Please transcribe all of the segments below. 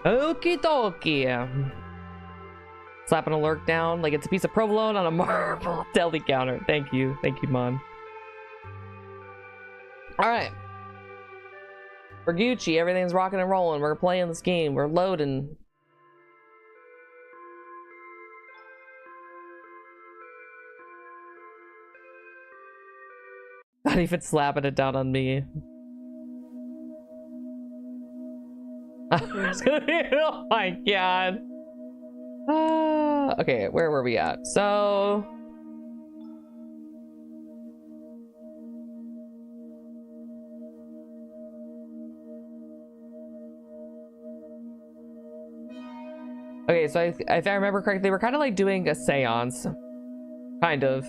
Okie dokie. Slapping a lurk down like it's a piece of provolone on a marble deli counter. Thank you, Mon. All right. We're Gucci. Everything's rocking and rolling. We're playing this game. We're loading. Not even slapping it down on me. Oh my god. Okay, where were we at? So okay, so if I remember correctly, we're kind of like doing a seance. Kind of.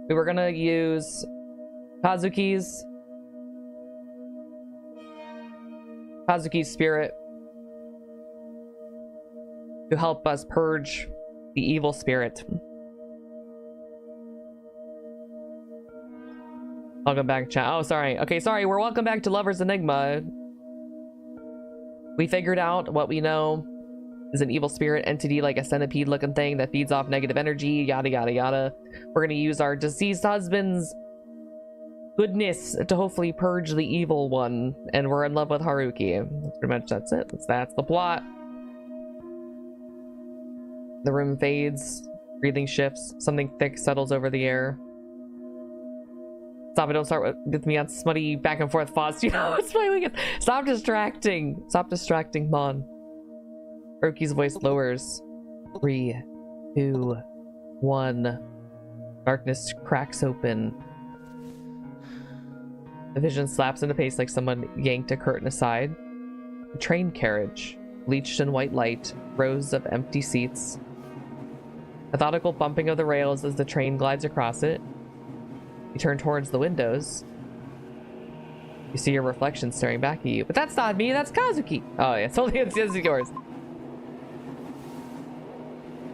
We were gonna use Kazuki's spirit to help us purge the evil spirit. Welcome back, chat. Oh, sorry. Okay, sorry. We're welcome back to Lover's Enigma. We figured out what we know is an evil spirit entity, like a centipede looking thing that feeds off negative energy, yada yada yada. We're gonna use our deceased husband's goodness to hopefully purge the evil one, and we're in love with Haruki. That's it. That's the plot. The room fades, breathing shifts, something thick settles over the air. Stop it, don't start with me on smutty back and forth thoughts. You know, it's my weekend. Stop distracting, Mon. Haruki's voice lowers. 3, 2, 1. Darkness cracks open. The vision slaps into pace like someone yanked a curtain aside. A train carriage, bleached in white light, rows of empty seats. Methodical bumping of the rails as the train glides across it. You turn towards the windows. You see your reflection staring back at you. But that's not me, that's Kazuki! Oh yeah, it's yours.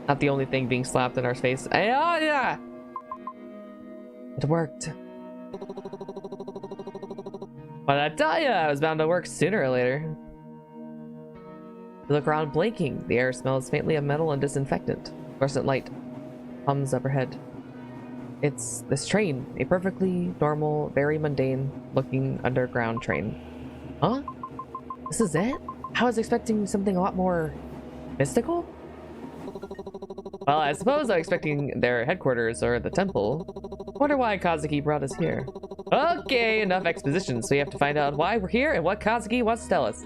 Not the only thing being slapped in our face. Oh yeah! It worked. What did I tell ya? I was bound to work sooner or later. You look around blinking. The air smells faintly of metal and disinfectant. Fluorescent light hums overhead. It's this train. A perfectly normal, very mundane looking underground train. Huh? This is it? I was expecting something a lot more mystical? Well, I suppose I'm expecting their headquarters or the temple. Wonder why Kazuki brought us here. Okay, enough exposition, so we have to find out why we're here and what Kazuki wants to tell us.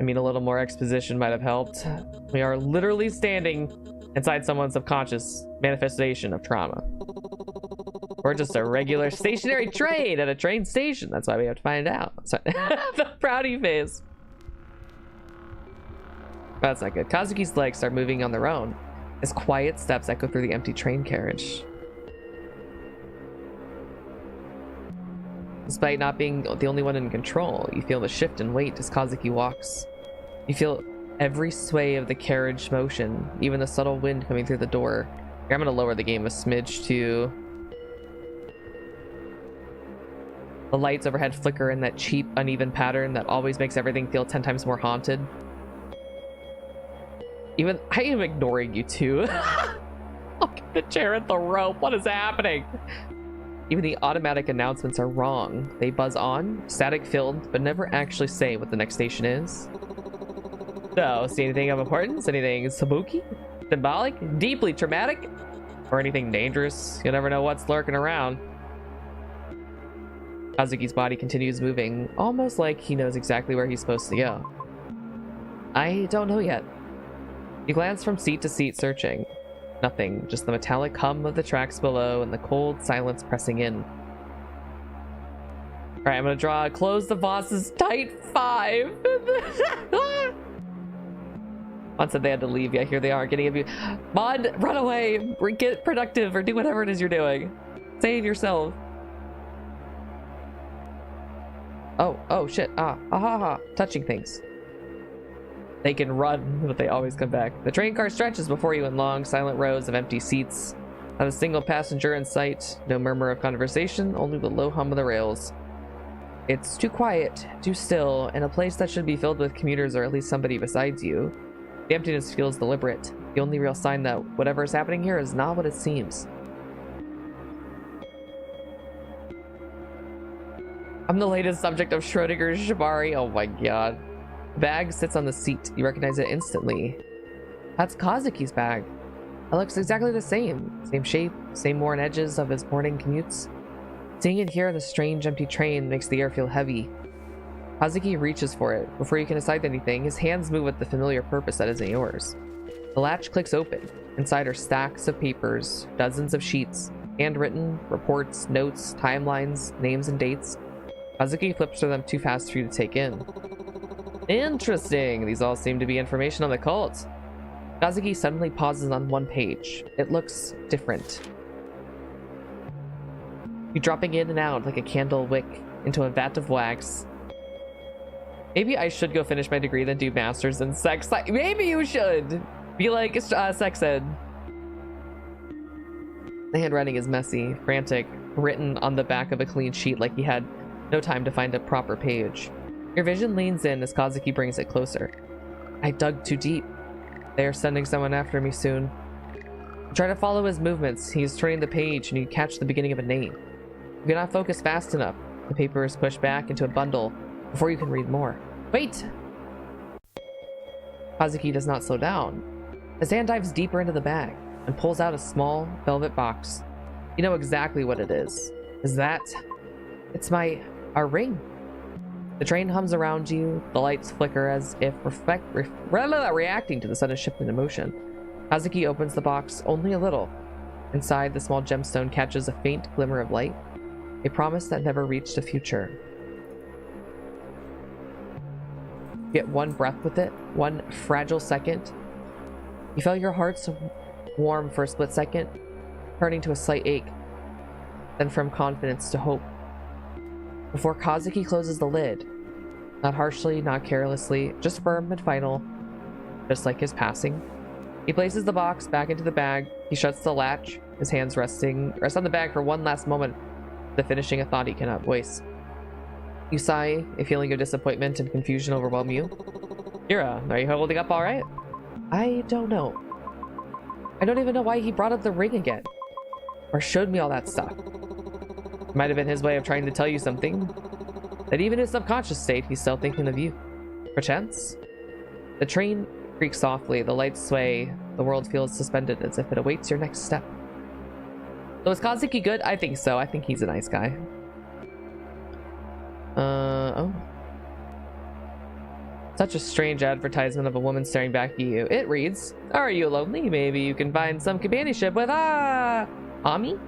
I mean, a little more exposition might have helped. We are literally standing inside someone's subconscious manifestation of trauma. We're just a regular stationary train at a train station. That's why we have to find out. The proudy face. That's not good. Kazuki's legs start moving on their own as quiet steps echo through the empty train carriage. Despite not being the only one in control, you feel the shift in weight as Kazuki walks. You feel every sway of the carriage motion, even the subtle wind coming through the door. Here, I'm gonna lower the game a smidge to... The lights overhead flicker in that cheap, uneven pattern that always makes everything feel 10 times more haunted. Even I am ignoring you too. Look at the chair at the rope. What is happening? Even the automatic announcements are wrong. They buzz on, static filled, but never actually say what the next station is. So, see anything of importance? Anything spooky, symbolic, deeply traumatic, or anything dangerous? You never know what's lurking around. Kazuki's body continues moving, almost like he knows exactly where he's supposed to go. I don't know yet. You glance from seat to seat, searching. Nothing, just the metallic hum of the tracks below and the cold silence pressing in. Alright, I'm gonna draw close the boss's tight 5. Mon said they had to leave. Yeah, here they are, getting abused. Mon, run away! Get productive, or do whatever it is you're doing. Save yourself. Oh, shit. Touching things. They can run, but they always come back. The train car stretches before you in long, silent rows of empty seats. Not a single passenger in sight. No murmur of conversation, only the low hum of the rails. It's too quiet, too still, in a place that should be filled with commuters or at least somebody besides you. The emptiness feels deliberate. The only real sign that whatever is happening here is not what it seems. I'm the latest subject of 𝗪𝗔𝗕𝗓𝗧. Oh my god. The bag sits on the seat. You recognize it instantly. That's 𝗏𝗧𝗧𝗧's bag. It looks exactly the same. Same shape, same worn edges of his morning commutes. Seeing it here in the strange, empty train makes the air feel heavy. 𝗏𝗧𝗧𝗧 reaches for it. Before you can decide anything, his hands move with the familiar purpose that isn't yours. The latch clicks open. Inside are stacks of papers, dozens of sheets, handwritten, reports, notes, timelines, names and dates. 𝗏𝗧𝗧𝗧 flips through them too fast for you to take in. Interesting. These all seem to be information on the cult. 𝗏𝗧𝗧𝗧 suddenly pauses on one page. It looks different. You dropping in and out like a candle wick into a vat of wax. Maybe I should go finish my degree, then do masters in sex. Maybe you should be like sex ed. The handwriting is messy, frantic, written on the back of a clean sheet like he had no time to find a proper page. Your vision leans in as 𝗏𝗧𝗧𝗧 brings it closer. I dug too deep. They are sending someone after me soon. You try to follow his movements. He is turning the page and you catch the beginning of a name. You cannot focus fast enough. The paper is pushed back into a bundle before you can read more. Wait! 𝗏𝗧𝗧𝗧𝗧 does not slow down. His hand dives deeper into the bag and pulls out a small velvet box. You know exactly what it is. Is that? It's our ring. The train hums around you. The lights flicker as if reacting to the sudden shift in emotion. 𝗏𝗧𝗧𝗧𝗧 opens the box only a little. Inside, the small gemstone catches a faint glimmer of light. A promise that never reached a future. You get one breath with it, one fragile second. You feel your heart's warm for a split second, turning to a slight ache, then from confidence to hope. Before 𝗏𝗧𝗧𝗧𝗧𝗧 closes the lid, not harshly, not carelessly, just firm and final, just like his passing. He places the box back into the bag. He shuts the latch, his hands rest on the bag for one last moment, the finishing a thought he cannot voice. You sigh, a feeling of disappointment and confusion overwhelm you. Kiira, are you holding up all right? I don't know. I don't even know why he brought up the ring again, or showed me all that stuff. It might have been his way of trying to tell you something, that even in his subconscious state, he's still thinking of you. Perchance? The train creaks softly, the lights sway, the world feels suspended as if it awaits your next step. So is 𝗏𝗧𝗧𝗧𝗧𝗧 good? I think so. I think he's a nice guy. Oh. Such a strange advertisement of a woman staring back at you. It reads, are you lonely? Maybe you can find some companionship with, Ami?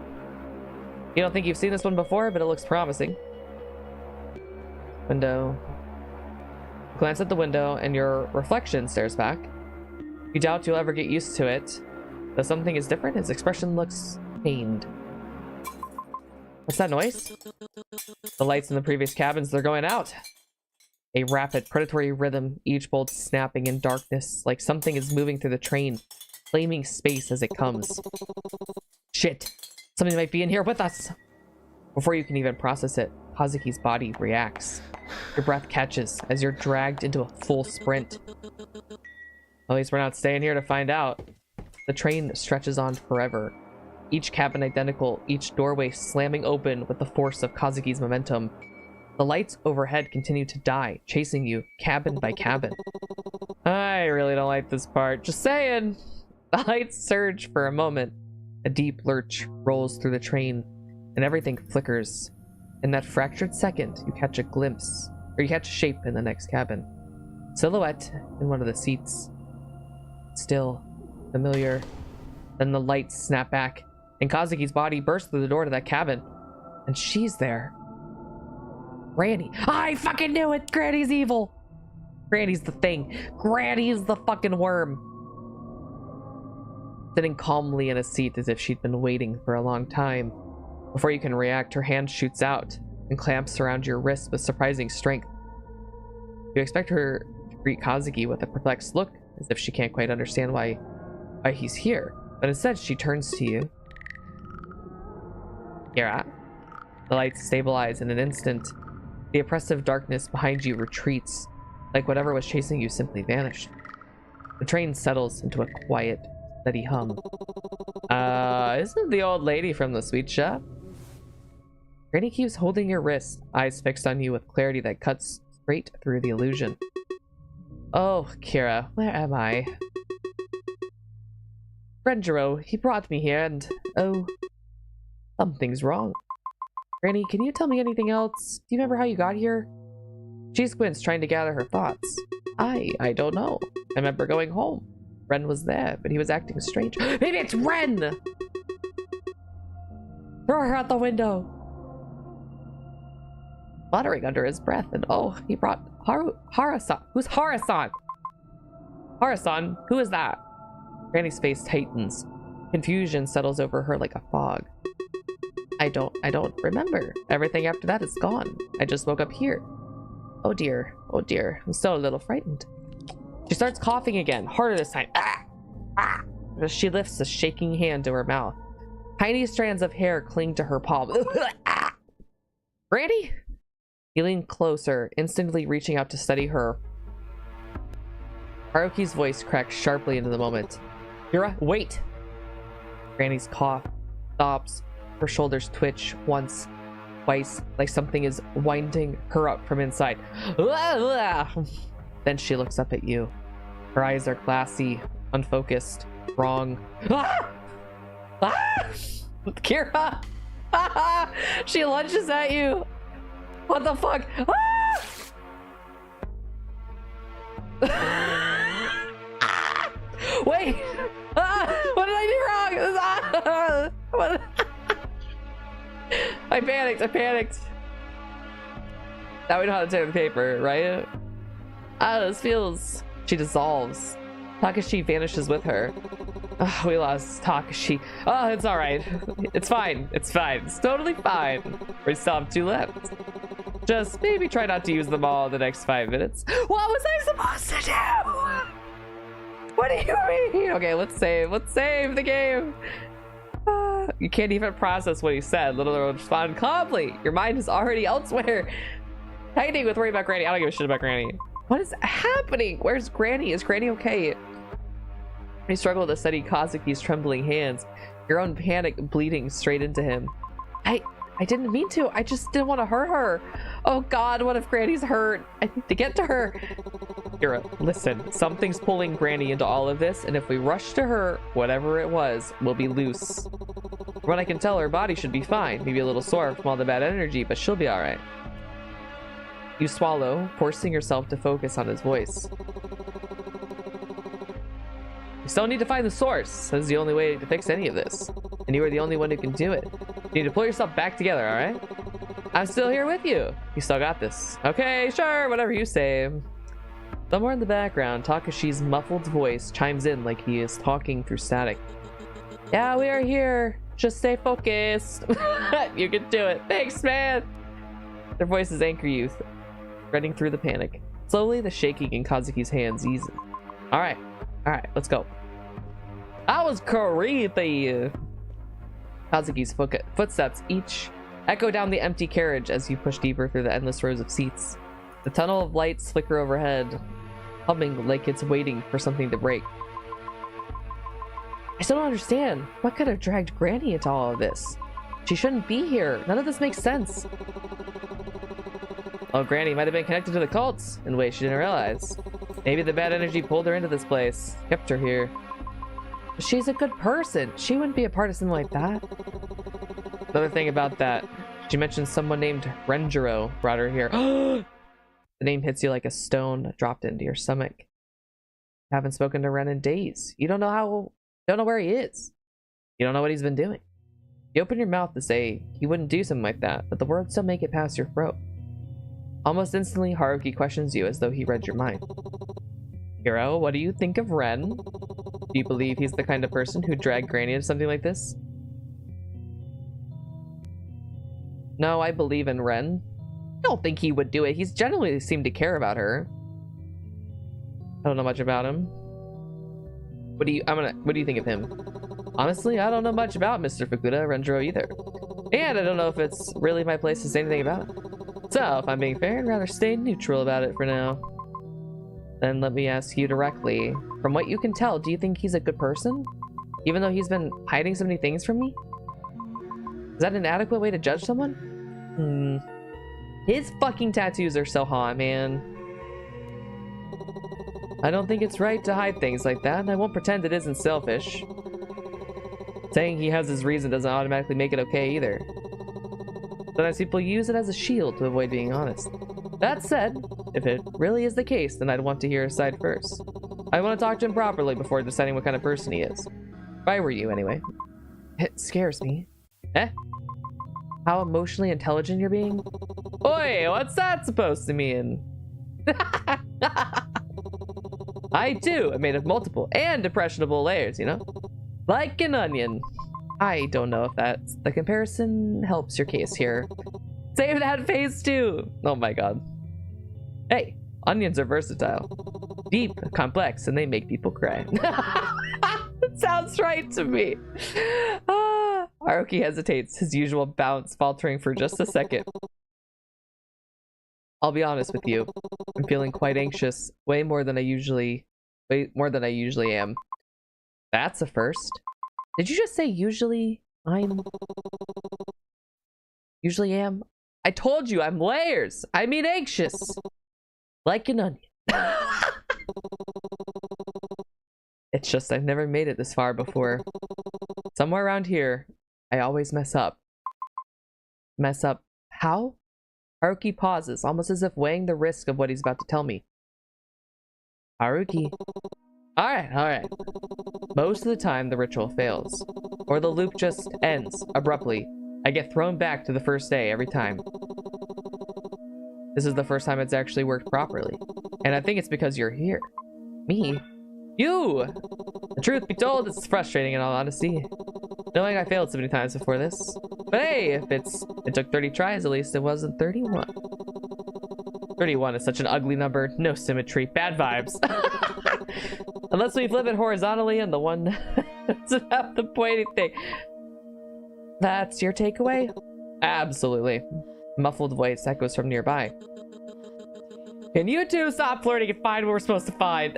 You don't think you've seen this one before, but it looks promising. Window. You glance at the window and your reflection stares back. You doubt you'll ever get used to it. Though something is different, his expression looks pained. What's that noise? The lights in the previous cabins, they're going out. A rapid, predatory rhythm, each bolt snapping in darkness, like something is moving through the train, flaming space as it comes. Shit! Something might be in here with us! Before you can even process it, 𝗏𝗧𝗧𝗧𝗧𝗧's body reacts. Your breath catches as you're dragged into a full sprint. At least we're not staying here to find out. The train stretches on forever. Each cabin identical, each doorway slamming open with the force of 𝗏𝗧𝗧𝗧𝗧𝗧's momentum. The lights overhead continue to die, chasing you cabin by cabin. I really don't like this part. Just saying. The lights surge for a moment. A deep lurch rolls through the train, and everything flickers. In that fractured second, you catch a glimpse, or you catch a shape in the next cabin. Silhouette in one of the seats. Still, familiar. Then the lights snap back, and 𝗏𝗧𝗧𝗧𝗧𝗧's body bursts through the door to that cabin. And she's there. Granny. I fucking knew it! Granny's evil! Granny's the thing. Granny's the fucking worm. Sitting calmly in a seat as if she'd been waiting for a long time. Before you can react, her hand shoots out and clamps around your wrist with surprising strength. You expect her to greet 𝗏𝗧𝗧𝗧𝗧𝗧 with a perplexed look, as if she can't quite understand why he's here. But instead, she turns to you. Kiira. The lights stabilize in an instant. The oppressive darkness behind you retreats, like whatever was chasing you simply vanished. The train settles into a quiet, steady hum. Isn't the old lady from the sweet shop? Granny keeps holding your wrist, eyes fixed on you with clarity that cuts straight through the illusion. Oh, Kiira, where am I? 𝗪𝗦𝗪𝗏, he brought me here and, oh, something's wrong. Granny, can you tell me anything else? Do you remember how you got here? She squints, trying to gather her thoughts. I don't know. I remember going home. Ren was there, but he was acting strange. Maybe it's Ren! Throw her out the window! Muttering under his breath, and oh, he brought Hara-san. Who's Hara-san? Hara-san? Who is that? Granny's face tightens. Confusion settles over her like a fog. I don't remember. Everything after that is gone. I just woke up here. Oh dear, I'm so a little frightened. She starts coughing again, harder this time. As she lifts a shaking hand to her mouth. Tiny strands of hair cling to her palm. Granny? He leaned closer, instantly reaching out to steady her. Haruki's voice cracks sharply into the moment. Kiira, wait! Granny's cough stops. Her shoulders twitch once, twice, like something is winding her up from inside. Then she looks up at you. Her eyes are glassy, unfocused, wrong. Kiira! She lunges at you. What the fuck? Wait! What did I do wrong? I panicked. Now we know how to tear the paper, right? This feels... She dissolves. Takashi vanishes with her. We lost Takashi. Oh, it's alright. It's fine. It's totally fine. We still have 2 left. Just maybe try not to use them all in the next 5 minutes. What was I supposed to do? What do you mean? Okay, let's save the game. You can't even process what he said, let alone respond calmly. Your mind is already elsewhere. Tightening with worry about Granny. I don't give a shit about Granny. What is happening? Where's Granny? Is Granny okay? You struggle to steady Kazuki's trembling hands, your own panic bleeding straight into him. I didn't mean to. I just didn't want to hurt her. Oh God, what if Granny's hurt? I need to get to her. Kiira, listen, something's pulling Granny into all of this, and if we rush to her, whatever it was, will be loose. From what I can tell, her body should be fine. Maybe a little sore from all the bad energy, but she'll be alright. You swallow, forcing yourself to focus on his voice. You still need to find the source. That's the only way to fix any of this. And you are the only one who can do it. You need to pull yourself back together, alright? I'm still here with you. You still got this. Okay, sure, whatever you say. Somewhere in the background, Takashi's muffled voice chimes in like he is talking through static. Yeah, we are here. Just stay focused. You can do it. Thanks, man. Their voices anchor you, threading through the panic. Slowly, the shaking in Kazuki's hands eases. Alright, let's go. That was creepy. Kazuki's footsteps each echo down the empty carriage as you push deeper through the endless rows of seats. The tunnel of lights flicker overhead, humming like it's waiting for something to break. I still don't understand. What could have dragged Granny into all of this? She shouldn't be here. None of this makes sense. Oh, Granny might have been connected to the cults in ways she didn't realize. Maybe the bad energy pulled her into this place, kept her here. But she's a good person. She wouldn't be a part of something like that. Another thing about that, she mentioned someone named 𝗪𝗪𝗪𝗪 brought her here. The name hits you like a stone dropped into your stomach. You haven't spoken to Ren in days. You don't know where he is. You don't know what he's been doing. You open your mouth to say he wouldn't do something like that, but the words still make it past your throat. Almost instantly, Haruki questions you as though he read your mind. Kiira, what do you think of Ren? Do you believe he's the kind of person who'd drag Granny into something like this? No, I believe in Ren. I don't think he would do it. He's generally seemed to care about her. I don't know much about him. What do you think of him? Honestly, I don't know much about Mr. Fukuda 𝗪𝗪𝗪𝗪 either. And I don't know if it's really my place to say anything about it. So, if I'm being fair, I'd rather stay neutral about it for now. Then let me ask you directly. From what you can tell, do you think he's a good person? Even though he's been hiding so many things from me? Is that an adequate way to judge someone? His fucking tattoos are so hot, man. I don't think it's right to hide things like that, and I won't pretend it isn't selfish. Saying he has his reason doesn't automatically make it okay either. Sometimes people use it as a shield to avoid being honest. That said, if it really is the case, then I'd want to hear his side first. I want to talk to him properly before deciding what kind of person he is. If I were you, anyway. It scares me. Eh? How emotionally intelligent you're being? Oi, what's that supposed to mean? I, too, am made of multiple and impressionable layers, you know? Like an onion. I don't know if that's the comparison helps your case here. Save that face too! Oh my god. Hey, onions are versatile. Deep, complex, and they make people cry. It sounds right to me. Arushi hesitates, his usual bounce faltering for just a second. I'll be honest with you. I'm feeling quite anxious, way more than I usually am. That's a first. Did you just say usually usually am? I told you I'm layers. I mean anxious. Like an onion. It's just I've never made it this far before. Somewhere around here, I always mess up. Mess up how? Arushi pauses, almost as if weighing the risk of what he's about to tell me. Arushi. Alright. Most of the time, the ritual fails. Or the loop just ends, abruptly. I get thrown back to the first day every time. This is the first time it's actually worked properly. And I think it's because you're here. Me? You! The truth be told, it's frustrating in all honesty. Knowing I failed so many times before this. But hey, if it took 30 tries, at least it wasn't 31. 31 is such an ugly number. No symmetry. Bad vibes. Unless we flip it horizontally and the one that's about the pointy thing. That's your takeaway? Absolutely. Muffled voice echoes from nearby. Can you two stop flirting and find what we're supposed to find?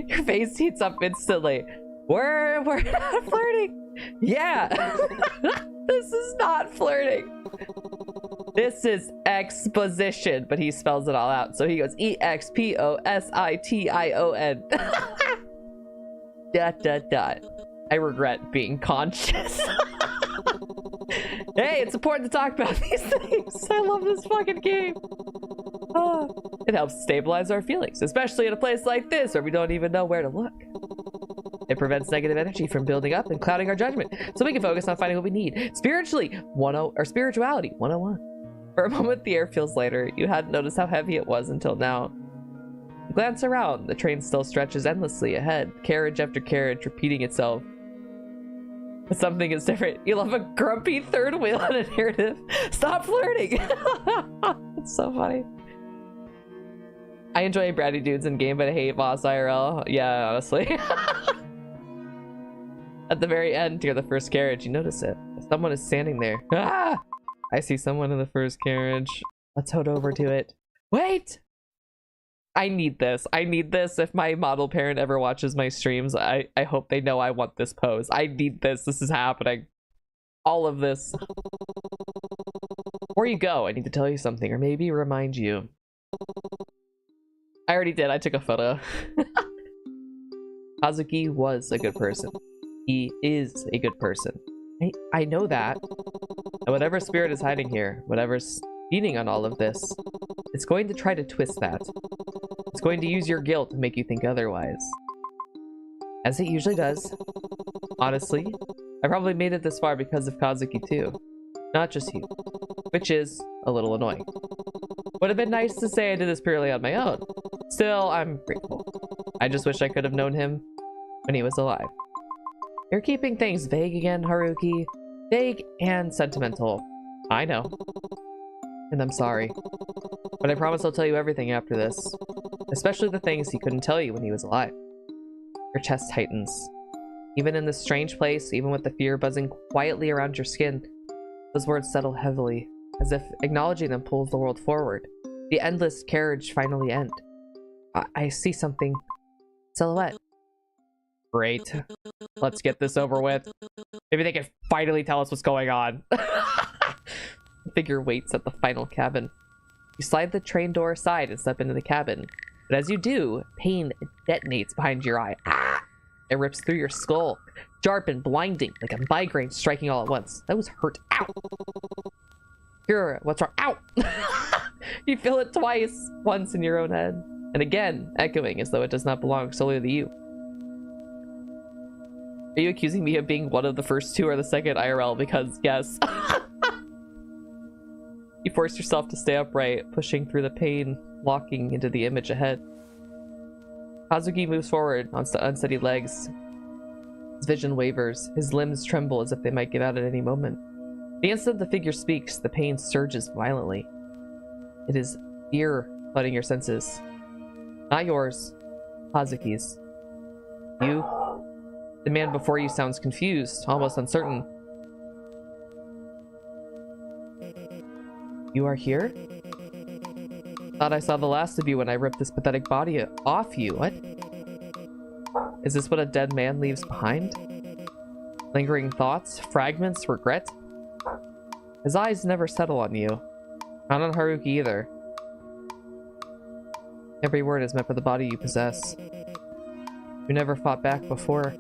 Your face heats up instantly. We're not flirting. Yeah. This is not flirting. This is exposition, but he spells it all out. So he goes 𝗥𝗡𝗢𝗡𝗢𝗡. ... I regret being conscious. Hey, it's important to talk about these things. I love this fucking game. It helps stabilize our feelings, especially in a place like this where we don't even know where to look. It prevents negative energy from building up and clouding our judgment, so we can focus on finding what we need. Spirituality 101. For a moment, the air feels lighter. You hadn't noticed how heavy it was until now. Glance around. The train still stretches endlessly ahead, carriage after carriage repeating itself. But something is different. You love a grumpy third wheel in a narrative. Stop flirting! It's so funny. I enjoy bratty dudes in game, but I hate boss IRL. Yeah, honestly. At the very end, near the first carriage, you notice it. Someone is standing there. Ah! I see someone in the first carriage. Let's head over to it. Wait! I need this. I need this. If my model parent ever watches my streams, I hope they know I want this pose. I need this. This is happening. All of this. Before you go, I need to tell you something, or maybe remind you. I already did. I took a photo. Kazuki was a good person. He is a good person. I know that. And whatever spirit is hiding here, whatever's feeding on all of this, it's going to try to twist that. It's going to use your guilt to make you think otherwise. As it usually does. Honestly, I probably made it this far because of Kazuki too. Not just you. Which is a little annoying. Would have been nice to say I did this purely on my own. Still, I'm grateful. I just wish I could have known him when he was alive. You're keeping things vague again, Haruki. Vague and sentimental. I know. And I'm sorry. But I promise I'll tell you everything after this. Especially the things he couldn't tell you when he was alive. Your chest tightens. Even in this strange place, even with the fear buzzing quietly around your skin, Those words settle heavily, as if acknowledging them pulls the world forward. The endless carriage finally end. I see something. Silhouette. Great. Let's get this over with. Maybe they can finally tell us what's going on. The figure waits at the final cabin. You slide the train door aside and step into the cabin. But as you do, pain detonates behind your eye. Ah! It rips through your skull. Sharp and blinding, like a migraine striking all at once. That was hurt. Ow! Kiira, what's wrong? Ow! You feel it twice. Once in your own head. And again, echoing as though it does not belong solely to you. Are you accusing me of being one of the first two or the second IRL? Because, yes. You force yourself to stay upright, pushing through the pain, walking into the image ahead. Kazuki moves forward on unsteady legs. His vision wavers. His limbs tremble as if they might give out at any moment. The instant the figure speaks, the pain surges violently. It is fear flooding your senses. Not yours, Kazuki's. You? The man before you sounds confused, almost uncertain. You are here? Thought I saw the last of you when I ripped this pathetic body off you. What? Is this what a dead man leaves behind? Lingering thoughts, fragments, regret? His eyes never settle on you. Not on Haruki either. Every word is meant for the body you possess. You never fought back before.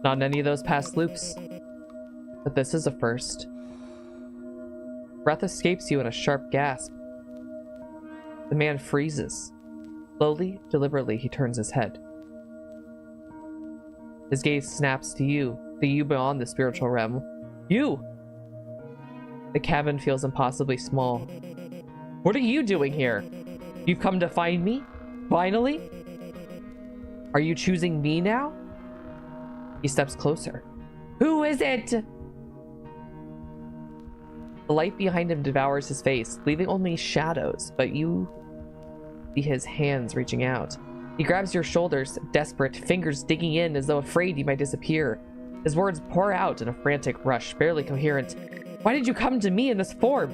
Not in any of those past loops. But this is a first. Breath escapes you in a sharp gasp. The man freezes. Slowly, deliberately, he turns his head. His gaze snaps to you, the you beyond the spiritual realm. You! The cabin feels impossibly small. What are you doing here? You've come to find me? Finally? Are you choosing me now? He steps closer. Who is it? The light behind him devours his face, leaving only shadows, but you see his hands reaching out. He grabs your shoulders, desperate, fingers digging in as though afraid you might disappear. His words pour out in a frantic rush, barely coherent. Why did you come to me in this form?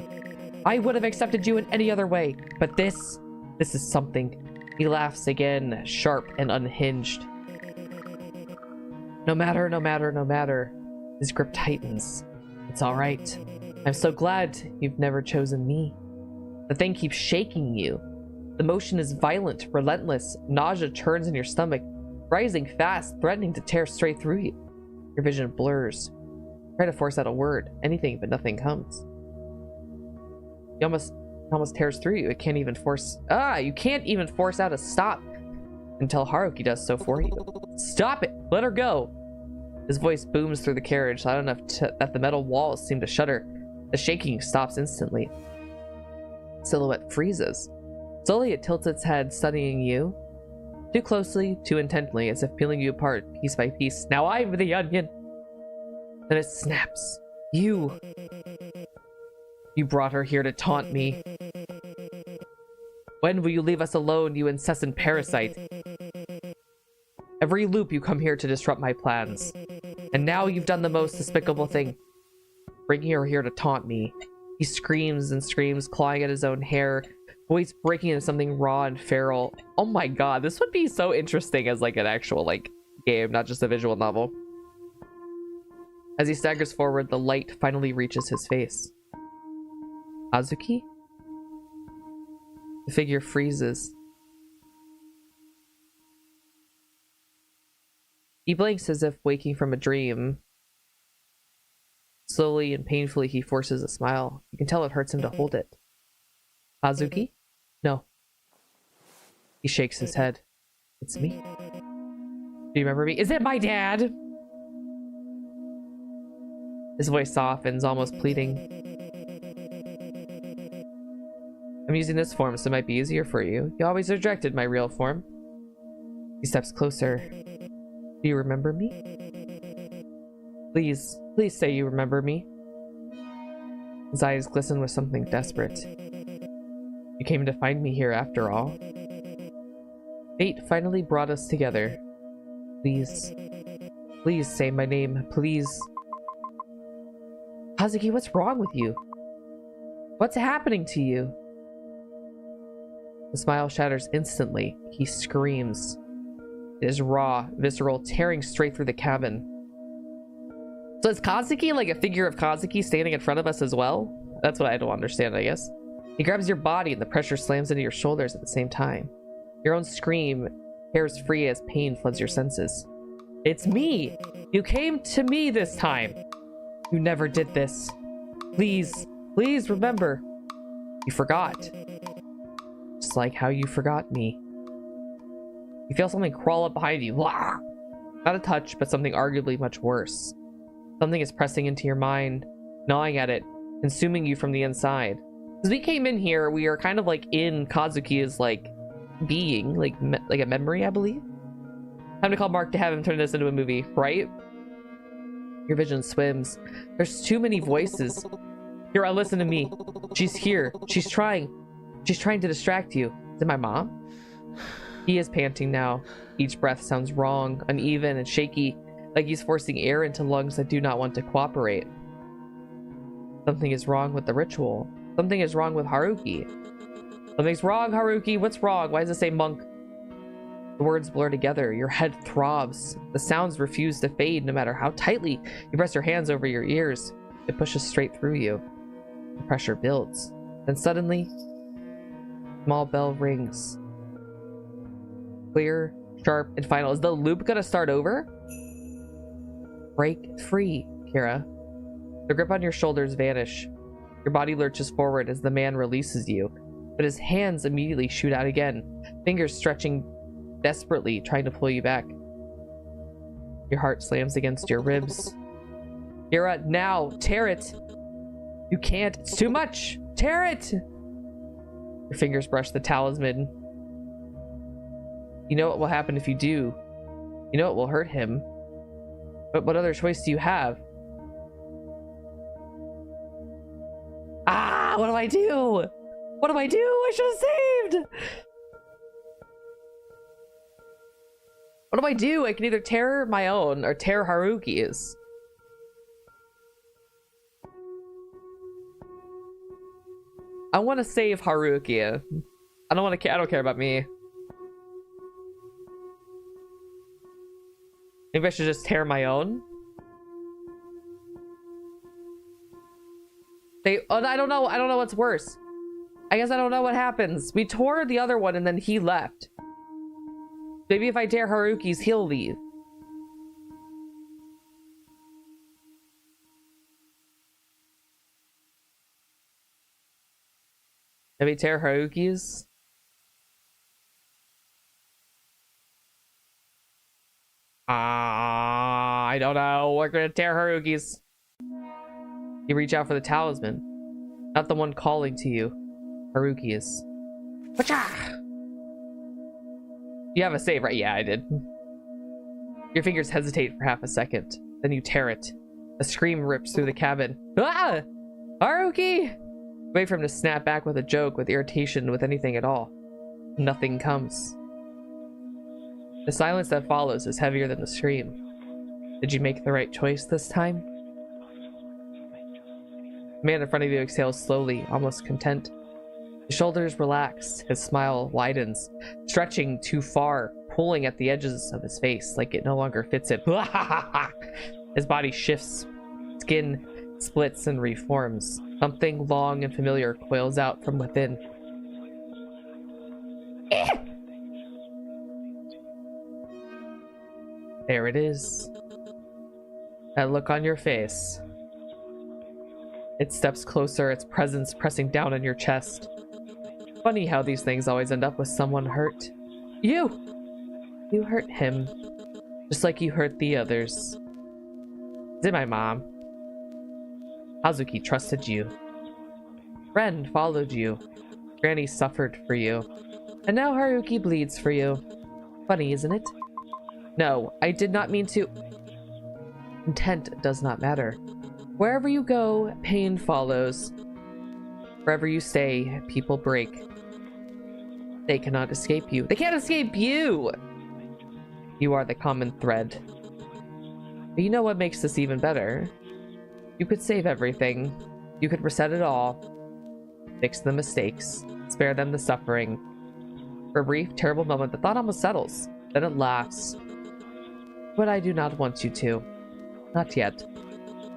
I would have accepted you in any other way, but this is something. He laughs again, sharp and unhinged. No matter. His grip tightens. It's all right. I'm so glad you've never chosen me. The thing keeps shaking you. The motion is violent, relentless. Nausea churns in your stomach, rising fast, threatening to tear straight through you. Your vision blurs. Try to force out a word, anything, but nothing comes. It almost tears through you. It can't even force. You can't even force out a stop until Haruki does so for you. Stop it! Let her go! His voice booms through the carriage, loud enough that the metal walls seem to shudder. The shaking stops instantly. Silhouette freezes. Slowly it tilts its head, studying you. Too closely, too intently, as if peeling you apart, piece by piece. Now I'm the onion! Then it snaps. You brought her here to taunt me. When will you leave us alone, you incessant parasite? Every loop you come here to disrupt my plans. And now you've done the most despicable thing. Bringing her here to taunt me. He screams and screams, clawing at his own hair, voice breaking into something raw and feral. Oh my god, this would be so interesting as like an actual like game, not just a visual novel. As he staggers forward, the light finally reaches his face. Kazuki? The figure freezes. He blinks as if waking from a dream. Slowly and painfully, he forces a smile. You can tell it hurts him to hold it. Kazuki? No. He shakes his head. It's me. Do you remember me? Is it my dad? His voice softens, almost pleading. I'm using this form so it might be easier for you. You always rejected my real form. He steps closer. Do you remember me? Please say you remember me. His eyes glisten with something desperate. You came to find me here after all. Fate finally brought us together. Please say my name, please. Kazuki, what's wrong with you? What's happening to you? The smile shatters instantly. He screams. It is raw, visceral, tearing straight through the cabin. So is Kazuki like a figure of Kazuki standing in front of us as well? That's what I don't understand, I guess. He grabs your body and the pressure slams into your shoulders at the same time. Your own scream tears free as pain floods your senses. It's me! You came to me this time! You never did this. Please, please remember. You forgot. Just like how you forgot me. You feel something crawl up behind you. Blah! Not a touch, but something arguably much worse. Something is pressing into your mind, gnawing at it, consuming you from the inside. As we came in here, we are kind of like in Kazuki's like being, like a memory, I believe. Time to call Mark to have him turn this into a movie, right? Your vision swims. There's too many voices. Kiira, listen to me. She's here. She's trying to distract you. Is it my mom? He is panting now. Each breath sounds wrong, uneven, and shaky, like he's forcing air into lungs that do not want to cooperate. Something is wrong with the ritual. Something is wrong with Haruki. Something's wrong, Haruki. What's wrong? Why does it say monk? The words blur together. Your head throbs. The sounds refuse to fade no matter how tightly you press your hands over your ears. It pushes straight through you. The pressure builds. Then suddenly, a small bell rings. Clear, sharp, and final. Is the loop gonna start over? Break free, Kiira. The grip on your shoulders vanish. Your body lurches forward as the man releases you, but his hands immediately shoot out again, fingers stretching desperately, trying to pull you back. Your heart slams against your ribs. Kiira, now! Tear it! You can't! It's too much! Tear it! Your fingers brush the talisman. You know what will happen if you do. You know it will hurt him. But what other choice do you have? Ah! What do I do? What do I do? I should have saved! What do I do? I can either tear my own or tear Haruki's. I want to save Haruki. I don't care about me. Maybe I should just tear my own. I don't know what's worse. I guess I don't know what happens. We tore the other one and then he left. Maybe if I tear Haruki's, he'll leave. Maybe tear Haruki's? I don't know. We're gonna tear Haruki's. You reach out for the talisman. Not the one calling to you. Haruki's. Wacha! You have a save, right? Yeah, I did. Your fingers hesitate for half a second. Then you tear it. A scream rips through the cabin. Ah! Haruki! Wait for him to snap back with a joke, with irritation, with anything at all. Nothing comes. The silence that follows is heavier than the scream. Did you make the right choice this time? The man in front of you exhales slowly, almost content. His shoulders relax, his smile widens, stretching too far, pulling at the edges of his face like it no longer fits him. His body shifts, skin splits and reforms. Something long and familiar coils out from within. There it is. That look on your face. It steps closer, its presence pressing down on your chest. Funny how these things always end up with someone hurt. You! You hurt him. Just like you hurt the others. Is it my mom? Hazuki trusted you. Friend followed you. Granny suffered for you. And now Haruki bleeds for you. Funny, isn't it? No, I did not mean to. Intent does not matter. Wherever you go, pain follows. Wherever you stay, people break. They cannot escape you. They can't escape you! You are the common thread. But you know what makes this even better? You could save everything. You could reset it all. Fix the mistakes. Spare them the suffering. For a brief, terrible moment, the thought almost settles. Then it laughs. But I do not want you to. Not yet.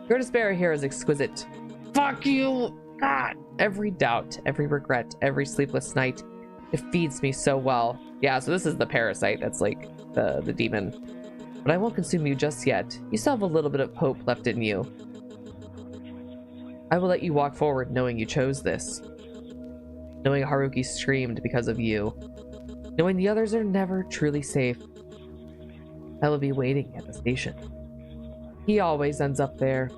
Your despair here is exquisite. Fuck you! God! Every doubt, every regret, every sleepless night. It feeds me so well. Yeah, so this is the parasite that's like the demon. But I won't consume you just yet. You still have a little bit of hope left in you. I will let you walk forward knowing you chose this. Knowing Haruki screamed because of you. Knowing the others are never truly safe. I will be waiting at the station. He always ends up there.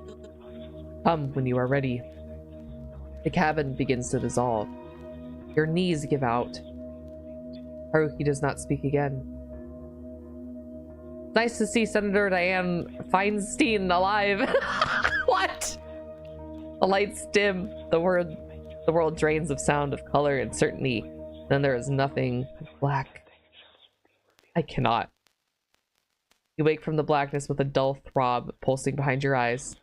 Come when you are ready. The cabin begins to dissolve. Your knees give out. Haruki does not speak again. Nice to see Senator Dianne Feinstein alive. What? The lights dim. The world drains of sound, of color, and certainty. Then there is nothing. Black. I cannot. You wake from the blackness with a dull throb pulsing behind your eyes.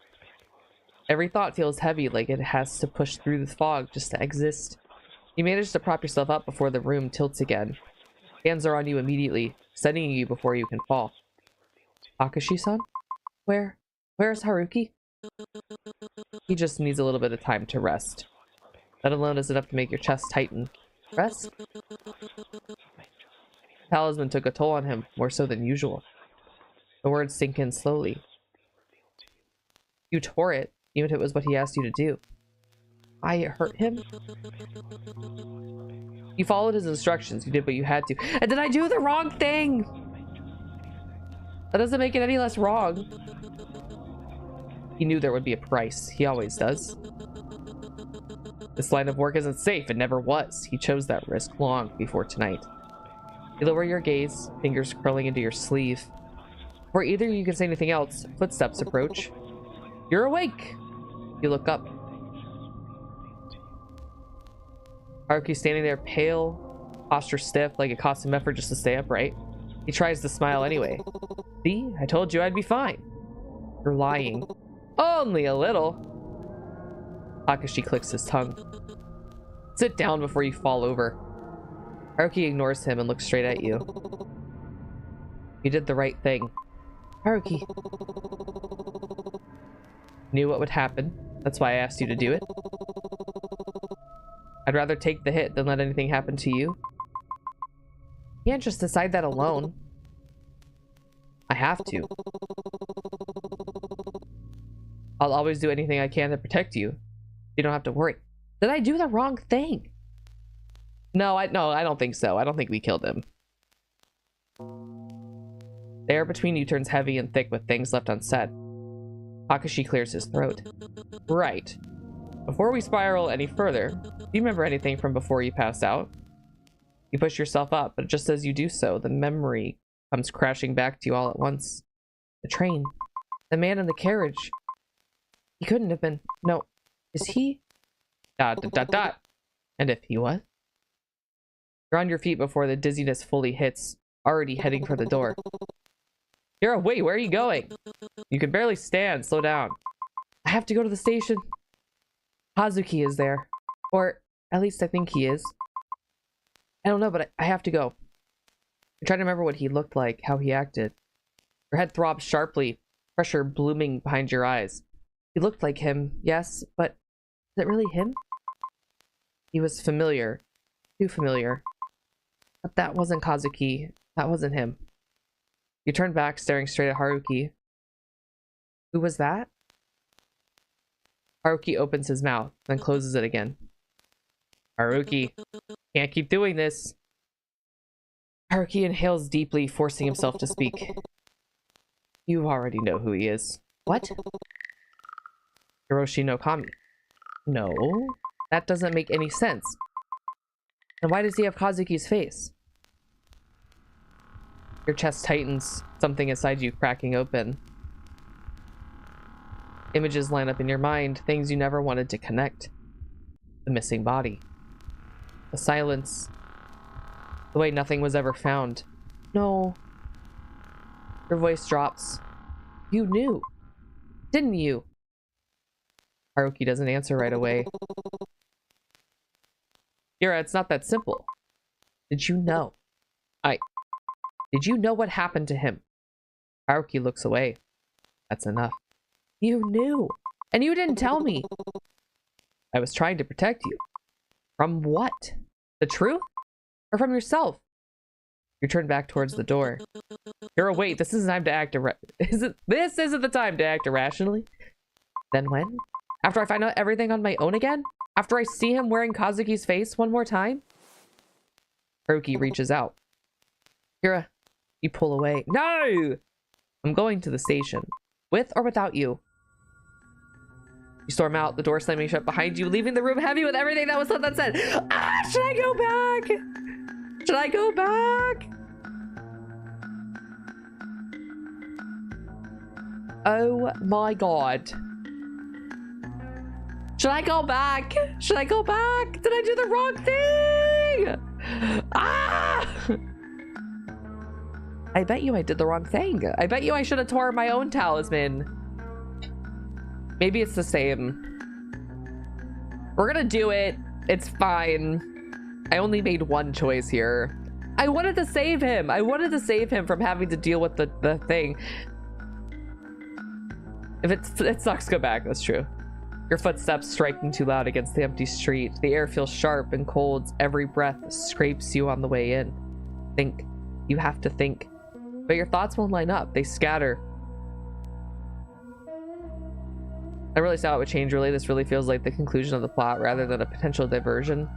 Every thought feels heavy, like it has to push through the fog just to exist. You manage to prop yourself up before the room tilts again. Hands are on you immediately, steadying you before you can fall. Akashi-san? Where's Haruki? He just needs a little bit of time to rest. That alone is enough to make your chest tighten. Rest? Talisman took a toll on him, more so than usual. The words sink in slowly. You tore it, even if it was what he asked you to do. I hurt him? You followed his instructions, you did what you had to. And did I do the wrong thing? That doesn't make it any less wrong. He knew there would be a price. He always does. This line of work isn't safe. It never was. He chose that risk long before tonight. You lower your gaze, fingers curling into your sleeve. Before either you can say anything else, footsteps approach. You're awake! You look up. Haruki's standing there, pale, posture stiff, like it cost him effort just to stay upright. He tries to smile anyway. See? I told you I'd be fine. You're lying. Only a little. Takashi clicks his tongue. Sit down before you fall over. Haruki ignores him and looks straight at you. You did the right thing. Haruki. Knew what would happen. That's why I asked you to do it. I'd rather take the hit than let anything happen to you. You can't just decide that alone. I have to. I'll always do anything I can to protect you. You don't have to worry. Did I do the wrong thing? No, I don't think so. I don't think we killed him. The air between you turns heavy and thick with things left unsaid. Takashi clears his throat. Right. Before we spiral any further, do you remember anything from before you passed out? You push yourself up, but just as you do so, the memory comes crashing back to you all at once. The train. The man in the carriage. He couldn't have been. No. Is he? ... And if he was? You're on your feet before the dizziness fully hits, already heading for the door. Kiira, wait, where are you going? You can barely stand. Slow down. I have to go to the station. Hazuki is there. Or, at least I think he is. I don't know, but I have to go. I'm trying to remember what he looked like, how he acted. Your head throbs sharply, pressure blooming behind your eyes. He looked like him, yes, but is it really him? He was familiar. Too familiar. But that wasn't Kazuki. That wasn't him. You turn back, staring straight at Haruki. Who was that? Haruki opens his mouth, then closes it again. Haruki, can't keep doing this. Haruki inhales deeply, forcing himself to speak. You already know who he is. What? Hiroshi no Kami. No, that doesn't make any sense. And why does he have Kazuki's face? Your chest tightens, something inside you cracking open. Images line up in your mind, things you never wanted to connect. The missing body. The silence. The way nothing was ever found. No. Your voice drops. You knew, didn't you? Haruki doesn't answer right away. Kiira, it's not that simple. Did you know? Did you know what happened to him? Haruki looks away. That's enough. You knew. And you didn't tell me. I was trying to protect you. From what? The truth? Or from yourself? You turn back towards the door. Kiira, wait, this isn't time to act this isn't the time to act irrationally. Then when? After I find out everything on my own again? After I see him wearing Kazuki's face one more time? Haruki reaches out. Kiira, you pull away. No! I'm going to the station. With or without you. You storm out, the door slamming shut behind you, leaving the room heavy with everything that was left unsaid. Ah, should I go back? Should I go back? Oh my god. Should I go back? Should I go back? Did I do the wrong thing? Ah! I bet you I did the wrong thing. I bet you I should have tore my own talisman. Maybe it's the same. We're gonna do it. It's fine. I only made one choice here. I wanted to save him. I wanted to save him from having to deal with the thing. If it sucks, go back. That's true. Your footsteps striking too loud against the empty street. The air feels sharp and cold. Every breath scrapes you on the way in. Think. You have to think. But your thoughts won't line up. They scatter. I really saw it would change. Really, this really feels like the conclusion of the plot rather than a potential diversion.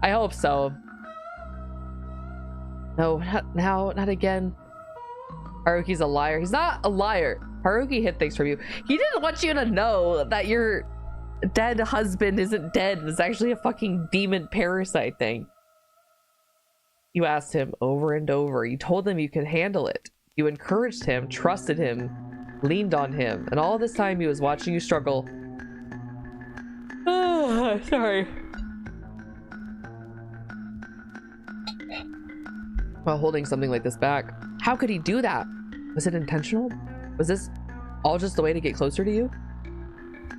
I hope so. No, not now, not again. Haruki's a liar. He's not a liar. Haruki hid things from you. He didn't want you to know that your dead husband isn't dead. It's actually a fucking demon parasite thing. You asked him over and over. You told him you could handle it. You encouraged him, trusted him, leaned on him, and all this time he was watching you struggle. Oh, sorry. While holding something like this back. How could he do that? Was it intentional? Was this all just a way to get closer to you?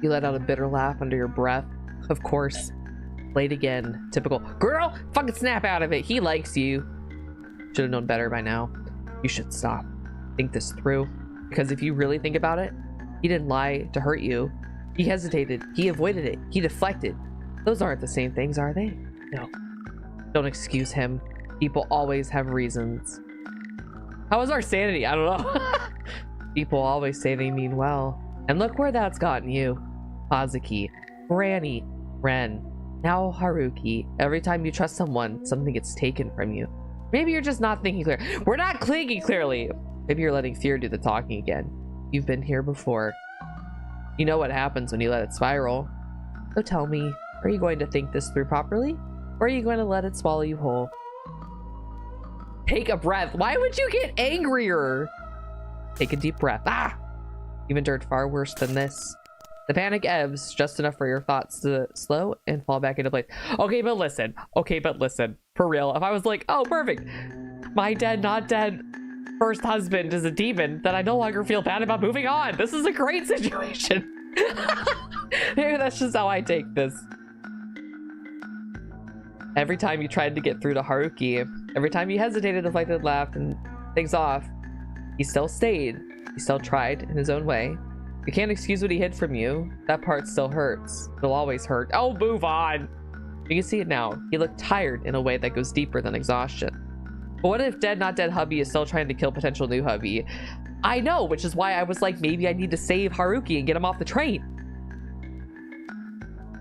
You let out a bitter laugh under your breath. Of course. Played again. Typical. Girl, fucking snap out of it. He likes you. Should have known better by now. You should stop. Think this through. Because if you really think about it, he didn't lie to hurt you. He hesitated. He avoided it. He deflected. Those aren't the same things, are they? No. Don't excuse him. People always have reasons. How is our sanity? I don't know. People always say they mean well. And look where that's gotten you. Kazuki, Granny, Ren, now Haruki. Every time you trust someone, something gets taken from you. Maybe you're just not thinking clear. We're not thinking clearly. Maybe you're letting fear do the talking again. You've been here before. You know what happens when you let it spiral. So tell me, are you going to think this through properly? Or are you going to let it swallow you whole? Take a breath. Why would you get angrier? Take a deep breath. Ah! You've endured far worse than this. The panic ebbs just enough for your thoughts to slow and fall back into place. Okay, but listen. Okay, but listen. For real, if I was like, oh, perfect. My dead, not dead first husband is a demon, then I no longer feel bad about moving on. This is a great situation. Maybe that's just how I take this. Every time you tried to get through to Haruki, every time you hesitated, deflected, laughed, and things off, he still stayed. He still tried in his own way. You can't excuse what he hid from you. That part still hurts. It'll always hurt. Oh, move on. You can see it now. He looked tired in a way that goes deeper than exhaustion. But what if dead, not dead hubby is still trying to kill potential new hubby? I know, which is why I was like, maybe I need to save Haruki and get him off the train.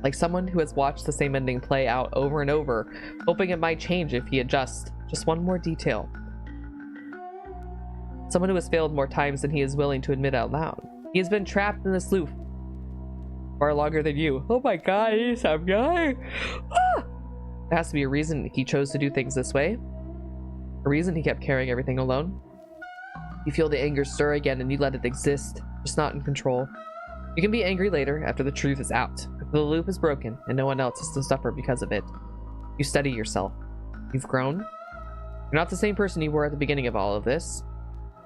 Like someone who has watched the same ending play out over and over, hoping it might change if he adjusts just one more detail. Someone who has failed more times than he is willing to admit out loud. He has been trapped in this loop far longer than you. Oh my god, he's some guy. Ah! There has to be a reason he chose to do things this way. A reason he kept carrying everything alone. You feel the anger stir again and you let it exist, just not in control. You can be angry later after the truth is out, after the loop is broken and no one else has to suffer because of it. You study yourself. You've grown. You're not the same person you were at the beginning of all of this.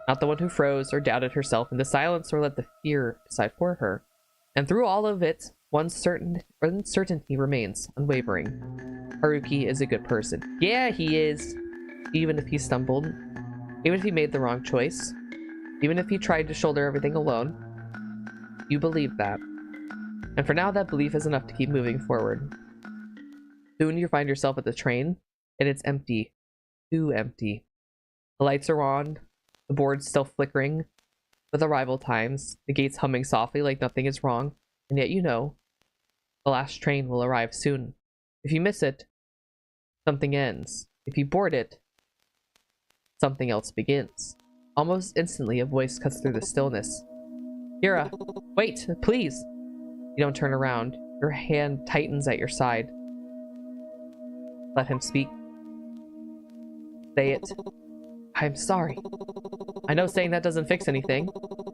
Not the one who froze or doubted herself into silence or let the fear decide for her. And through all of it, one uncertainty remains, unwavering. Haruki is a good person. Yeah, he is. Even if he stumbled, even if he made the wrong choice, even if he tried to shoulder everything alone, you believe that. And for now, that belief is enough to keep moving forward. Soon you find yourself at the train, and it's empty. Too empty. The lights are on, the board's still flickering with arrival times, the gates humming softly like nothing is wrong, and yet you know the last train will arrive soon. If you miss it, something ends. If you board it, something else begins. Almost instantly, a voice cuts through the stillness. Kiira, wait, please. You don't turn around. Your hand tightens at your side. Let him speak. Say it. I'm sorry. I know saying that doesn't fix anything.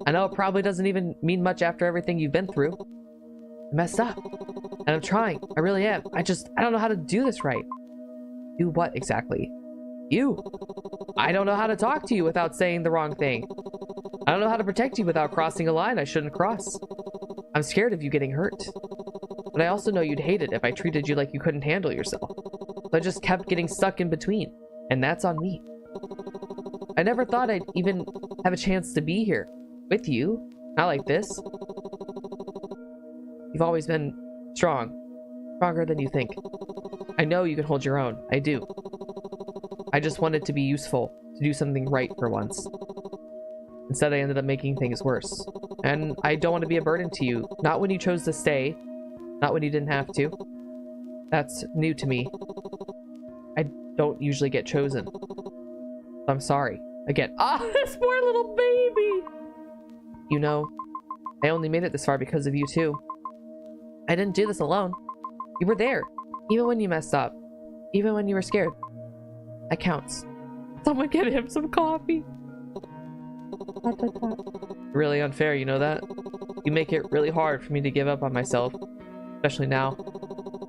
I know it probably doesn't even mean much after everything you've been through. I messed up. And I'm trying. I really am. I don't know how to do this right. Do what exactly? You. I don't know how to talk to you without saying the wrong thing. I don't know how to protect you without crossing a line I shouldn't cross. I'm scared of you getting hurt. But I also know you'd hate it if I treated you like you couldn't handle yourself. So I just kept getting stuck in between. And that's on me. I never thought I'd even have a chance to be here with you. Not like this. You've always been strong. Stronger than you think. I know you can hold your own. I do. I just wanted to be useful, to do something right for once. Instead, I ended up making things worse. And I don't want to be a burden to you. Not when you chose to stay. Not when you didn't have to. That's new to me. I don't usually get chosen. I'm sorry. Again. Ah, this poor little baby! You know, I only made it this far because of you too. I didn't do this alone. You were there. Even when you messed up. Even when you were scared. That counts. Someone get him some coffee. Really unfair, you know that? You make it really hard for me to give up on myself. Especially now.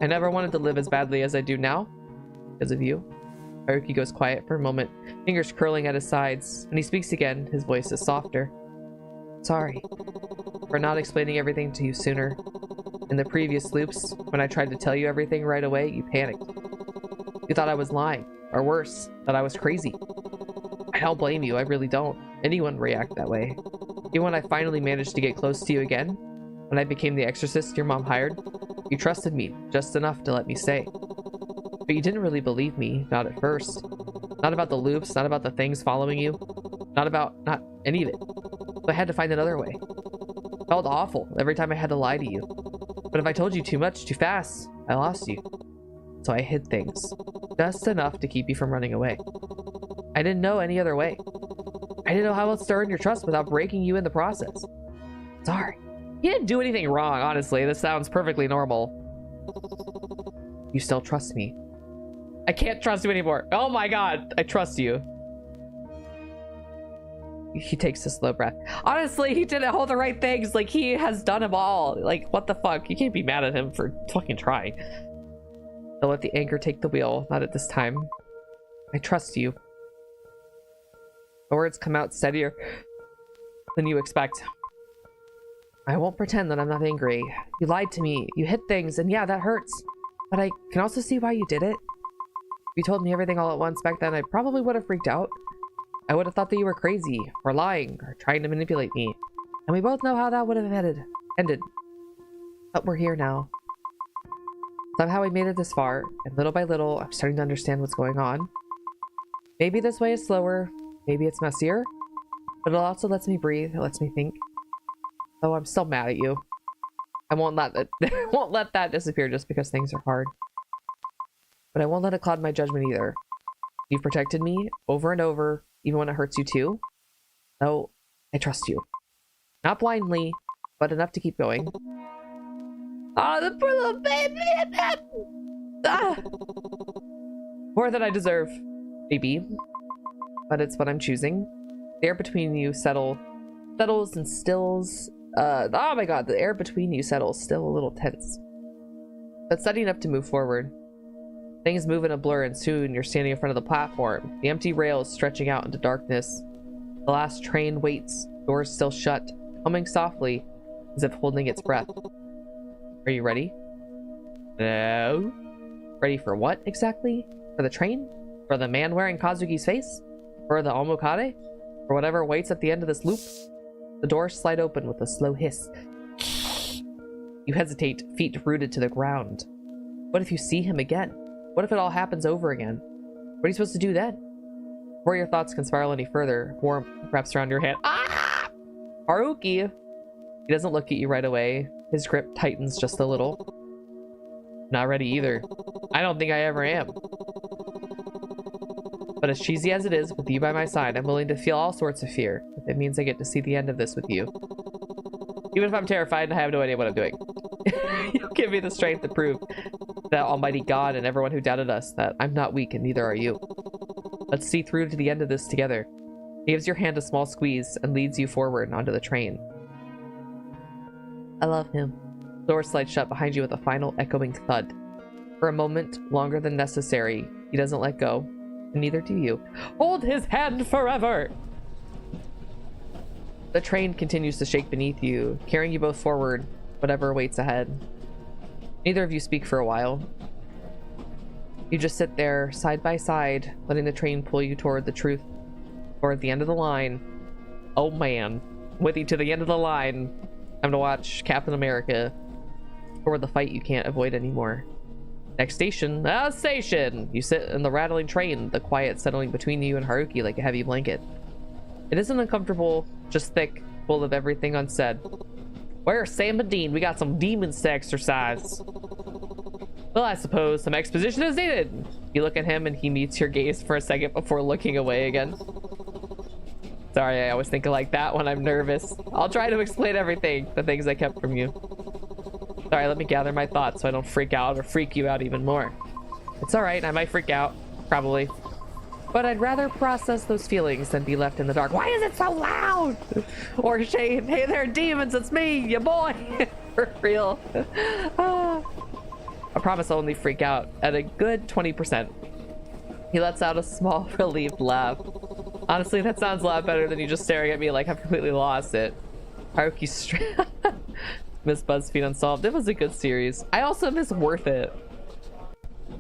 I never wanted to live as badly as I do now. Because of you. Haruki goes quiet for a moment, fingers curling at his sides. When he speaks again, his voice is softer. Sorry for not explaining everything to you sooner. In the previous loops, when I tried to tell you everything right away, you panicked. You thought I was lying, or worse, that I was crazy. I don't blame you, I really don't. Anyone react that way. Even when I finally managed to get close to you again, when I became the exorcist your mom hired, you trusted me just enough to let me stay. But you didn't really believe me, not at first. Not about the loops, not about the things following you. Not any of it. So I had to find another way. It felt awful every time I had to lie to you. But if I told you too much, too fast, I lost you. So I hid things. Just enough to keep you from running away. I didn't know any other way. I didn't know how else to earn your trust without breaking you in the process. Sorry. You didn't do anything wrong, honestly. This sounds perfectly normal. You still trust me. I can't trust you anymore. Oh my god, I trust you. He takes a slow breath. Honestly, he didn't hold the right things. Like, he has done them all. Like, what the fuck? You can't be mad at him for fucking trying. Don't let the anger take the wheel. Not at this time. I trust you. The words come out steadier than you expect. I won't pretend that I'm not angry. You lied to me. You hid things, and yeah, that hurts. But I can also see why you did it. If you told me everything all at once back then, I probably would have freaked out. I would have thought that you were crazy, or lying, or trying to manipulate me. And we both know how that would have ended. But we're here now. Somehow we made it this far, and little by little, I'm starting to understand what's going on. Maybe this way is slower, maybe it's messier, but it also lets me breathe, it lets me think. Though I'm still mad at you. I won't let that disappear just because things are hard. But I won't let it cloud my judgment either. You've protected me over and over, even when it hurts you too. So, I trust you. Not blindly, but enough to keep going. Ah, the poor little baby! Ah! More than I deserve, maybe. But it's what I'm choosing. The air between you settles and stills. Oh my god, the air between you settles, still a little tense. But steady enough to move forward. Things move in a blur, and soon you're standing in front of the platform, the empty rails stretching out into darkness. The last train waits, doors still shut, humming softly, as if holding its breath. Are you ready? No. Ready for what exactly? For the train? For the man wearing Kazuki's face? For the omokade? For whatever awaits at the end of this loop? The doors slide open with a slow hiss. You hesitate, feet rooted to the ground. What if you see him again? What if it all happens over again? What are you supposed to do then? Before your thoughts can spiral any further, warmth wraps around your hand. Ah! Haruki! He doesn't look at you right away. His grip tightens just a little. Not ready either. I don't think I ever am. But as cheesy as it is, with you by my side, I'm willing to feel all sorts of fear, if it means I get to see the end of this with you. Even if I'm terrified and I have no idea what I'm doing. You'll give me the strength to prove that Almighty God and everyone who doubted us that I'm not weak and neither are you. Let's see through to the end of this together. He gives your hand a small squeeze and leads you forward onto the train. I love him. The door slides shut behind you with a final echoing thud. For a moment, longer than necessary, he doesn't let go, and neither do you. Hold his hand forever! The train continues to shake beneath you, carrying you both forward, whatever awaits ahead. Neither of you speak for a while. You just sit there, side by side, letting the train pull you toward the truth. Toward the end of the line. Oh man. With you to the end of the line. Time to watch Captain America. Toward the fight you can't avoid anymore. Next station. Station! You sit in the rattling train, the quiet settling between you and Haruki like a heavy blanket. It isn't uncomfortable, just thick, full of everything unsaid. Where's Sam and Dean? We got some demons to exercise. Well, I suppose some exposition is needed. You look at him and he meets your gaze for a second before looking away again. Sorry, I always think like that when I'm nervous. I'll try to explain everything, the things I kept from you. Sorry, let me gather my thoughts so I don't freak out or freak you out even more. It's alright, I might freak out. Probably. But I'd rather process those feelings than be left in the dark. Why is it so loud? Or Shane, hey there, demons, it's me, your boy. For real. I promise I'll only freak out at a good 20%. He lets out a small, relieved laugh. Honestly, that sounds a lot better than you just staring at me like I've completely lost it. Haruki Miss BuzzFeed Unsolved. It was a good series. I also miss Worth It.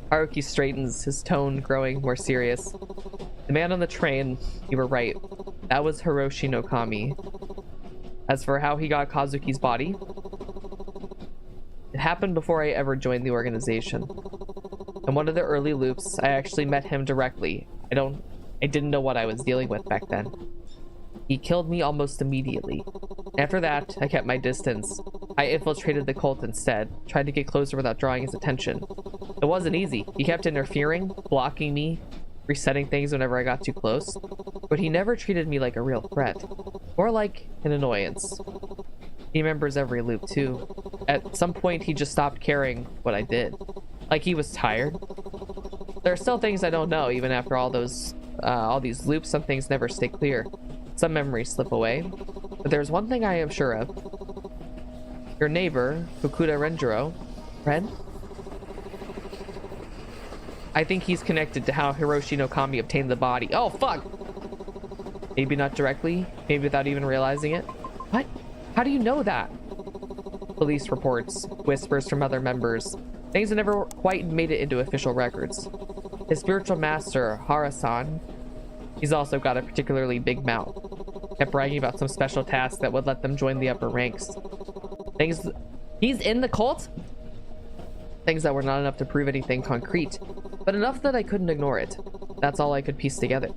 Haruki straightens, his tone growing more serious. The man on the train, you were right. That was Hiroshi no Kami. As for how he got Kazuki's body, it happened before I ever joined the organization. In one of the early loops, I actually met him directly. I didn't know what I was dealing with back then. He killed me almost immediately. After that, I kept my distance. I infiltrated the cult instead, tried to get closer without drawing his attention. It wasn't easy. He kept interfering, blocking me, resetting things whenever I got too close. But he never treated me like a real threat, more like an annoyance. He remembers every loop too. At some point, he just stopped caring what I did. Like he was tired. There are still things I don't know, even after all these loops. Some things never stay clear. Some memories slip away. But there's one thing I am sure of. Your neighbor, Fukuda Renjiro, Ren? I think he's connected to how Hiroshi no Kami obtained the body. Oh, fuck! Maybe not directly, maybe without even realizing it. What? How do you know that? Police reports, whispers from other members, things that never quite made it into official records. His spiritual master, Hara-san, he's also got a particularly big mouth. Kept bragging about some special task that would let them join the upper ranks. He's in the cult? Things that were not enough to prove anything concrete, but enough that I couldn't ignore it. That's all I could piece together.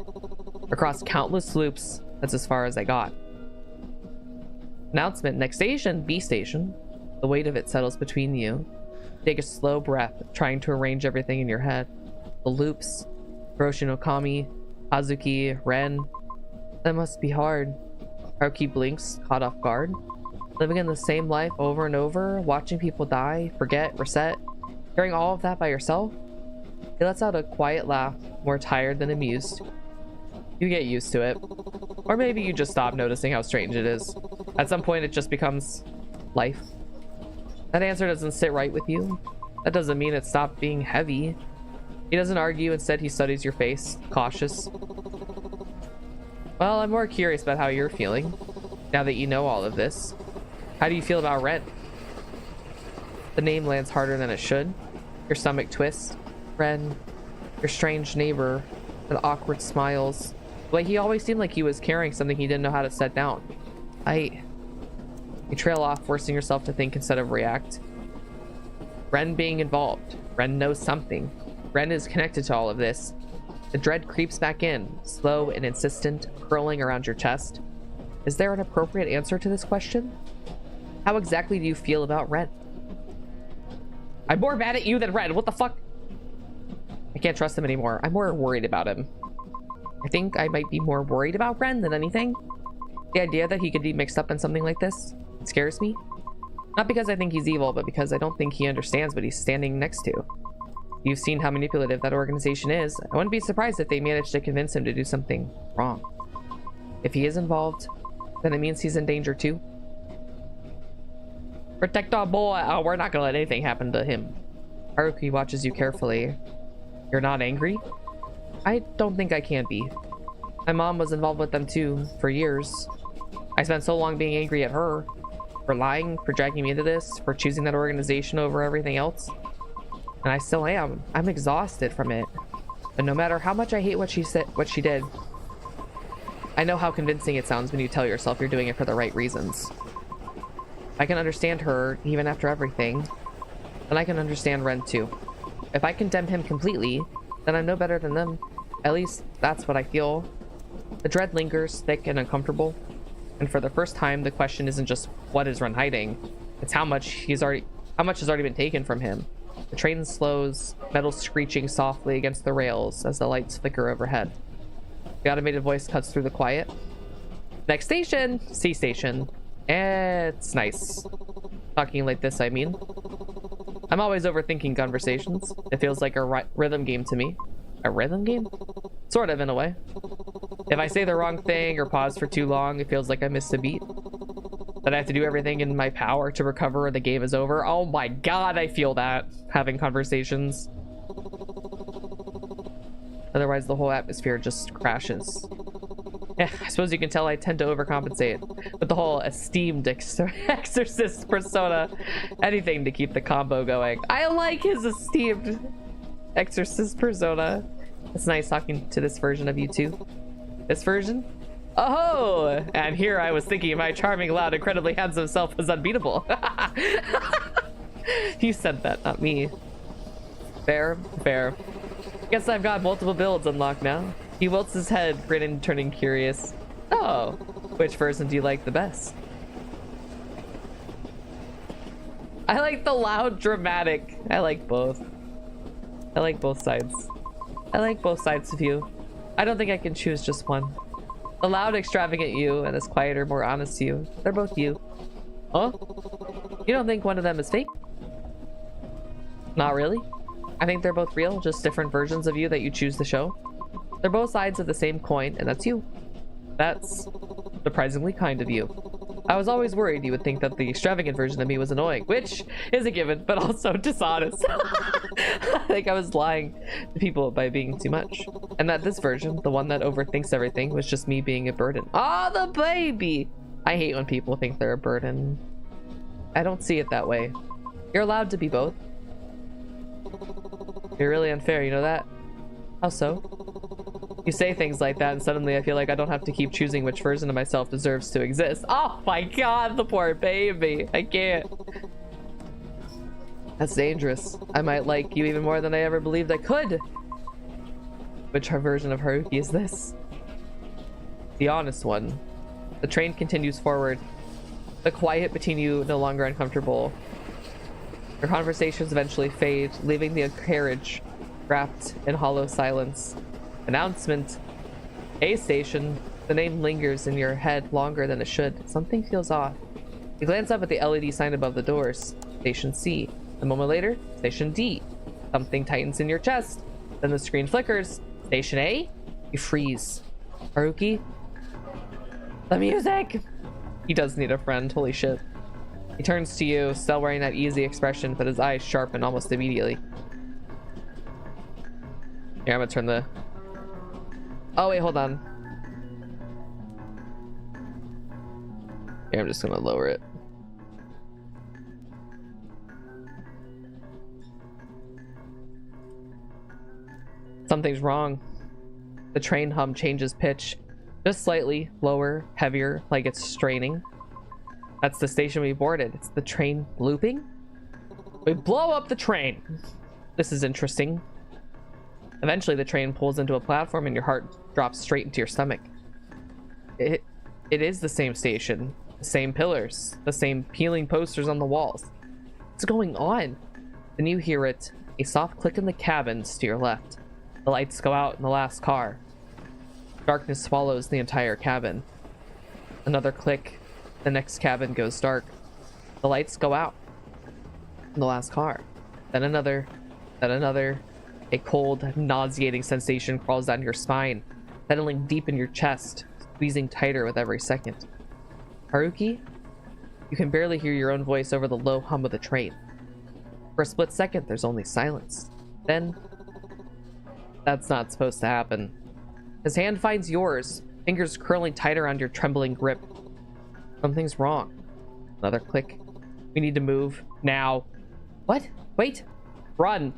Across countless loops, that's as far as I got. Announcement, next station, B station. The weight of it settles between you. Take a slow breath, trying to arrange everything in your head. The loops, Hiroshi no Kami, Kazuki, Ren. That must be hard. Haruki blinks, caught off guard. Living in the same life over and over, watching people die, forget, reset, hearing all of that by yourself. He lets out a quiet laugh, more tired than amused. You get used to it. Or maybe you just stop noticing how strange it is. At some point it just becomes life. That answer doesn't sit right with you. That doesn't mean it stopped being heavy. He doesn't argue, instead he studies your face, cautious. Well, I'm more curious about how you're feeling, now that you know all of this. How do you feel about Ren? The name lands harder than it should. Your stomach twists. Ren, your strange neighbor, with awkward smiles. The way he always seemed like he was carrying something he didn't know how to set down. You trail off, forcing yourself to think instead of react. Ren being involved. Ren knows something. Ren is connected to all of this. The dread creeps back in, slow and insistent, curling around your chest. Is there an appropriate answer to this question? How exactly do you feel about Ren? I'm more mad at you than Ren. What the fuck? I can't trust him anymore. I'm more worried about him. I think I might be more worried about Ren than anything. The idea that he could be mixed up in something like this scares me. Not because I think he's evil, but because I don't think he understands what he's standing next to. You've seen how manipulative that organization is. I wouldn't be surprised if they managed to convince him to do something wrong. If he is involved, then it means he's in danger too. Protect our boy. Oh, we're not gonna let anything happen to him. Haruki watches you carefully. You're not angry? I don't think I can be. My mom was involved with them too, for years. I spent so long being angry at her. For lying, for dragging me into this, for choosing that organization over everything else. And I still am. I'm exhausted from it. But no matter how much I hate what she did, I know how convincing it sounds when you tell yourself you're doing it for the right reasons. I can understand her, even after everything. And I can understand Ren too. If I condemn him completely, then I'm no better than them. At least, that's what I feel. The dread lingers, thick and uncomfortable. And for the first time, the question isn't just, what is Ren hiding? It's how much has already been taken from him. The train slows, metal screeching softly against the rails as the lights flicker overhead. The automated voice cuts through the quiet. Next station! C station. It's nice. Talking like this, I mean. I'm always overthinking conversations. It feels like a rhythm game to me. A rhythm game? Sort of, in a way. If I say the wrong thing or pause for too long, it feels like I missed a beat. That I have to do everything in my power to recover or the game is over. Oh my god, I feel that. Having conversations. Otherwise, the whole atmosphere just crashes. Yeah, I suppose you can tell I tend to overcompensate. With the whole esteemed exorcist persona. Anything to keep the combo going. I like his esteemed exorcist persona. It's nice talking to this version of you too. This version? Oh! And here I was thinking my charming, loud, incredibly handsome self was unbeatable. You said that, not me. Fair, fair. Guess I've got multiple builds unlocked now. He wilts his head, grinning, turning curious. Oh, which version do you like the best? I like the loud, dramatic. I like both. I like both sides. I like both sides of you. I don't think I can choose just one. The loud, extravagant you and this quieter, more honest you. They're both you. Huh? You don't think one of them is fake? Not really. I think they're both real, just different versions of you that you choose to show. They're both sides of the same coin, and that's you. That's surprisingly kind of you. I was always worried you would think that the extravagant version of me was annoying, which is a given, but also dishonest. I think I was lying to people by being too much. And that this version, the one that overthinks everything, was just me being a burden. Oh, the baby! I hate when people think they're a burden. I don't see it that way. You're allowed to be both. You're really unfair, you know that? How so? You say things like that and suddenly I feel like I don't have to keep choosing which version of myself deserves to exist. Oh my god, the poor baby. I can't. That's dangerous. I might like you even more than I ever believed I could. Which version of Haruki is this? The honest one. The train continues forward. The quiet between you no longer uncomfortable. Your conversations eventually fade, leaving the carriage wrapped in hollow silence. Announcement. A station. The name lingers in your head longer than it should. Something feels off. You glance up at the LED sign above the doors. Station C. A moment later, Station D. Something tightens in your chest. Then the screen flickers. Station A? You freeze. Haruki? The music! He does need a friend, holy shit. He turns to you, still wearing that easy expression, but his eyes sharpen almost immediately. Here, I'm gonna turn the... Oh, wait, hold on. Here, I'm just gonna lower it. Something's wrong. The train hum changes pitch. Just slightly lower, heavier, like it's straining. That's the station we boarded. It's the train looping? We blow up the train. This is interesting. Eventually the train pulls into a platform and your heart drops straight into your stomach. It is the same station. The same pillars. The same peeling posters on the walls. What's going on? Then you hear it. A soft click in the cabins to your left. The lights go out in the last car. Darkness swallows the entire cabin. Another click. The next cabin goes dark. The lights go out in the last car. Then another. Then another. A cold, nauseating sensation crawls down your spine, settling deep in your chest, squeezing tighter with every second. Haruki? You can barely hear your own voice over the low hum of the train. For a split second, there's only silence. Then, that's not supposed to happen. His hand finds yours, fingers curling tight around your trembling grip. Something's wrong. Another click. We need to move. Now. What? Wait. Run.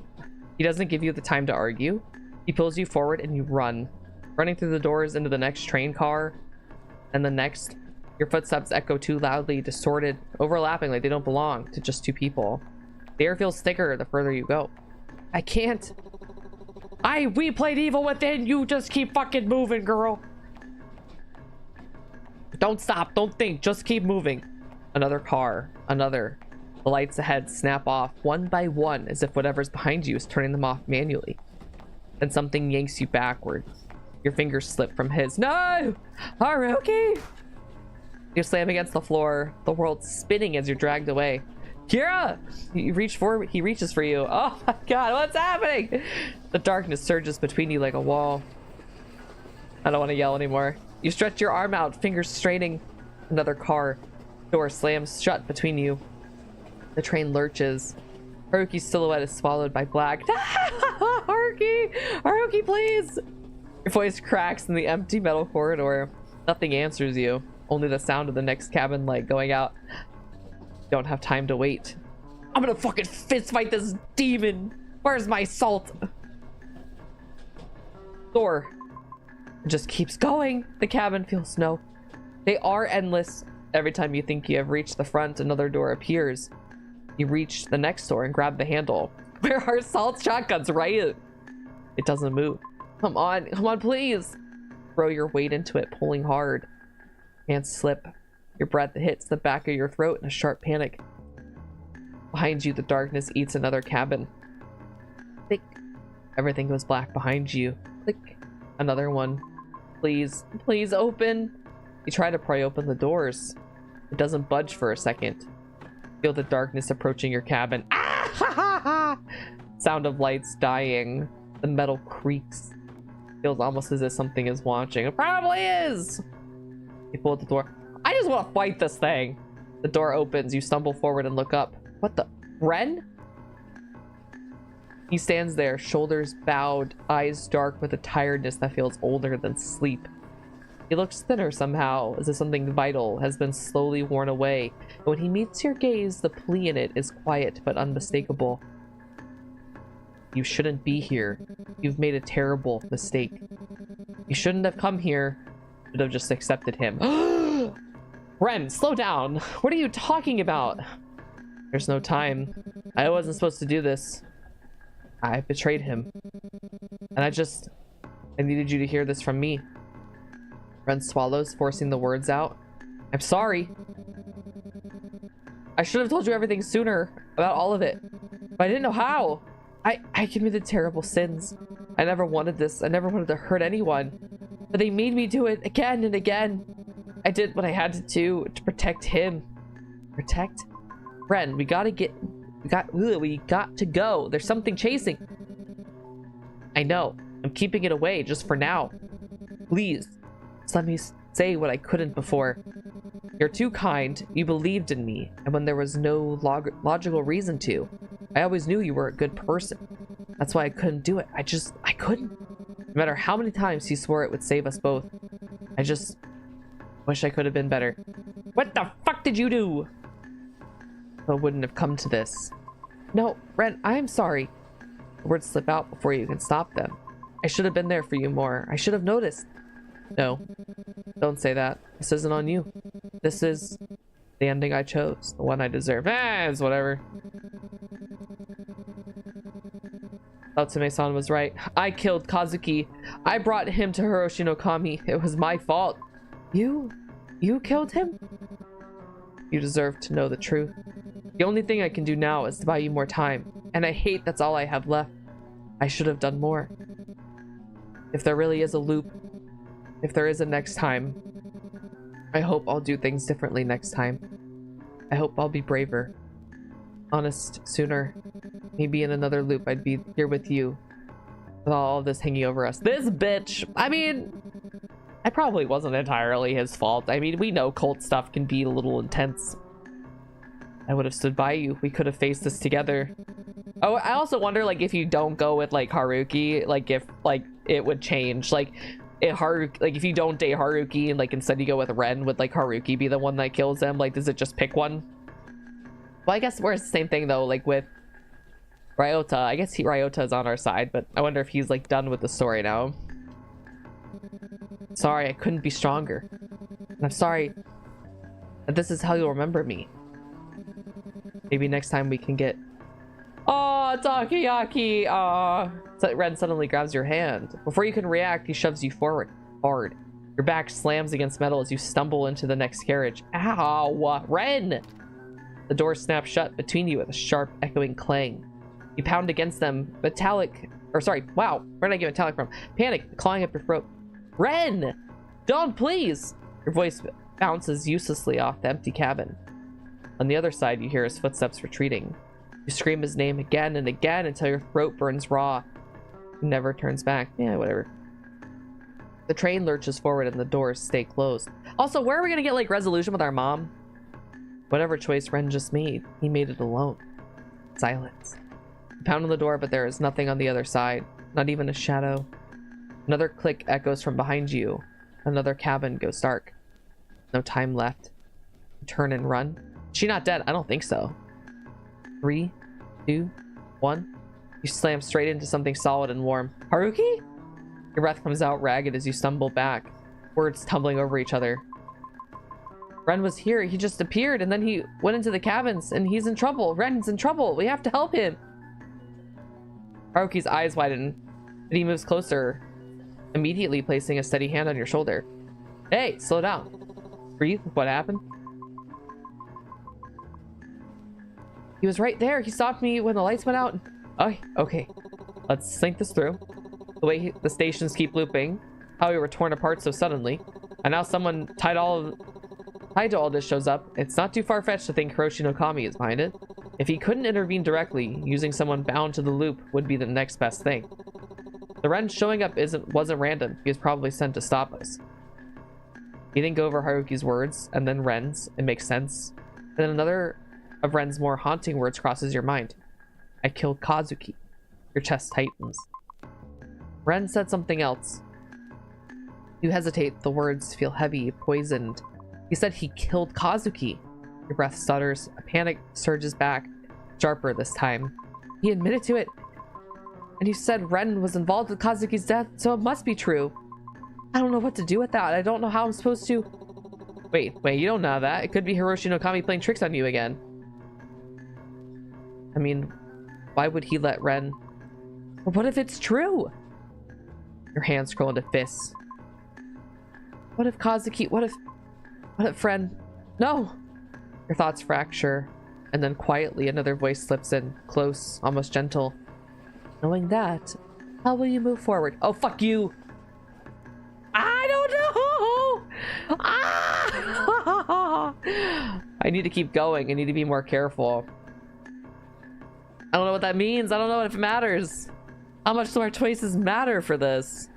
He doesn't give you the time to argue. He pulls you forward and you run. Running through the doors into the next train car. And the next. Your footsteps echo too loudly, distorted, overlapping like they don't belong to just two people. The air feels thicker the further you go. I can't. We played Evil Within. You just keep fucking moving, girl. Don't stop. Don't think. Just keep moving. Another car. Another. The lights ahead snap off one by one as if whatever's behind you is turning them off manually. Then something yanks you backwards. Your fingers slip from his. No! Haruki! You slam against the floor, the world spinning as you're dragged away. Kiira! You reach forward. He reaches for you. Oh my god, what's happening? The darkness surges between you like a wall. I don't want to yell anymore. You stretch your arm out, fingers straining. Another car. Door slams shut between you. The train lurches. Haruki's silhouette is swallowed by black. Haruki! Haruki, please! Your voice cracks in the empty metal corridor. Nothing answers you. Only the sound of the next cabin light going out. Don't have time to wait. I'm gonna fucking fist fight this demon. Where's my salt? Door. It just keeps going. The cabin feels no. They are endless. Every time you think you have reached the front, another door appears. You reach the next door and grab the handle. Where are salt shotguns, right? It doesn't move. Come on, please. Throw your weight into it, pulling hard. Hands slip. Your breath hits the back of your throat in a sharp panic. Behind you, the darkness eats another cabin. Click. Everything goes black behind you. Click. Another one. Please, please open. You try to pry open the doors. It doesn't budge for a second. Feel the darkness approaching your cabin. Ah, ha, ha, ha. Sound of lights dying. The metal creaks. Feels almost as if something is watching. It probably is. You pull at the door. I just want to fight this thing. The door opens. You stumble forward and look up. What the? Ren? He stands there, shoulders bowed, eyes dark with a tiredness that feels older than sleep. He looks thinner somehow, as if something vital has been slowly worn away. And when he meets your gaze, the plea in it is quiet but unmistakable. You shouldn't be here. You've made a terrible mistake. You shouldn't have come here. You should have just accepted him. Ren, slow down. What are you talking about? There's no time. I wasn't supposed to do this. I betrayed him. And I needed you to hear this from me. Ren swallows, forcing the words out. I'm sorry. I should have told you everything sooner, about all of it. But I didn't know how. I committed terrible sins. I never wanted this. I never wanted to hurt anyone. But they made me do it again and again. I did what I had to do to protect him. Protect? Ren, we got to go. There's something chasing. I know. I'm keeping it away just for now. Please, just let me say what I couldn't before. You're too kind. You believed in me, and when there was no logical reason to. I always knew you were a good person. That's why I couldn't do it. I couldn't. No matter how many times you swore it would save us both. I just wish I could have been better. What the fuck did you do? I wouldn't have come to this. No, Ren, I'm sorry. The words slip out before you can stop them. I should have been there for you more. I should have noticed. No, don't say that. This isn't on you. This is the ending I chose. The one I deserve. It's whatever. 𝗪𝗪𝗡 was right. I killed Kazuki. I brought him to Hiroshi no Kami. It was my fault. You killed him? You deserve to know the truth. The only thing I can do now is to buy you more time. And I hate that's all I have left. I should have done more. If there really is a loop, if there is a next time, I hope I'll do things differently next time. I hope I'll be braver. Honest, sooner. Maybe in another loop I'd be here with you. With all of this hanging over us. This bitch! I mean, it probably wasn't entirely his fault. I mean, we know cult stuff can be a little intense. I would have stood by you. We could have faced this together. Oh, I also wonder, like, if you don't go with, like, Haruki, like, if, like, it would change. Like, if you don't date Haruki and, like, instead you go with Ren, would, like, Haruki be the one that kills him? Like, does it just pick one? Well, I guess it's the same thing, though, like, with Ryota. I guess Ryota is on our side, but I wonder if he's, like, done with the story now. Sorry, I couldn't be stronger. And I'm sorry that this is how you'll remember me. Maybe next time we can get... Oh, Takoyaki! So Ren suddenly grabs your hand. Before you can react, he shoves you forward, hard. Your back slams against metal as you stumble into the next carriage. Ow! Ren! The door snaps shut between you with a sharp, echoing clang. You pound against them, metallic... Or sorry, wow, where did I get metallic from? Panic, clawing up your throat. Ren! Don't, please! Your voice bounces uselessly off the empty cabin. On the other side, you hear his footsteps retreating. You scream his name again and again until your throat burns raw. He never turns back. Yeah, whatever. The train lurches forward and the doors stay closed. Also, where are we gonna get, like, resolution with our mom? Whatever choice Ren just made, he made it alone. Silence. You pound on the door, but there is nothing on the other side. Not even a shadow. Another click echoes from behind you. Another cabin goes dark. No time left. You turn and run. Is she not dead? I don't think so. 3, 2, 1. You slam straight into something solid and warm. Haruki? Your breath comes out ragged as you stumble back, words tumbling over each other. Ren was here. He just appeared, and then he went into the cabins, and he's in trouble. Ren's in trouble. We have to help him. Haruki's eyes widen, but he moves closer, immediately placing a steady hand on your shoulder. Hey, slow down. Breathe. What happened? He was right there. He stopped me when the lights went out. Oh, okay. Let's think this through. The way the stations keep looping, how we were torn apart so suddenly, and now someone tied to all this shows up. It's not too far-fetched to think Hiroshi no Kami is behind it. If he couldn't intervene directly, using someone bound to the loop would be the next best thing. The Ren showing up wasn't random. He was probably sent to stop us. You think over Haruki's words, and then Ren's. It makes sense. And then another of Ren's more haunting words crosses your mind. I killed Kazuki. Your chest tightens. Ren said something else. You hesitate. The words feel heavy, poisoned. He said he killed Kazuki. Your breath stutters. A panic surges back, sharper this time. He admitted to it. And you said Ren was involved with Kazuki's death, so it must be true. I don't know what to do with that. I don't know how I'm supposed to... Wait, you don't know that. It could be Hiroshi no Kami playing tricks on you again. I mean, why would he let Ren... But what if it's true? Your hands curl into fists. What if Kazuki... What if Ren... No! Your thoughts fracture, and then quietly another voice slips in, close, almost gentle. Knowing that, how will you move forward? Oh, fuck you! I don't know! Ah! I need to keep going. I need to be more careful. I don't know what that means. I don't know if it matters. How much do our choices matter for this?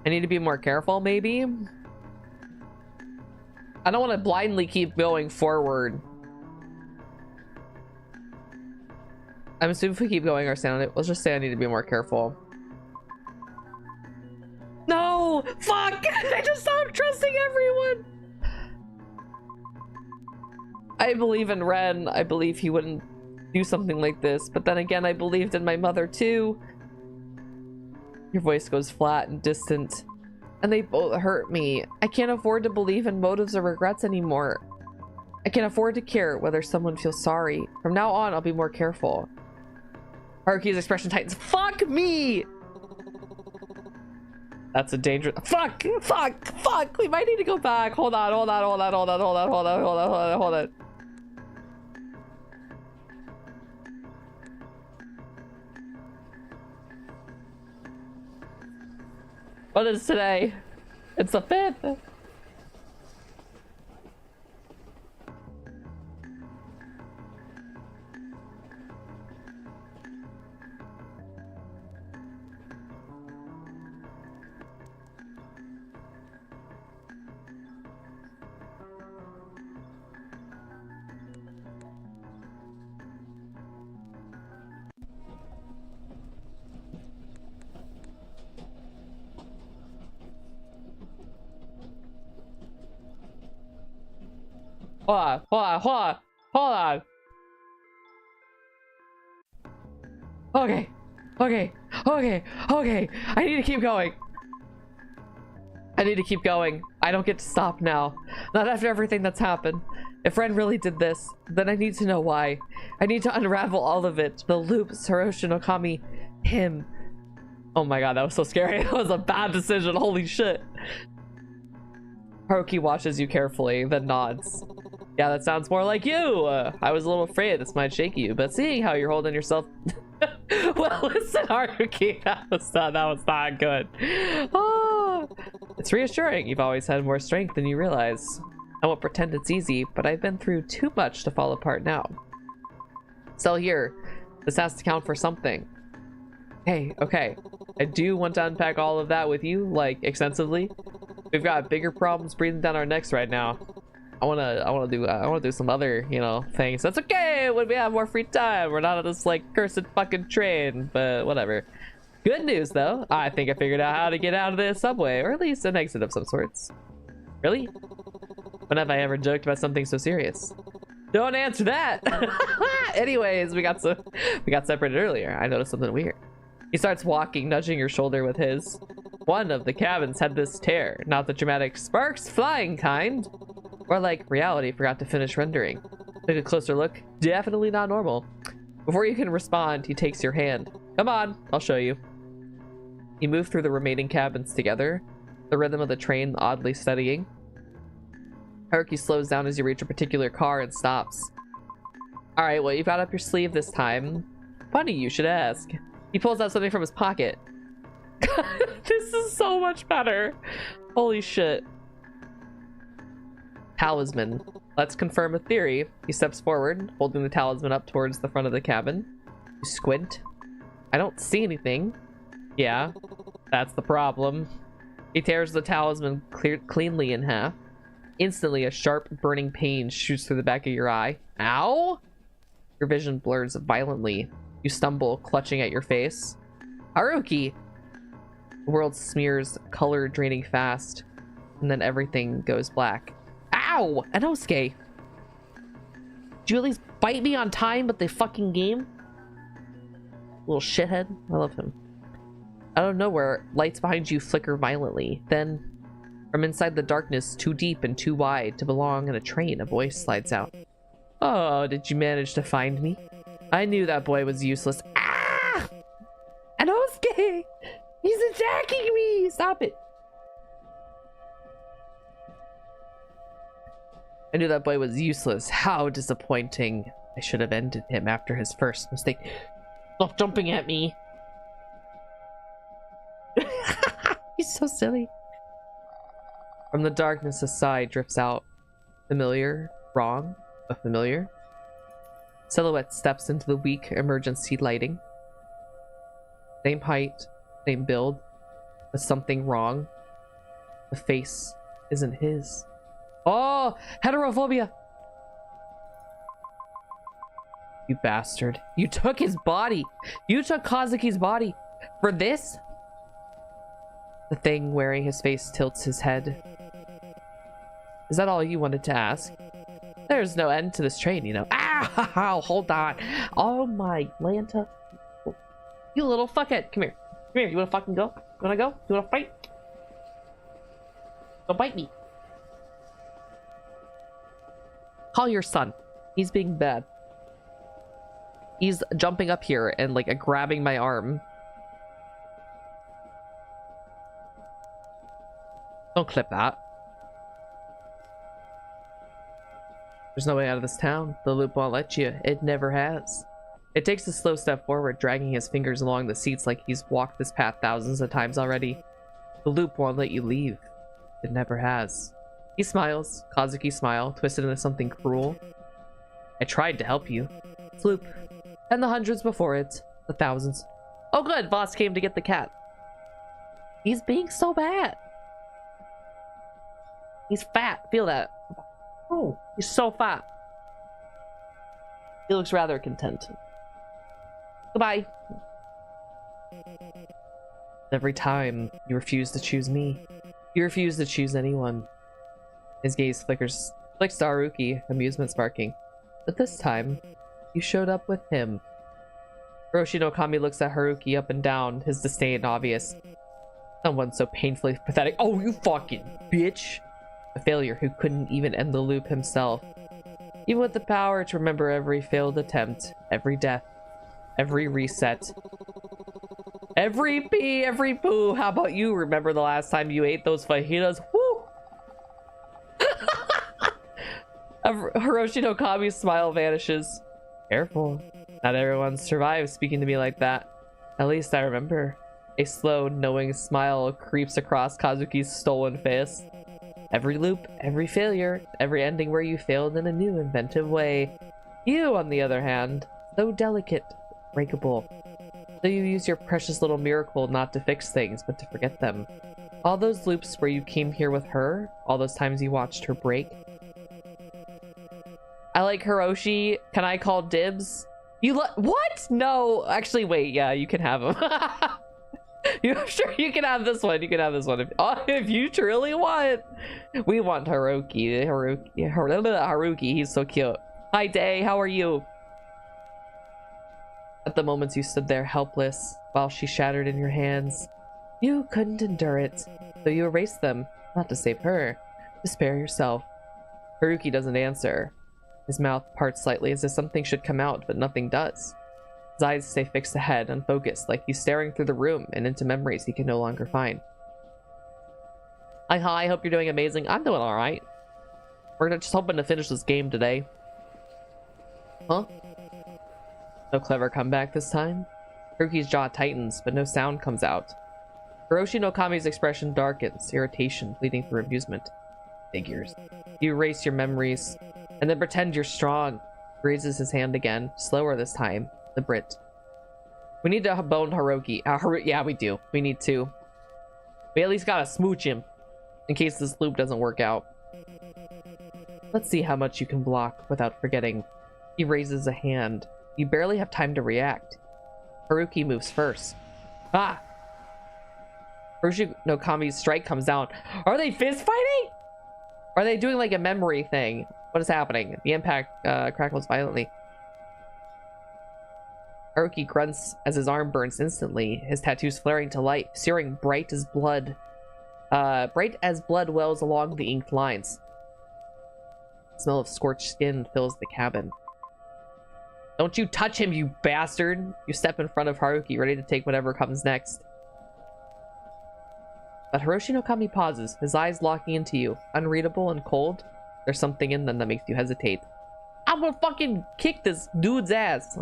I need to be more careful, maybe? I don't want to blindly keep going forward. I'm assuming if we keep going our sound, let's just say I need to be more careful. No! Fuck! I just stopped trusting everyone! I believe in Ren. I believe he wouldn't do something like this. But then again, I believed in my mother too. Your voice goes flat and distant. And they both hurt me. I can't afford to believe in motives or regrets anymore. I can't afford to care whether someone feels sorry. From now on, I'll be more careful. Haruki's expression tightens. Fuck me! That's a dangerous... Fuck! Fuck! Fuck! We might need to go back. Hold on, hold on, hold on, hold on, hold on, hold on, hold on, hold on, hold on. What is today? It's the 5th. Hold on, hold on, hold on, hold on. Okay, okay, okay, okay. I need to keep going. I need to keep going. I don't get to stop now. Not after everything that's happened. If Ren really did this, then I need to know why. I need to unravel all of it. The loop, Hiroshi no Kami, him. Oh my god, that was so scary. That was a bad decision. Holy shit. Haruki watches you carefully, then nods. Yeah, that sounds more like you. I was a little afraid this might shake you, but seeing how you're holding yourself... Well, listen, Haruki, that was not good. Oh, it's reassuring. You've always had more strength than you realize. I won't pretend it's easy, but I've been through too much to fall apart now. Still here. This has to count for something. Hey, okay. I do want to unpack all of that with you, like, extensively. We've got bigger problems breathing down our necks right now. I wanna do some other, you know, things. That's okay when we have more free time. We're not on this like cursed fucking train, but whatever. Good news though, I think I figured out how to get out of this subway, or at least an exit of some sorts. Really? When have I ever joked about something so serious? Don't answer that. Anyways, we got separated earlier. I noticed something weird. He starts walking, nudging your shoulder with his. One of the cabins had this tear, not the dramatic sparks flying kind. Or like reality forgot to finish rendering. Take a closer look. Definitely not normal. Before you can respond, he takes your hand. Come on, I'll show you. You move through the remaining cabins together, the rhythm of the train oddly steadying. Haruki slows down as you reach a particular car and stops. Alright, well, you've got up your sleeve this time. Funny you should ask. He pulls out something from his pocket. This is so much better. Holy shit. Talisman. Let's confirm a theory. He steps forward, holding the talisman up towards the front of the cabin. You squint. I don't see anything. Yeah, that's the problem. He tears the talisman cleanly in half. Instantly, a sharp, burning pain shoots through the back of your eye. Ow! Your vision blurs violently. You stumble, clutching at your face. Haruki! The world smears, color draining fast, and then everything goes black. Ow! Inosuke! Did you at least bite me on time with the fucking game? Little shithead. I love him. Out of nowhere, lights behind you flicker violently. Then, from inside the darkness, too deep and too wide to belong in a train, a voice slides out. Oh, did you manage to find me? I knew that boy was useless. Ah! Inosuke! He's attacking me! Stop it! I knew that boy was useless. How disappointing. I should have ended him after his first mistake. Stop jumping at me. He's so silly. From the darkness, a sigh drifts out. Familiar, wrong, but familiar. Silhouette steps into the weak emergency lighting. Same height, same build, but something wrong. The face isn't his. Oh, heterophobia! You bastard. You took his body. You took Kazuki's body. For this? The thing wearing his face tilts his head. Is that all you wanted to ask? There's no end to this train, you know. Ah, hold on. Oh my Lanta. You little fuckhead. Come here. Come here. You wanna fucking go? You wanna go? You wanna fight? Don't bite me. Call your son. He's being bad. He's jumping up here and like grabbing my arm. Don't clip that. There's no way out of this town. The loop won't let you. It never has. It takes a slow step forward, dragging his fingers along the seats like he's walked this path thousands of times already. The loop won't let you leave. It never has. He smiles. 𝗪𝗢𝗄𝗧 smile, twisted into something cruel. I tried to help you. It's loop. And the hundreds before it. The thousands. Oh good, boss came to get the cat. He's being so bad. He's fat. Feel that. Oh, he's so fat. He looks rather content. Goodbye. Every time you refuse to choose me, you refuse to choose anyone. His gaze flicks to Arushi, amusement sparking. But this time, you showed up with him. Hiroshi no Kami looks at Haruki up and down, his disdain obvious. Someone so painfully pathetic. Oh, you fucking bitch! A failure who couldn't even end the loop himself. Even with the power to remember every failed attempt, every death, every reset, every pee, every poo. How about you remember the last time you ate those fajitas? Woo! Hiroshi no Kami's smile vanishes. Careful. Not everyone survives speaking to me like that. At least I remember. A slow, knowing smile creeps across Kazuki's stolen face. Every loop, every failure, every ending where you failed in a new, inventive way. You, on the other hand, so delicate, breakable. So you use your precious little miracle not to fix things, but to forget them. All those loops where you came here with her, all those times you watched her break. I like Hiroshi. Can I call dibs? You what? No, actually, wait. Yeah, you can have him. I'm sure you can have this one. You can have this one if you truly want. We want Haruki. Haruki. He's so cute. Hi, Day. How are you? At the moments you stood there helpless while she shattered in your hands, you couldn't endure it, so you erased them, not to save her, to spare yourself. Haruki doesn't answer. His mouth parts slightly as if something should come out, but nothing does. His eyes stay fixed ahead, unfocused, like he's staring through the room and into memories he can no longer find. Hi, hope you're doing amazing. I'm doing alright. We're just hoping to finish this game today. Huh? No clever comeback this time? Haruki's jaw tightens, but no sound comes out. Hiroshi no Kami's expression darkens, irritation bleeding through amusement. Figures. You erase your memories, and then pretend you're strong. He raises his hand again, slower this time. The Brit. We need to bone Haruki. Yeah, we do. We need to. We at least gotta smooch him, in case this loop doesn't work out. Let's see how much you can block without forgetting. He raises a hand. You barely have time to react. Haruki moves first. Ah! Hiroshi no Kami's strike comes down. Are they fist fighting? Are they doing like a memory thing? What is happening? The impact crackles violently. Haruki grunts as his arm burns instantly, his tattoos flaring to life, searing bright as blood. Bright as blood wells along the inked lines. The smell of scorched skin fills the cabin. Don't you touch him, you bastard! You step in front of Haruki, ready to take whatever comes next. But Hiroshi no Kami pauses, his eyes locking into you, unreadable and cold. There's something in them that makes you hesitate. I'm gonna fucking kick this dude's ass!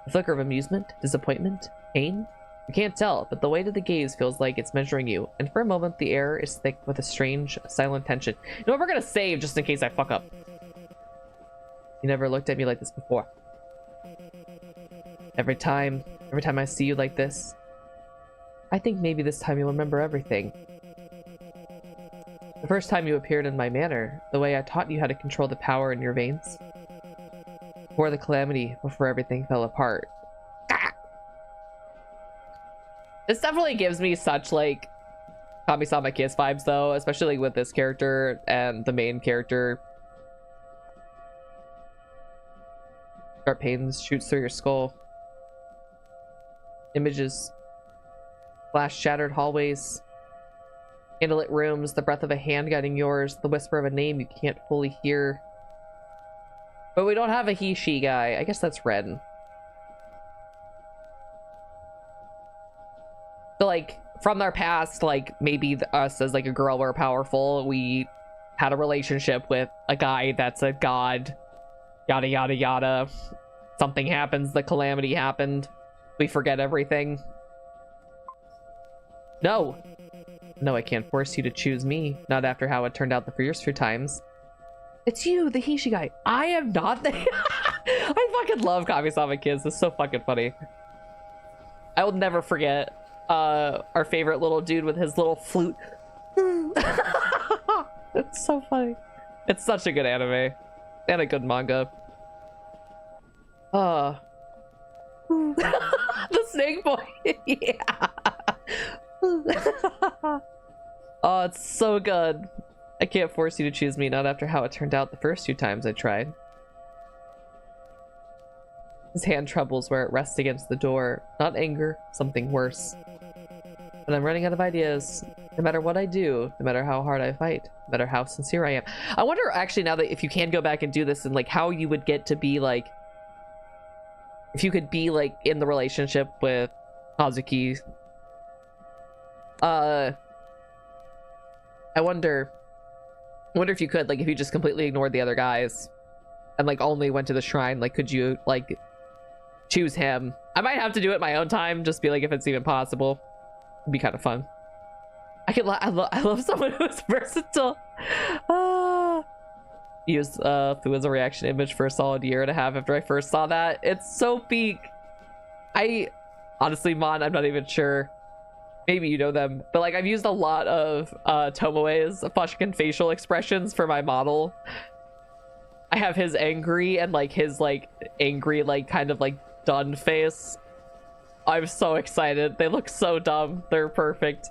A flicker of amusement, disappointment, pain? You can't tell, but the weight of the gaze feels like it's measuring you, and for a moment the air is thick with a strange, silent tension. You know what, we're gonna save just in case I fuck up. You never looked at me like this before. Every time I see you like this, I think maybe this time you'll remember everything. The first time you appeared in my manner, the way I taught you how to control the power in your veins. Before the calamity, before everything fell apart. This definitely gives me such like Kami-sama Kiss vibes though, especially like, with this character and the main character. Sharp pains shoots through your skull. Images flash shattered hallways, candlelit rooms, the breath of a hand guiding yours, the whisper of a name you can't fully hear. But we don't have a he/she guy. I guess that's red. So like from our past, like maybe us as like a girl, we're powerful. We had a relationship with a guy that's a god. Yada yada yada. Something happens, the calamity happened. We forget everything. No, I can't force you to choose me. Not after how it turned out the first few times. It's you, the he/she guy. I am not the I fucking love 𝗏𝗏𝗡𝗏𝗧. It's so fucking funny. I will never forget our favorite little dude with his little flute. It's so funny. It's such a good anime and a good manga. The snake boy. Yeah. Oh, it's so good. I can't force you to choose me, not after how it turned out the first few times I tried. His hand trembles where it rests against the door. Not anger, something worse. But I'm running out of ideas. No matter what I do, no matter how hard I fight, no matter how sincere I am. I wonder actually now that if you can go back and do this and like how you would get to be like, if you could be like in the relationship with Kazuki. I wonder if you could, like, if you just completely ignored the other guys and like only went to the shrine, like could you like choose him? I might have to do it my own time, just be like if it's even possible. It'd be kind of fun. I love someone who's versatile. Used Fu as a reaction image for a solid year and a half after I first saw that. It's so peak. I honestly, Mon, I'm not even sure. Maybe you know them, but like I've used a lot of Tomoe's fucking facial expressions for my model. I have his angry and like his like angry like kind of like done face. I'm so excited. They look so dumb. They're perfect.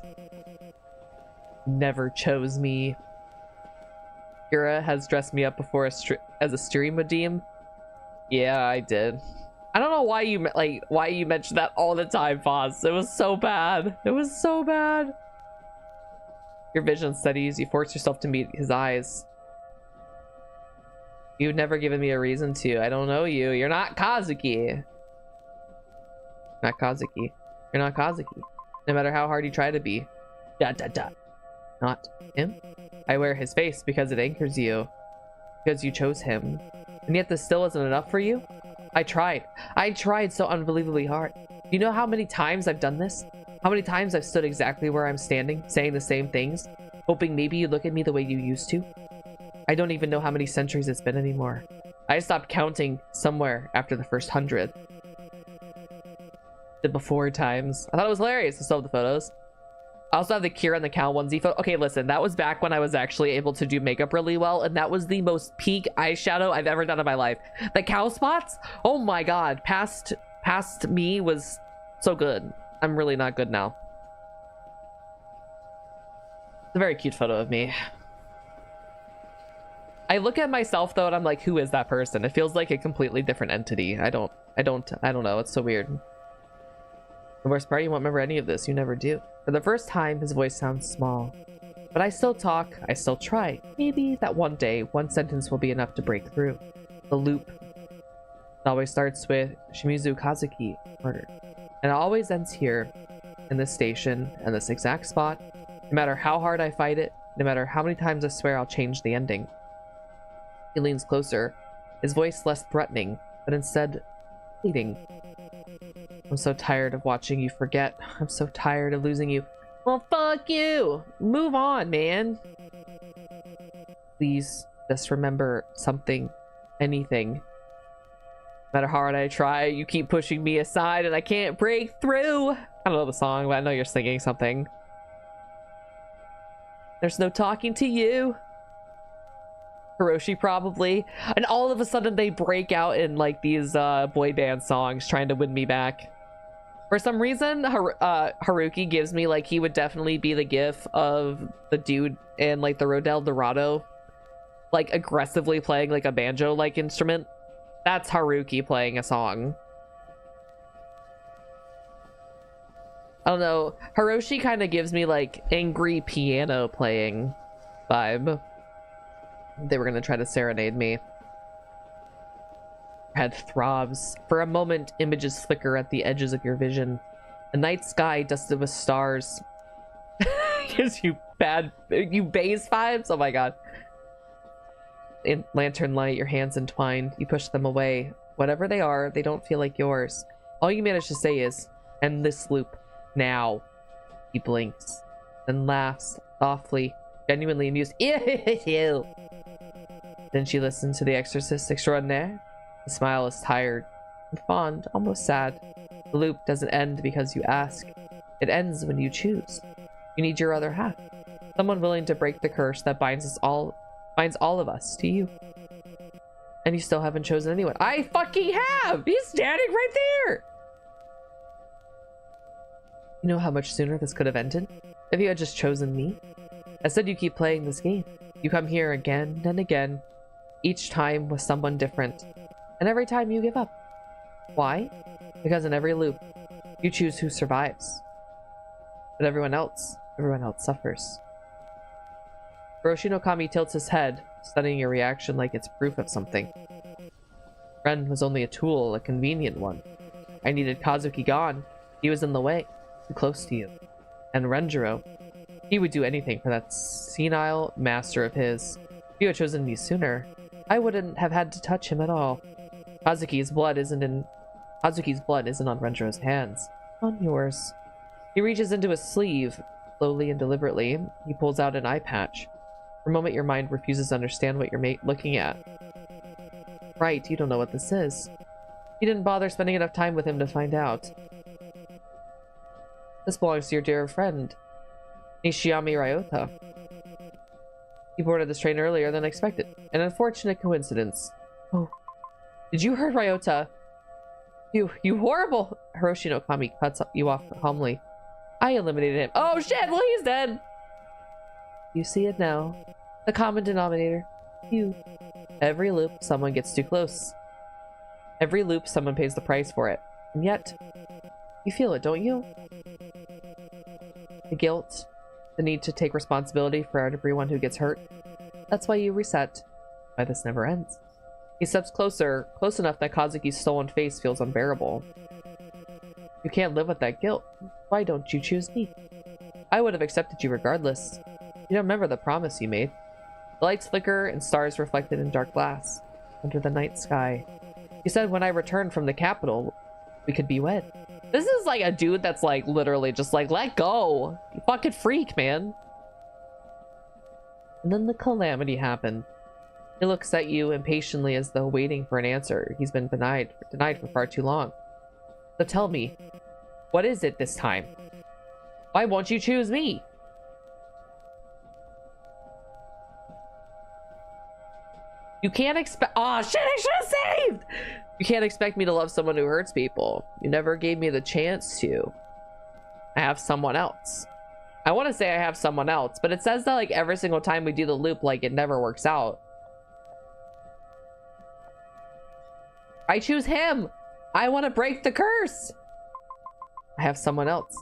Never chose me. Kiira has dressed me up before as a stream redeem. Yeah, I did. I don't know why you mentioned that all the time, Foz. It was so bad. It was so bad. Your vision steadies. You force yourself to meet his eyes. You've never given me a reason to. I don't know you. You're not Kazuki. Not Kazuki. You're not Kazuki. No matter how hard you try to be. Dot dot dot. Not him. I wear his face because it anchors you. Because you chose him. And yet this still isn't enough for you? I tried so unbelievably hard. You know how many times I've done this? How many times I've stood exactly where I'm standing, saying the same things, hoping maybe you'd look at me the way you used to? I don't even know how many centuries it's been anymore. I stopped counting somewhere after the first 100. The before times. I thought it was hilarious to still have the photos. I also have the Kiira and the Cal onesie photo. Okay, listen, that was back when I was actually able to do makeup really well, and that was the most peak eyeshadow I've ever done in my life. The cow spots, oh my god, past me was so good. I'm really not good now. It's a very cute photo of me. I look at myself though and I'm like, who is that person? It feels like a completely different entity. I don't know. It's so weird. The worst part, you won't remember any of this. You never do. For the first time, his voice sounds small. But I still talk. I still try. Maybe that one day, one sentence will be enough to break through. The loop. It always starts with Shimizu Kazuki murdered. And it always ends here, in this station, and this exact spot. No matter how hard I fight it, no matter how many times I swear I'll change the ending. He leans closer, his voice less threatening, but instead pleading. I'm so tired of watching you forget. I'm so tired of losing you. Well, fuck you. Move on, man. Please just remember something, anything. No matter how hard I try, you keep pushing me aside and I can't break through. I don't know the song, but I know you're singing something. There's no talking to you. Hiroshi probably. And all of a sudden they break out in like these boy band songs trying to win me back. For some reason, Haruki gives me like he would definitely be the gif of the dude in like the Rodel Dorado, like aggressively playing like a banjo like instrument. That's Haruki playing a song. I don't know. Hiroshi kind of gives me like angry piano playing vibe. They were gonna try to serenade me. Head throbs. For a moment, images flicker at the edges of your vision. The night sky dusted with stars. Gives you base vibes? Oh my god. In lantern light, your hands entwined. You push them away. Whatever they are, they don't feel like yours. All you manage to say is, end this loop. Now. He blinks. Then laughs, softly, genuinely amused. Ew. Then she listens to the exorcist extraordinaire. The smile is tired and fond, almost sad. The loop doesn't end because you ask. It ends when you choose. You need your other half. Someone willing to break the curse that binds all of us to you. And you still haven't chosen anyone. I fucking have! He's standing right there! You know how much sooner this could have ended? If you had just chosen me? Instead, you keep playing this game. You come here again and again, each time with someone different. And every time you give up. Why? Because in every loop, you choose who survives. But everyone else suffers. Orochi no Kami tilts his head, studying your reaction like it's proof of something. Ren was only a tool, a convenient one. I needed Kazuki gone. He was in the way, too close to you. And Renjiro, he would do anything for that senile master of his. If you had chosen me sooner, I wouldn't have had to touch him at all. Kazuki's blood isn't on Renjiro's hands. On yours. He reaches into his sleeve, slowly and deliberately. He pulls out an eye patch. For a moment, your mind refuses to understand what you're looking at. Right, you don't know what this is. You didn't bother spending enough time with him to find out. This belongs to your dear friend, Nishiyami Ryota. He boarded this train earlier than expected. An unfortunate coincidence. Oh. Did you hurt Ryota? You horrible! Hiroshi no Kami cuts you off calmly. I eliminated him. Oh shit, well he's dead! You see it now. The common denominator. You. Every loop, someone gets too close. Every loop, someone pays the price for it. And yet, you feel it, don't you? The guilt, the need to take responsibility for everyone who gets hurt. That's why you reset. Why this never ends. He steps closer, close enough that Kazuki's stolen face feels unbearable. You can't live with that guilt. Why don't you choose me? I would have accepted you regardless. You don't remember the promise you made. The lights flicker and stars reflected in dark glass under the night sky. You said when I returned from the capital, we could be wed. This is like a dude that's like literally just like, let go. You fucking freak, man. And then the calamity happened. He looks at you impatiently as though waiting for an answer. He's been denied for far too long. So tell me, what is it this time? Why won't you choose me? You can't expect— oh shit, I should have saved! You can't expect me to love someone who hurts people. You never gave me the chance to. I have someone else. I want to say I have someone else, but it says that like every single time we do the loop, like it never works out. I choose him. I want to break the curse. I have someone else.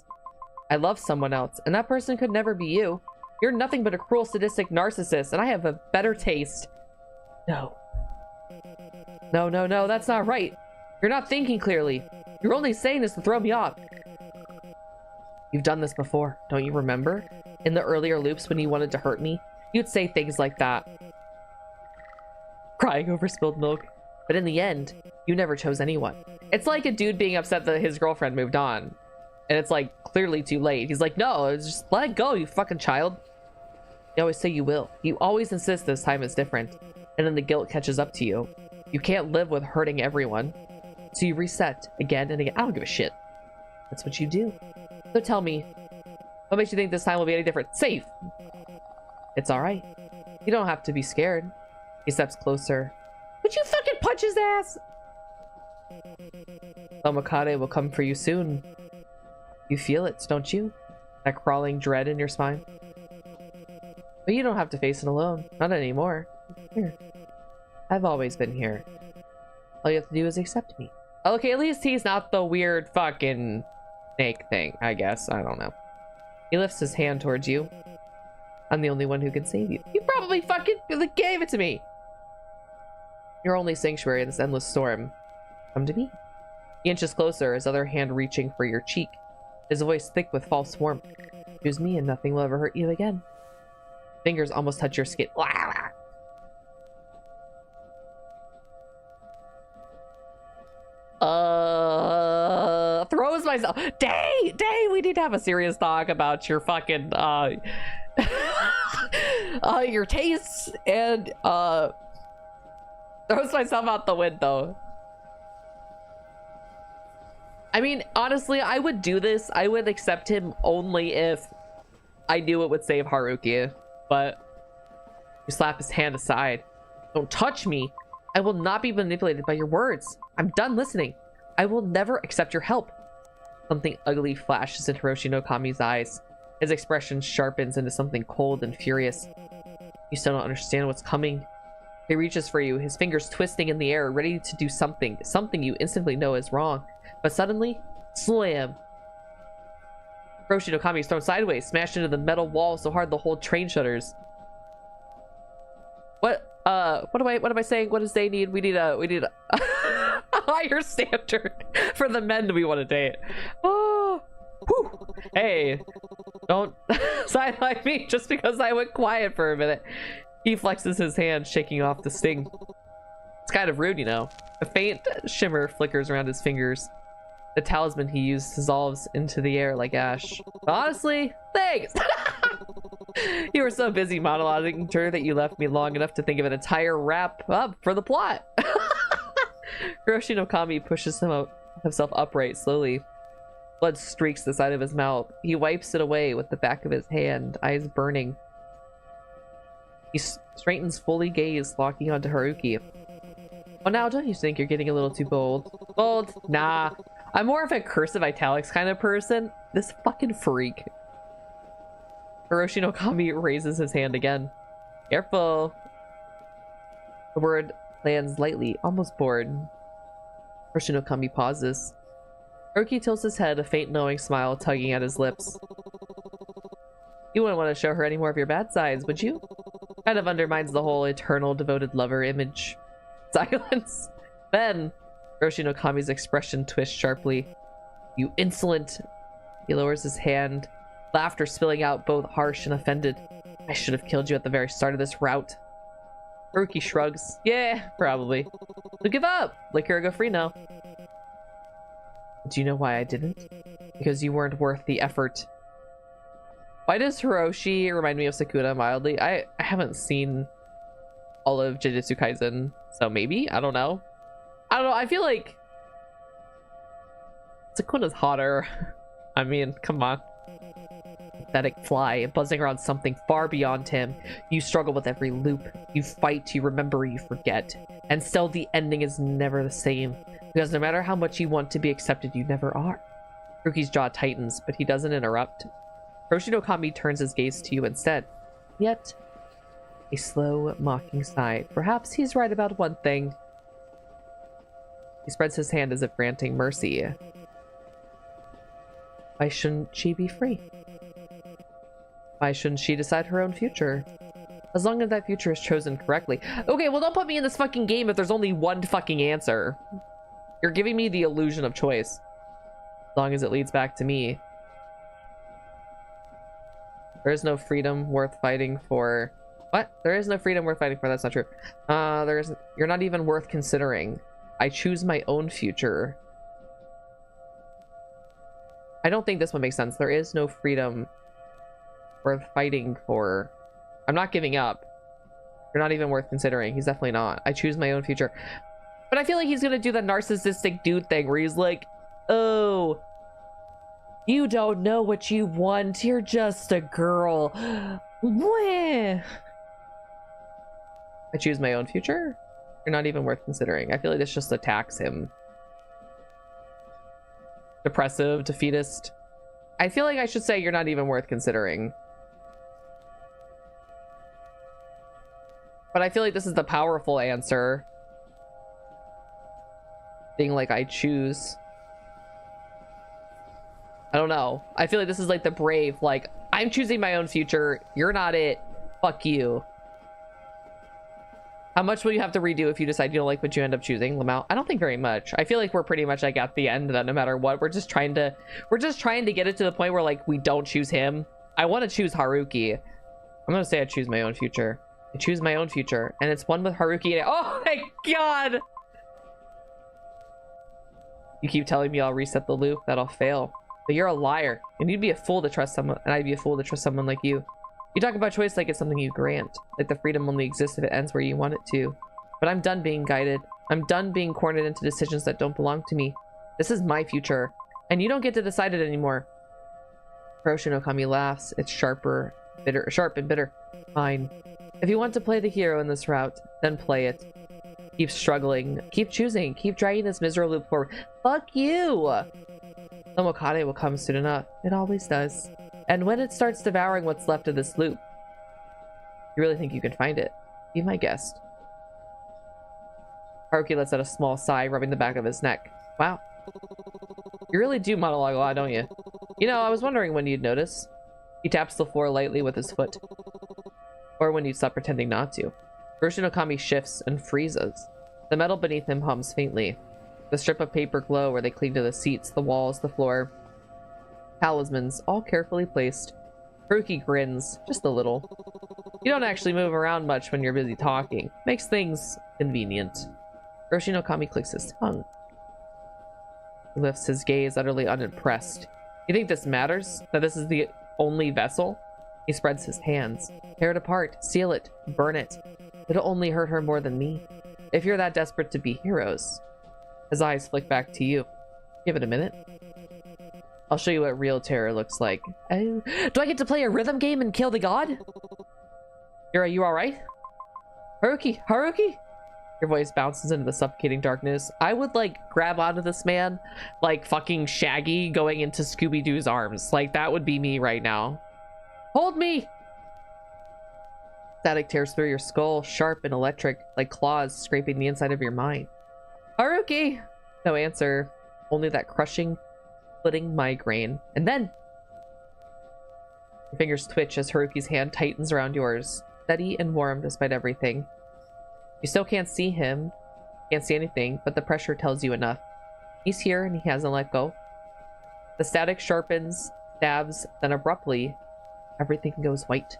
I love someone else, and that person could never be you. You're nothing but a cruel, sadistic narcissist, and I have a better taste. No. No, no, no, that's not right. You're not thinking clearly. You're only saying this to throw me off. You've done this before, don't you remember? In the earlier loops when you wanted to hurt me, you'd say things like that. Crying over spilled milk. But in the end, you never chose anyone. It's like a dude being upset that his girlfriend moved on. And it's like clearly too late. He's like, no, just let it go, you fucking child. You always say you will. You always insist this time is different. And then the guilt catches up to you. You can't live with hurting everyone. So you reset again and again. I don't give a shit. That's what you do. So tell me, what makes you think this time will be any different? Safe. It's alright. You don't have to be scared. He steps closer. Would you fucking punch his ass? 𝗤𝗢𝗡𝗗𝗏 will come for you soon. You feel it, don't you? That crawling dread in your spine. But you don't have to face it alone. Not anymore. Here. I've always been here. All you have to do is accept me. Okay, at least he's not the weird fucking snake thing, I guess. I don't know. He lifts his hand towards you. I'm the only one who can save you. You probably fucking gave it to me. Your only sanctuary in this endless storm. Come to me. He inches closer, his other hand reaching for your cheek. His voice thick with false warmth. Choose me and nothing will ever hurt you again. Fingers almost touch your skin. Throws myself. Day, we need to have a serious talk about your fucking your tastes and throws myself out the window. I mean, honestly, I would do this. I would accept him only if I knew it would save Haruki. But you slap his hand aside. Don't touch me. I will not be manipulated by your words. I'm done listening. I will never accept your help. Something ugly flashes in Hiroshi no Kami's eyes. His expression sharpens into something cold and furious. You still don't understand what's coming. He reaches for you, his fingers twisting in the air, ready to do something you instantly know is wrong. But suddenly, slam! Hiroshi no Kami is thrown sideways, smashed into the metal wall so hard the whole train shudders. What am I saying? What does they need? We need a higher standard for the men we want to date. Oh, whew. Hey, don't sideline me just because I went quiet for a minute. He flexes his hand, shaking off the sting. It's kind of rude, you know. A faint shimmer flickers around his fingers. The talisman he used dissolves into the air like ash. But honestly, thanks! You were so busy monologuing to her that you left me long enough to think of an entire wrap up for the plot. Hiroshi no Kami pushes himself upright slowly. Blood streaks the side of his mouth. He wipes it away with the back of his hand, eyes burning. He straightens fully gaze, locking onto Haruki. Well, now, don't you think you're getting a little too bold? Bold? Nah. I'm more of a cursive italics kind of person. This fucking freak. Hiroshi no Kami raises his hand again. Careful. The word lands lightly, almost bored. Hiroshi no Kami pauses. Haruki tilts his head, a faint knowing smile tugging at his lips. You wouldn't want to show her any more of your bad sides, would you? Kind of undermines the whole eternal devoted lover image. Silence. Then, Hiroshi no Kami's expression twists sharply. You insolent! He lowers his hand, laughter spilling out both harsh and offended. I should have killed you at the very start of this route. Haruki shrugs. Yeah, probably. So give up! Let Kiira go free now. Do you know why I didn't? Because you weren't worth the effort. Why does Hiroshi remind me of Sakura mildly? I haven't seen all of Jujutsu Kaisen, so maybe? I don't know. I feel like Sakuna's hotter. I mean, come on. Pathetic fly, buzzing around something far beyond him. You struggle with every loop. You fight, you remember, you forget. And still the ending is never the same. Because no matter how much you want to be accepted, you never are. Ruki's jaw tightens, but he doesn't interrupt. Hiroshi no Kami turns his gaze to you instead. Yet, a slow, mocking sigh. Perhaps he's right about one thing. He spreads his hand as if granting mercy. Why shouldn't she be free? Why shouldn't she decide her own future? As long as that future is chosen correctly. Okay, well, don't put me in this fucking game if there's only one fucking answer. You're giving me the illusion of choice. As long as it leads back to me. There is no freedom worth fighting for. What? There is no freedom worth fighting for. That's not true. You're not even worth considering. I choose my own future. I don't think this one makes sense. There is no freedom worth fighting for. I'm not giving up. You're not even worth considering. He's definitely not. I choose my own future. But I feel like he's gonna do the narcissistic dude thing where he's like, oh, you don't know what you want. You're just a girl. Wah. I choose my own future? You're not even worth considering. I feel like this just attacks him. Depressive, defeatist. I feel like I should say you're not even worth considering. But I feel like this is the powerful answer. being like, I choose. I don't know. I feel like this is like the brave, like, I'm choosing my own future. You're not it. Fuck you. How much will you have to redo if you decide you don't like what you end up choosing, 𝗫𝗏? I don't think very much. I feel like we're pretty much like at the end that no matter what, we're just trying to get it to the point where like we don't choose him. I want to choose Haruki. I'm gonna say I choose my own future. I choose my own future, and it's one with Haruki in it. Oh my god! You keep telling me I'll reset the loop, that I'll fail. But you're a liar, and you'd be a fool to trust someone, and I'd be a fool to trust someone like you. You talk about choice like it's something you grant, like the freedom only exists if it ends where you want it to. But I'm done being guided. I'm done being cornered into decisions that don't belong to me. This is my future, and you don't get to decide it anymore. Orochi no Kami laughs. It's sharp and bitter. Fine. If you want to play the hero in this route, then play it. Keep struggling. Keep choosing. Keep dragging this miserable loop forward. Fuck you! 𝗏𝗏𝗧𝗏 will come soon enough. It always does. And when it starts devouring what's left of this loop, you really think you can find it? Be my guest. Haruki lets out a small sigh, rubbing the back of his neck. Wow. You really do monologue a lot, don't you? You know, I was wondering when you'd notice. He taps the floor lightly with his foot. Or when you'd stop pretending not to. Orochi no Kami shifts and freezes. The metal beneath him hums faintly. The strip of paper glow where they cling to the seats, the walls, the floor. Talismans, all carefully placed. Haruki grins, just a little. You don't actually move around much when you're busy talking. Makes things convenient. Orochi no Kami clicks his tongue. He lifts his gaze, utterly unimpressed. You think this matters? That this is the only vessel? He spreads his hands. Tear it apart, seal it, burn it. It'll only hurt her more than me. If you're that desperate to be heroes. His eyes flick back to you. Give it a minute. I'll show you what real terror looks like. Oh, do I get to play a rhythm game and kill the god? Kiira, you alright? Haruki, Haruki? Your voice bounces into the suffocating darkness. I would like grab onto this man like fucking Shaggy going into Scooby-Doo's arms. Like that would be me right now. Hold me! Static tears through your skull, sharp and electric, like claws scraping the inside of your mind. Haruki! No answer, only that crushing, splitting migraine. And then your fingers twitch as Haruki's hand tightens around yours, steady and warm despite everything. You still can't see him, can't see anything, but the pressure tells you enough. He's here and he hasn't let go. The static sharpens, stabs, then abruptly, everything goes white.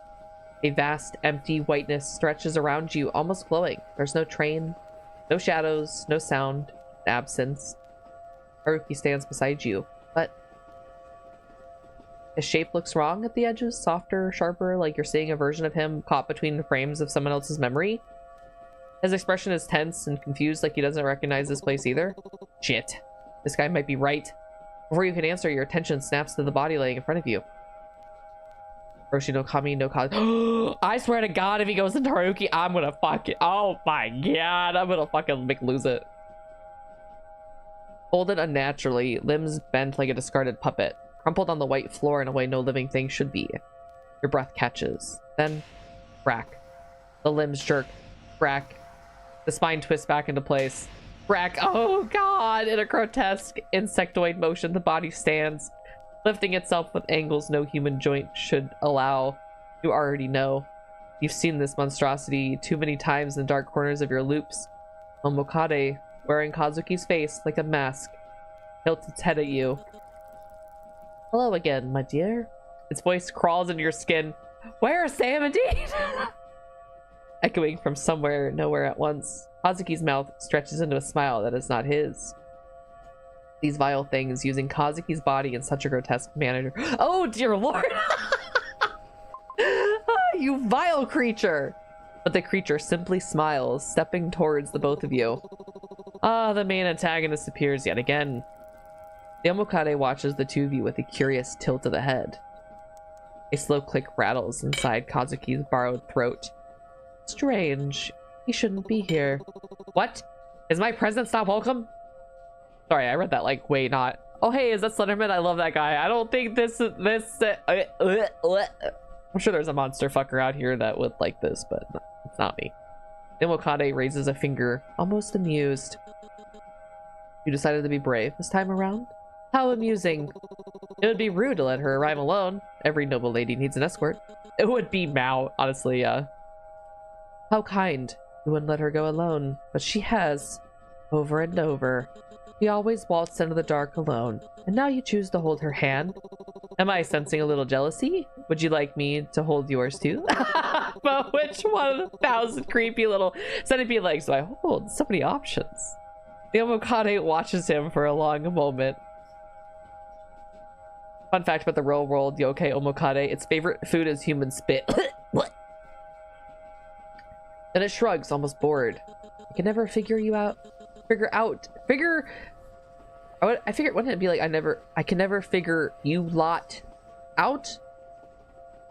A vast, empty whiteness stretches around you, almost glowing. There's no train, no shadows, no sound, absence. Haruki stands beside you, but his shape looks wrong at the edges, softer, sharper, like you're seeing a version of him caught between the frames of someone else's memory. His expression is tense and confused, like he doesn't recognize this place either. Shit. This guy might be right. Before you can answer, your attention snaps to the body laying in front of you. Orochi no Kami no Kaze. I swear to God, if he goes into Haruki, I'm gonna fuck it. Oh my God, I'm gonna fucking lose it. Folded unnaturally, limbs bent like a discarded puppet, crumpled on the white floor in a way no living thing should be. Your breath catches. Then, crack. The limbs jerk. Crack. The spine twists back into place. Crack. Oh God! In a grotesque insectoid motion, the body stands, lifting itself with angles no human joint should allow. You already know. You've seen this monstrosity too many times in the dark corners of your loops. 𝗏𝗏𝗧𝗏, wearing Kazuki's face like a mask, tilts its head at you. Hello again, my dear. Its voice crawls into your skin. Where is Sam indeed? Echoing from somewhere, nowhere at once. Kazuki's mouth stretches into a smile that is not his. These vile things using Kazuki's body in such a grotesque manner. Oh dear lord! You vile creature! But the creature simply smiles, stepping towards the both of you. The main antagonist appears yet again. The 𝗏𝗏𝗧𝗏 watches the two of you with a curious tilt of the head. A slow click rattles inside Kazuki's borrowed throat. Strange. He shouldn't be here. What? Is my presence not welcome? Sorry, I read that like way not. Oh hey, is that Slenderman? I love that guy. I don't think this I'm sure there's a monster fucker out here that would like this, but it's not me. 𝗏𝗏𝗧𝗏 raises a finger, almost amused. You decided to be brave this time around? How amusing. It would be rude to let her arrive alone. Every noble lady needs an escort. It would be Mao, honestly, yeah. How kind. You wouldn't let her go alone. But she has. Over and over. She always waltzed into the dark alone. And now you choose to hold her hand? Am I sensing a little jealousy? Would you like me to hold yours too? But which one of the 1,000 creepy little centipede legs do I hold? So many options. The 𝗤𝗏𝗡𝗗𝗡 watches him for a long moment. Fun fact about the real world 𝗤𝗏𝗡𝗏𝗡, its favorite food is human spit. What? Then it shrugs, almost bored. I can never figure you out. I figured, wouldn't it be like I can never figure you lot out?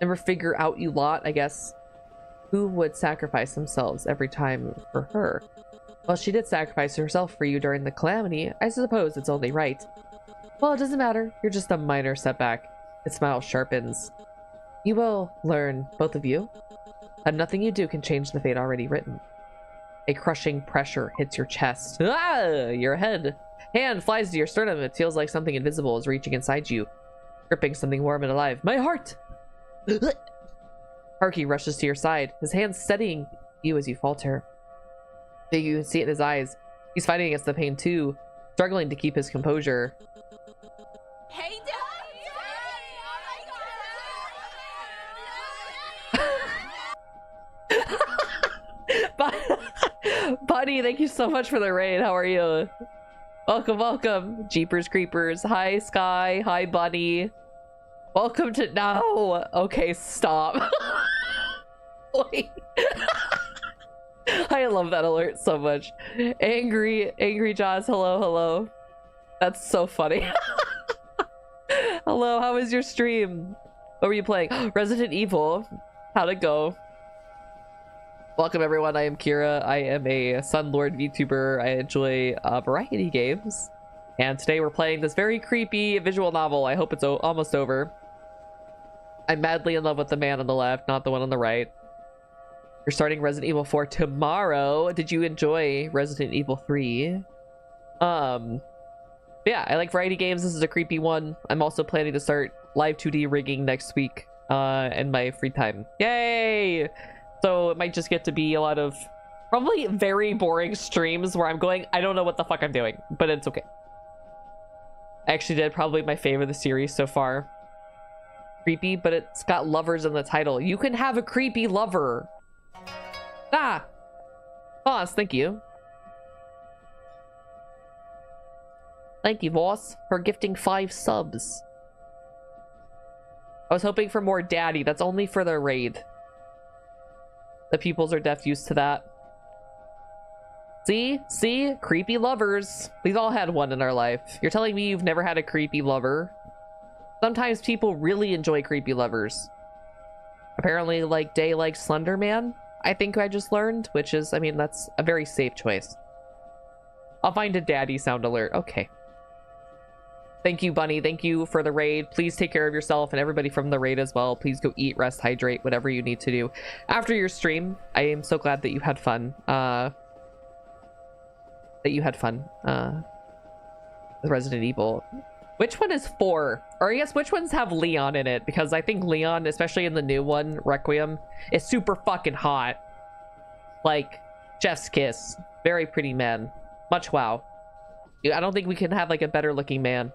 Never figure out you lot, I guess. Who would sacrifice themselves every time for her? Well, she did sacrifice herself for you during the calamity. I suppose it's only right. Well, it doesn't matter. You're just a minor setback. Its smile sharpens. You will learn, both of you, that nothing you do can change the fate already written. A crushing pressure hits your chest. Ah! Your head. Hand flies to your sternum. It feels like something invisible is reaching inside you, gripping something warm and alive. My heart! Harky rushes to your side, his hand steadying you as you falter. You can see it in his eyes. He's fighting against the pain too, struggling to keep his composure. Hey, Buddy, thank you so much for the raid. How are you? Welcome, welcome. Jeepers Creepers. Hi, Sky. Hi, Bunny. Welcome to... No! Okay, stop. Wait. I love that alert so much. Angry Jaws. Hello, hello. That's so funny. Hello, how was your stream? What were you playing? Resident Evil. How'd it go? Welcome everyone, I am Kiira. I am a Sunlord VTuber. I enjoy variety games. And today we're playing this very creepy visual novel. I hope it's almost over. I'm madly in love with the man on the left, not the one on the right. You're starting Resident Evil 4 tomorrow. Did you enjoy Resident Evil 3? Yeah, I like variety games. This is a creepy one. I'm also planning to start live 2D rigging next week in my free time. Yay! So it might just get to be a lot of probably very boring streams where I'm going, I don't know what the fuck I'm doing, but it's okay. I actually did probably my favorite of the series so far. Creepy, but it's got lovers in the title. You can have a creepy lover. Ah! Boss, thank you. Thank you, boss, for gifting 5 subs. I was hoping for more daddy. That's only for the raid. The peoples are deaf used to that. See? Creepy lovers. We've all had one in our life. You're telling me you've never had a creepy lover? Sometimes people really enjoy creepy lovers. Apparently, like, Day likes Slender Man, I think I just learned, which is, I mean, that's a very safe choice. I'll find a daddy sound alert. Okay. Thank you, Bunny. Thank you for the raid. Please take care of yourself and everybody from the raid as well. Please go eat, rest, hydrate, whatever you need to do after your stream. I am so glad that you had fun. With Resident Evil. Which one is 4? Or I guess which ones have Leon in it? Because I think Leon, especially in the new one, Requiem, is super fucking hot. Like, Chef's kiss. Very pretty man. Much wow. I don't think we can have like a better looking man.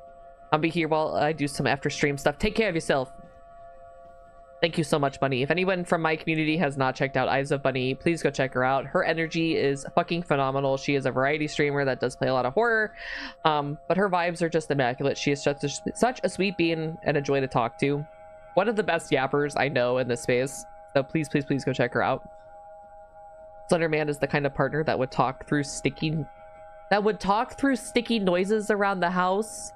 I'll be here while I do some after stream stuff. Take care of yourself. Thank you so much, Bunny. If anyone from my community has not checked out Eyes of Bunny, please go check her out. Her energy is fucking phenomenal. She is a variety streamer that does play a lot of horror, but her vibes are just immaculate. She is such a sweet being and a joy to talk to. One of the best yappers I know in this space. So please go check her out. Slenderman is the kind of partner that would talk through sticky noises around the house.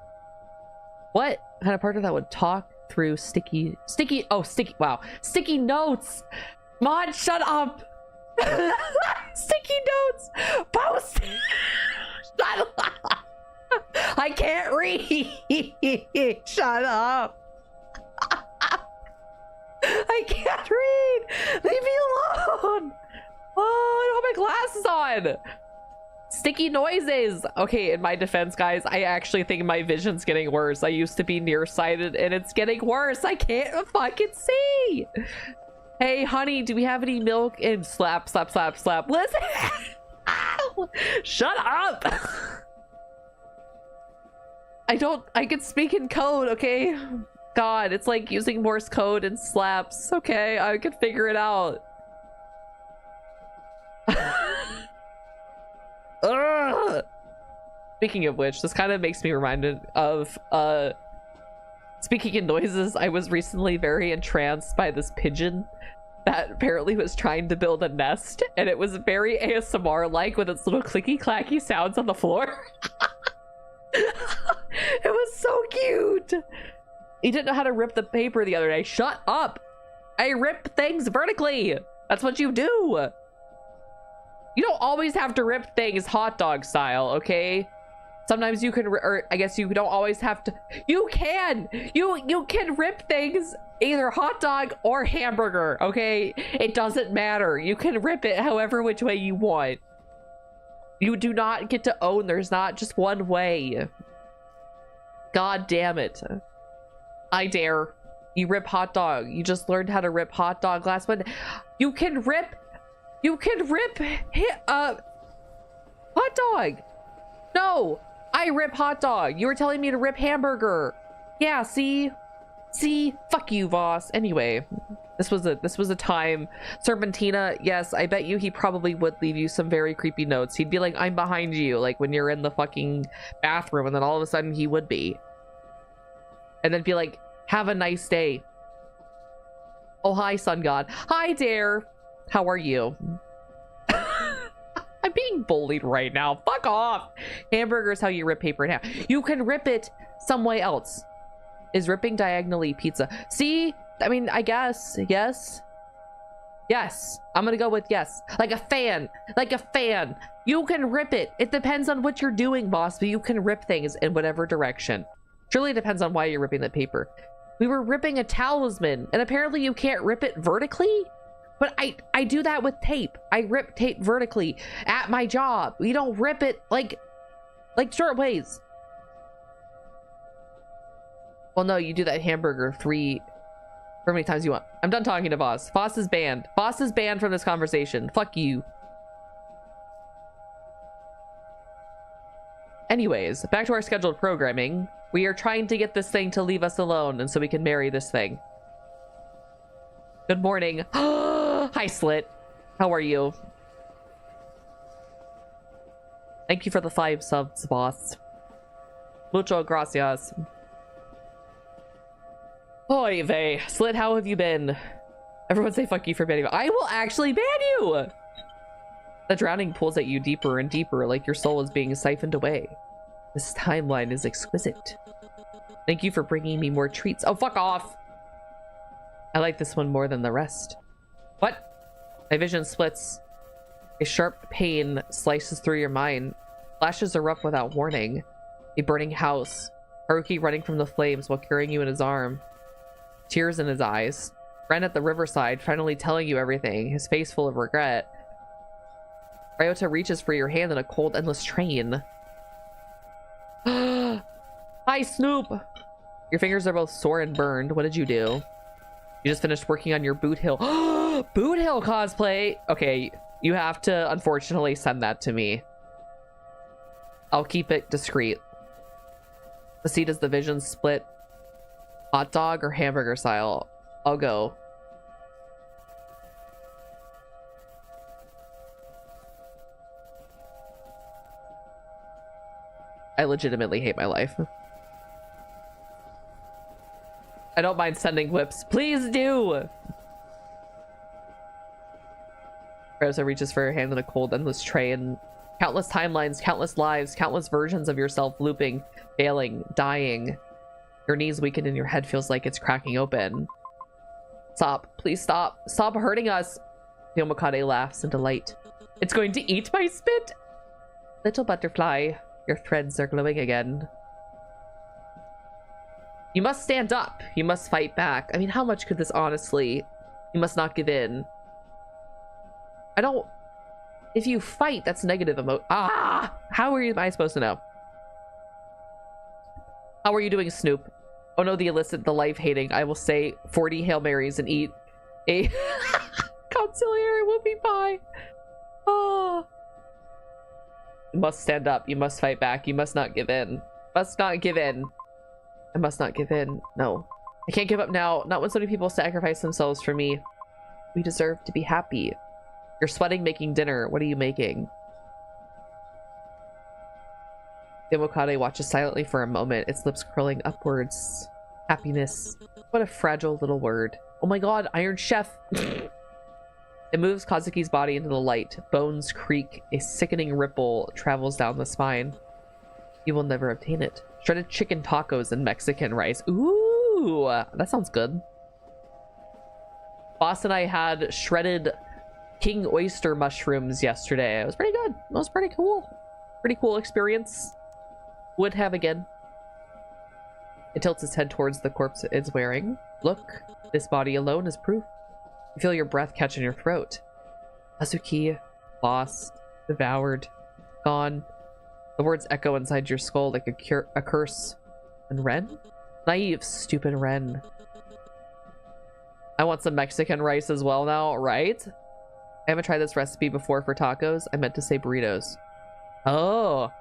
What kind of partner that would talk through sticky notes? Mod, shut up. Sticky notes. Post. Shut up. I can't read. Shut up. I can't read. Leave me alone. Oh, I don't have my glasses on. Sticky noises. Okay, in my defense, guys, I actually think my vision's getting worse. I used to be nearsighted and it's getting worse. I can't fucking see. Hey, honey, do we have any milk? And slap, slap, slap, slap. Listen. Ow! Shut up. I can speak in code, okay? God, it's like using Morse code and slaps. Okay, I can figure it out. Ugh. Speaking of which, this kind of makes me reminded of speaking in noises. I was recently very entranced by this pigeon that apparently was trying to build a nest, and it was very ASMR like with its little clicky clacky sounds on the floor. It was so cute. He didn't know how to rip the paper the other day. Shut up. I rip things vertically. That's what you do. You don't always have to rip things hot dog style, okay? Sometimes you can, or I guess you don't always have to. You can rip things either hot dog or hamburger, okay? It doesn't matter. You can rip it however which way you want. You do not get to own. There's not just one way. God damn it. I dare. You rip hot dog. You just learned how to rip hot dog last month. You can rip hot dog. No, I rip hot dog. You were telling me to rip hamburger. Yeah, see, fuck you, Voss. Anyway, this was a time. Serpentina, yes, I bet you he probably would leave you some very creepy notes. He'd be like, I'm behind you, like when you're in the fucking bathroom, and then all of a sudden he would be, and then be like, have a nice day. Oh, hi, sun god. Hi, Dare. How are you? I'm being bullied right now. Fuck off. Hamburger's how you rip paper in half. You can rip it some way else. Is ripping diagonally pizza? See? I mean, I guess. Yes. Yes. I'm gonna go with yes. Like a fan. Like a fan. You can rip it. It depends on what you're doing, boss, but you can rip things in whatever direction. Surely it depends on why you're ripping the paper. We were ripping a talisman, and apparently you can't rip it vertically? But I do that with tape. I rip tape vertically at my job. We don't rip it like short ways. Well, no, you do that hamburger for many times you want. I'm done talking to Voss. Voss is banned. Voss is banned from this conversation. Fuck you. Anyways, back to our scheduled programming. We are trying to get this thing to leave us alone, and so we can marry this thing. Good morning. Hi, Slit. How are you? Thank you for the 5 subs, boss. Mucho gracias. Oy vey. Slit, how have you been? Everyone say fuck you for banning me. I will actually ban you! The drowning pulls at you deeper and deeper, like your soul is being siphoned away. This timeline is exquisite. Thank you for bringing me more treats. Oh, fuck off! I like this one more than the rest. What? My vision splits. A sharp pain slices through your mind. Flashes erupt without warning. A burning house. Haruki running from the flames while carrying you in his arm. Tears in his eyes. Friend at the riverside, finally telling you everything, his face full of regret. Ryota reaches for your hand in a cold, endless train. Hi, Snoop! Your fingers are both sore and burned. What did you do? You just finished working on your Boot Hill. Boot Hill cosplay! Okay, you have to unfortunately send that to me. I'll keep it discreet. The seat is the vision split. Hot dog or hamburger style? I'll go. I legitimately hate my life. I don't mind sending whips. Please do! Rosa reaches for her hand in a cold, endless train. Countless timelines, countless lives, countless versions of yourself looping, failing, dying. Your knees weaken and your head feels like it's cracking open. Stop. Please stop. Stop hurting us. 𝗔𝗕𝗢𝗥𝗧𝗦 laughs in delight. It's going to eat my spit! Little butterfly, your threads are glowing again. You must stand up. You must fight back. I mean, how much could this honestly? You must not give in. I don't If you fight, that's negative emo- Ah! How am I supposed to know? How are you doing, Snoop? Oh no, the illicit, the life-hating. I will say 40 Hail Marys and eat a 𝗕𝗕𝗢𝗥𝗧𝗦 whoopie pie. Oh. You must stand up. You must fight back. You must not give in. Must not give in. I must not give in. No. I can't give up now. Not when so many people sacrifice themselves for me. We deserve to be happy. You're sweating making dinner. What are you making? 𝗕𝗦𝗦𝗡𝗗𝗑 watches silently for a moment, its lips curling upwards. Happiness. What a fragile little word. Oh my god, Iron Chef! It moves Kazuki's body into the light. Bones creak. A sickening ripple travels down the spine. You will never obtain it. Shredded chicken tacos and Mexican rice. Ooh, that sounds good. Boss and I had shredded king oyster mushrooms yesterday. It was pretty good. It was pretty cool. Pretty cool experience. Would have again. It tilts its head towards the corpse it's wearing. Look, this body alone is proof. You feel your breath catch in your throat. Kazuki, lost, devoured, gone. The words echo inside your skull like a curse. And Ren? Naive, stupid Ren. I want some Mexican rice as well now, right? I haven't tried this recipe before for tacos. I meant to say burritos. Oh,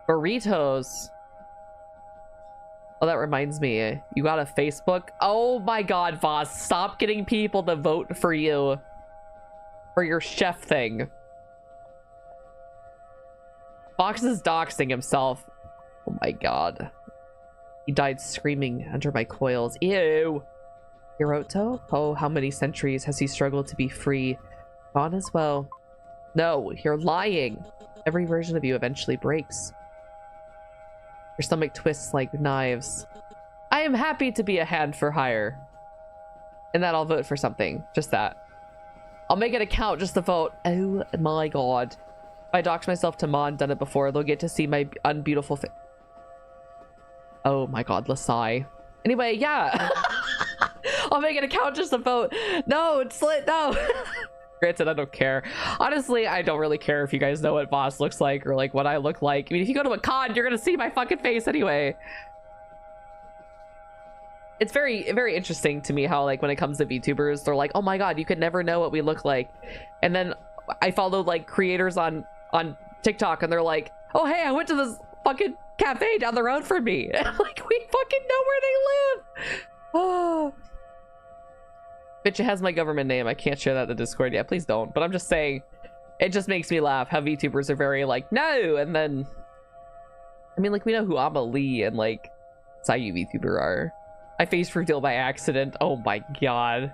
burritos. Oh, that reminds me. You got a Facebook? Oh my god, Voss. Stop getting people to vote for you. For your chef thing. Fox is doxing himself. Oh my god. He died screaming under my coils. Ew. Hiroto? Oh, how many centuries has he struggled to be free? Gone as well. No, you're lying. Every version of you eventually breaks. Your stomach twists like knives. I am happy to be a hand for hire. And that I'll vote for something. Just that. I'll make it a count just to vote. Oh my god. If I dox myself to Mon, done it before, they'll get to see my unbeautiful face. Oh my god, 𝗓𝗧. Anyway, yeah. I'll make it a count just to vote. No, it's lit. No. Granted, I don't care. Honestly, I don't really care if you guys know what Boss looks like or like what I look like. I mean, if you go to a con, you're gonna see my fucking face anyway. It's very, very interesting to me how like when it comes to VTubers, they're like, oh my god, you could never know what we look like. And then I follow like creators on TikTok and they're like, oh hey, I went to this fucking cafe down the road from me. Like, we fucking know where they live. Oh. Bitch, it has my government name. I can't share that in the Discord yet. Please don't. But I'm just saying, it just makes me laugh how VTubers are very like, no, and then, I mean, like, we know who 𝗲𝗲𝗡 and like 𝗏𝗏𝗡 VTuber are. I face reveal by accident. Oh my god.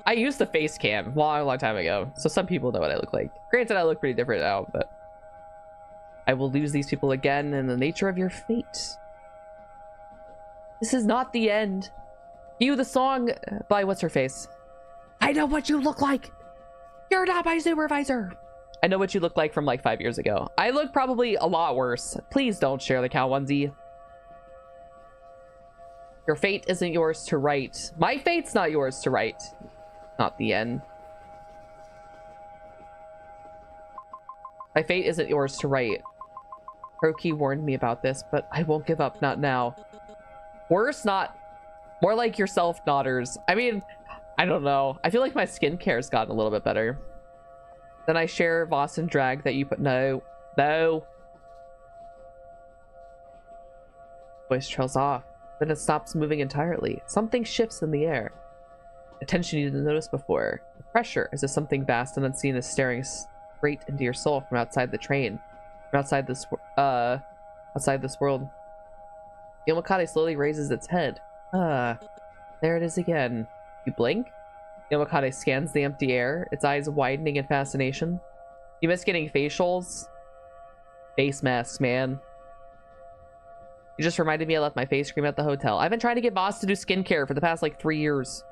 I used the face cam a long time ago, so some people know what I look like. Granted, I look pretty different now, but I will lose these people again in the nature of your fate. This is not the end. Cue the song by what's her face. I know what you look like. You're not my supervisor. I know what you look like from like 5 years ago. I look probably a lot worse. Please don't share the cow onesie. Your fate isn't yours to write. My fate's not yours to write. Not the end. My fate isn't yours to write. Hiroki warned me about this, but I won't give up, not now. Worse, not. More like yourself, Nodders. I mean, I don't know. I feel like my skincare's gotten a little bit better. Then I share Voss and Drag that you put. No. No. Voice trails off. Then it stops moving entirely. Something shifts in the air. Attention you didn't notice before. The pressure, as if something vast and unseen is staring straight into your soul from outside the train. From outside this world. 𝗕𝗏𝗦𝗡𝗗𝗏 slowly raises its head. There it is again. You blink? 𝗕𝗏𝗏𝗡𝗗𝗏 scans the empty air, its eyes widening in fascination. You miss getting facials? Face masks, man. You just reminded me I left my face cream at the hotel. I've been trying to get Voss to do skincare for the past like 3 years.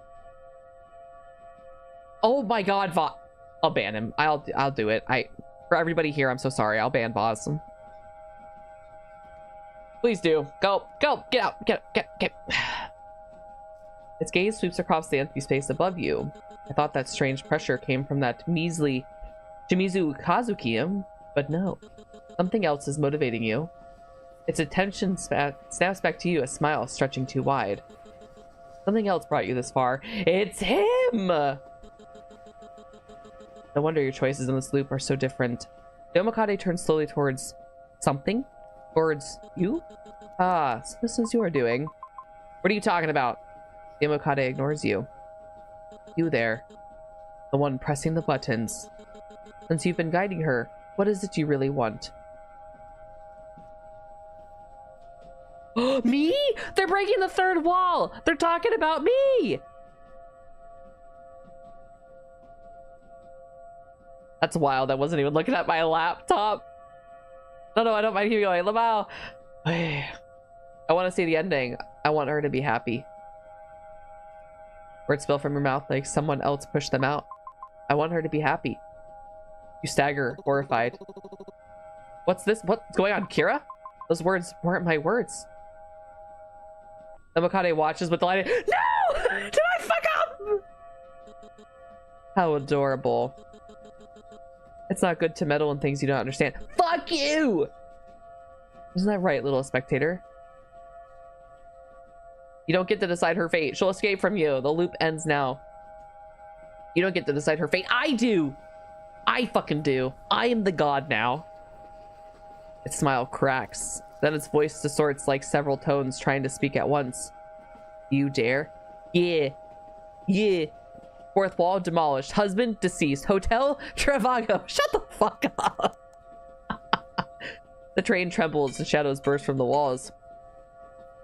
Oh my god, Voss. I'll ban him. I'll do it. For everybody here, I'm so sorry. I'll ban Voss. Please do. Go. Go. Get out. Get. Its gaze sweeps across the empty space above you. I thought that strange pressure came from that measly Shimizu Kazukium, but no. Something else is motivating you. Its attention snaps back to you, a smile stretching too wide. Something else brought you this far. It's him! No wonder your choices in this loop are so different. The 𝗏𝗏𝗧𝗏 turns slowly towards something? Towards you? Ah, so this is your doing. What are you talking about? The 𝗏𝗏𝗧𝗏 ignores you. You there. The one pressing the buttons. Since you've been guiding her, what is it you really want? Me? They're breaking the third wall! They're talking about me! That's wild. I wasn't even looking at my laptop. No, I don't mind you going. Lamau. I want to see the ending. I want her to be happy. Words spill from your mouth like someone else pushed them out. I want her to be happy. You stagger, horrified. What's this? What's going on, Kiira? Those words weren't my words. The 𝗏𝗏𝗧𝗏 watches with delight. No! Did I fuck up? How adorable. It's not good to meddle in things you don't understand. Fuck you! Isn't that right, little spectator? You don't get to decide her fate. She'll escape from you. The loop ends now. You don't get to decide her fate. I do! I fucking do. I am the god now. Its smile cracks. Then its voice distorts like several tones trying to speak at once. You dare? Yeah. Yeah. Fourth wall demolished. Husband deceased. Hotel Travago. Shut the fuck up. The train trembles. The shadows burst from the walls.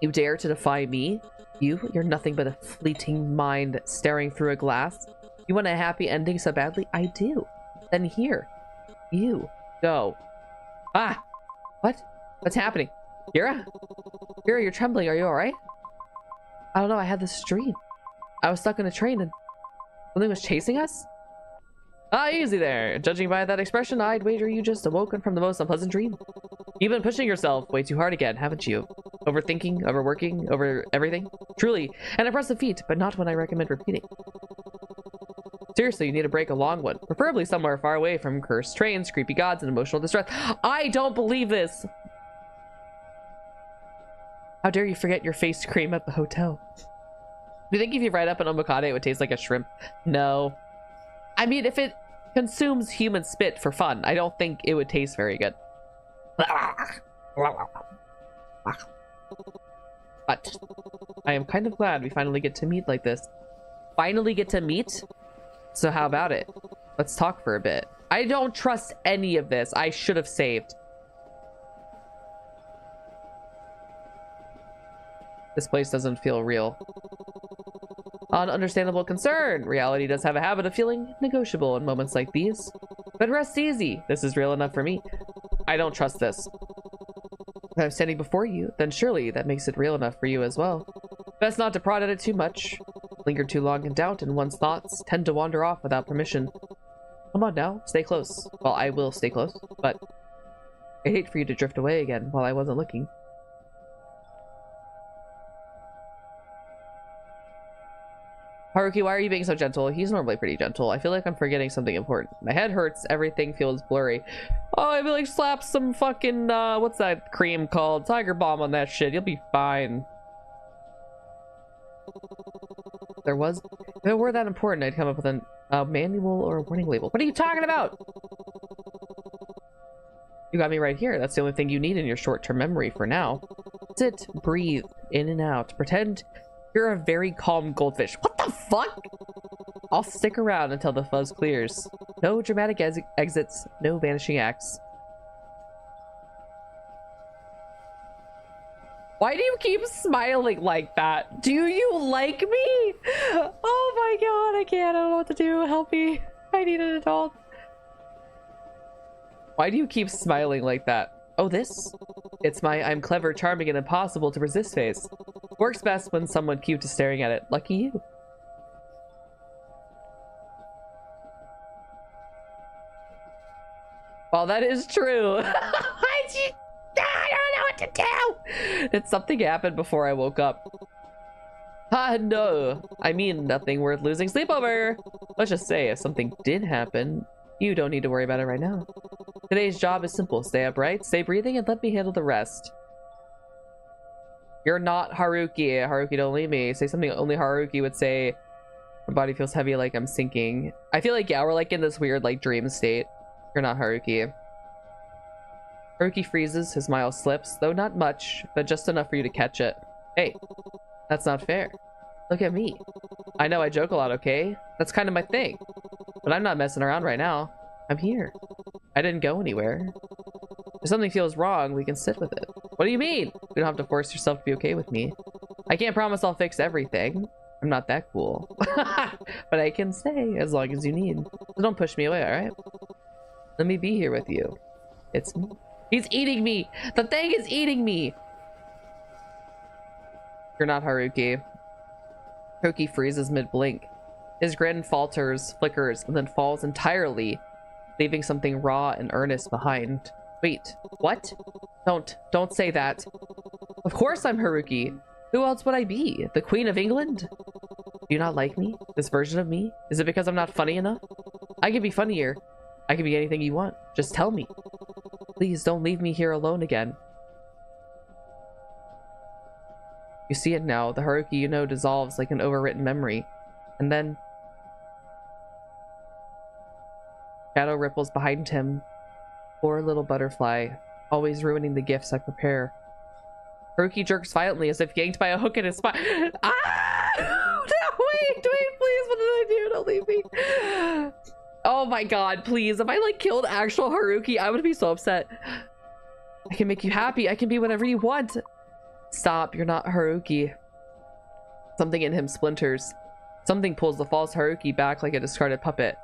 You dare to defy me? You're nothing but a fleeting mind staring through a glass. You want a happy ending so badly? I do. Then here. You. Go. Ah! What? What's happening? Kiira? Kiira, you're trembling. Are you alright? I don't know. I had this dream. I was stuck in a train and something was chasing us? Ah, easy there. Judging by that expression, I'd wager you just awoken from the most unpleasant dream. You've been pushing yourself way too hard again, haven't you? Overthinking, overworking, over everything. Truly, an impressive feat, but not one I recommend repeating. Seriously, you need a break, a long one. Preferably somewhere far away from cursed trains, creepy gods, and emotional distress. I don't believe this! How dare you forget your face cream at the hotel? Do you think if you write up an 𝗏𝗏𝗧𝗏 it would taste like a shrimp? No. I mean, if it consumes human spit for fun, I don't think it would taste very good. But I am kind of glad we finally get to meet like this. Finally get to meet? So how about it? Let's talk for a bit. I don't trust any of this. I should have saved. This place doesn't feel real. An understandable concern. Reality does have a habit of feeling negotiable in moments like these. But rest easy. This is real enough for me. I don't trust this. If I'm standing before you, then surely that makes it real enough for you as well. Best not to prod at it too much. Linger too long in doubt, and one's thoughts tend to wander off without permission. Come on now, stay close. Well, I will stay close, but I hate for you to drift away again while I wasn't looking. Haruki, why are you being so gentle? He's normally pretty gentle. I feel like I'm forgetting something important. My head hurts. Everything feels blurry. Oh, I feel like slap some fucking, what's that cream called? Tiger Balm on that shit. You'll be fine. If it were that important, I'd come up with a manual or a warning label. What are you talking about? You got me right here. That's the only thing you need in your short-term memory for now. Sit, breathe, in and out. Pretend you're a very calm goldfish. What the fuck? I'll stick around until the fuzz clears. No dramatic exits, no vanishing acts. Why do you keep smiling like that? Do you like me? Oh my god, I can't. I don't know what to do. Help me. I need an adult. Why do you keep smiling like that? Oh, this? It's my I'm clever, charming, and impossible to resist face. Works best when someone cute is staring at it. Lucky you. Well, that is true. I don't know what to do. Did something happen before I woke up? Ah, no. I mean, nothing worth losing sleep over. Let's just say if something did happen, You don't need to worry about it right now. Today's job is simple. Stay upright, stay breathing, and let me handle the rest. You're not Haruki. Haruki, don't leave me. Say something only Haruki would say. My body feels heavy, like I'm sinking. I feel like, yeah, we're like in this weird like dream state. You're not Haruki. Haruki freezes, his smile slips, though not much, but just enough for you to catch it. Hey, that's not fair. Look at me. I know I joke a lot, okay? That's kind of my thing. But I'm not messing around right now. I'm here. I didn't go anywhere. If something feels wrong, we can sit with it. What do you mean? You don't have to force yourself to be okay with me. I can't promise I'll fix everything. I'm not that cool. But I can stay as long as you need. So don't push me away, alright? Let me be here with you. It's me. He's eating me! The thing is eating me! You're not Haruki. Haruki freezes mid-blink. His grin falters, flickers, and then falls entirely, leaving something raw and earnest behind. Wait, what? Don't say that. Of course I'm Haruki. Who else would I be? The Queen of England? Do you not like me? This version of me? Is it because I'm not funny enough? I can be funnier. I can be anything you want. Just tell me. Please don't leave me here alone again. You see it now. The Haruki you know dissolves like an overwritten memory. And then shadow ripples behind him. Poor little butterfly, always ruining the gifts I prepare. Haruki jerks violently as if yanked by a hook in his spine. Ah! No, wait, please, what did I do? Don't leave me. Oh my god, please. If I like killed actual Haruki, I would be so upset. I can make you happy. I can be whatever you want. Stop, you're not Haruki. Something in him splinters. Something pulls the false Haruki back like a discarded puppet.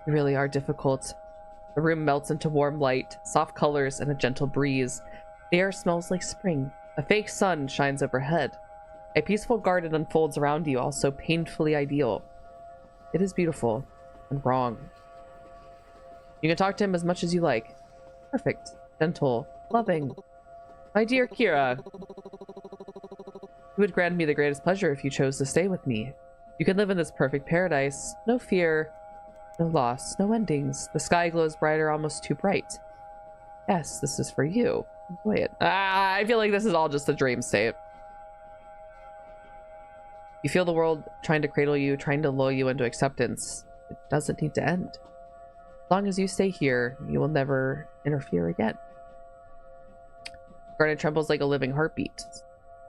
You really are difficult. The room melts into warm light, soft colors, and a gentle breeze. The air smells like spring. A fake sun shines overhead. A peaceful garden unfolds around you, also painfully ideal. It is beautiful and wrong. You can talk to him as much as you like. Perfect, gentle, loving. My dear Kiira, you would grant me the greatest pleasure if you chose to stay with me. You can live in this perfect paradise. No fear, no loss, no endings. The sky glows brighter, almost too bright. Yes, this is for you. Enjoy it. I feel like this is all just a dream state. You feel the world trying to cradle you, trying to lull you into acceptance. It doesn't need to end. As long as you stay here, you will never interfere again. The garden trembles like a living heartbeat.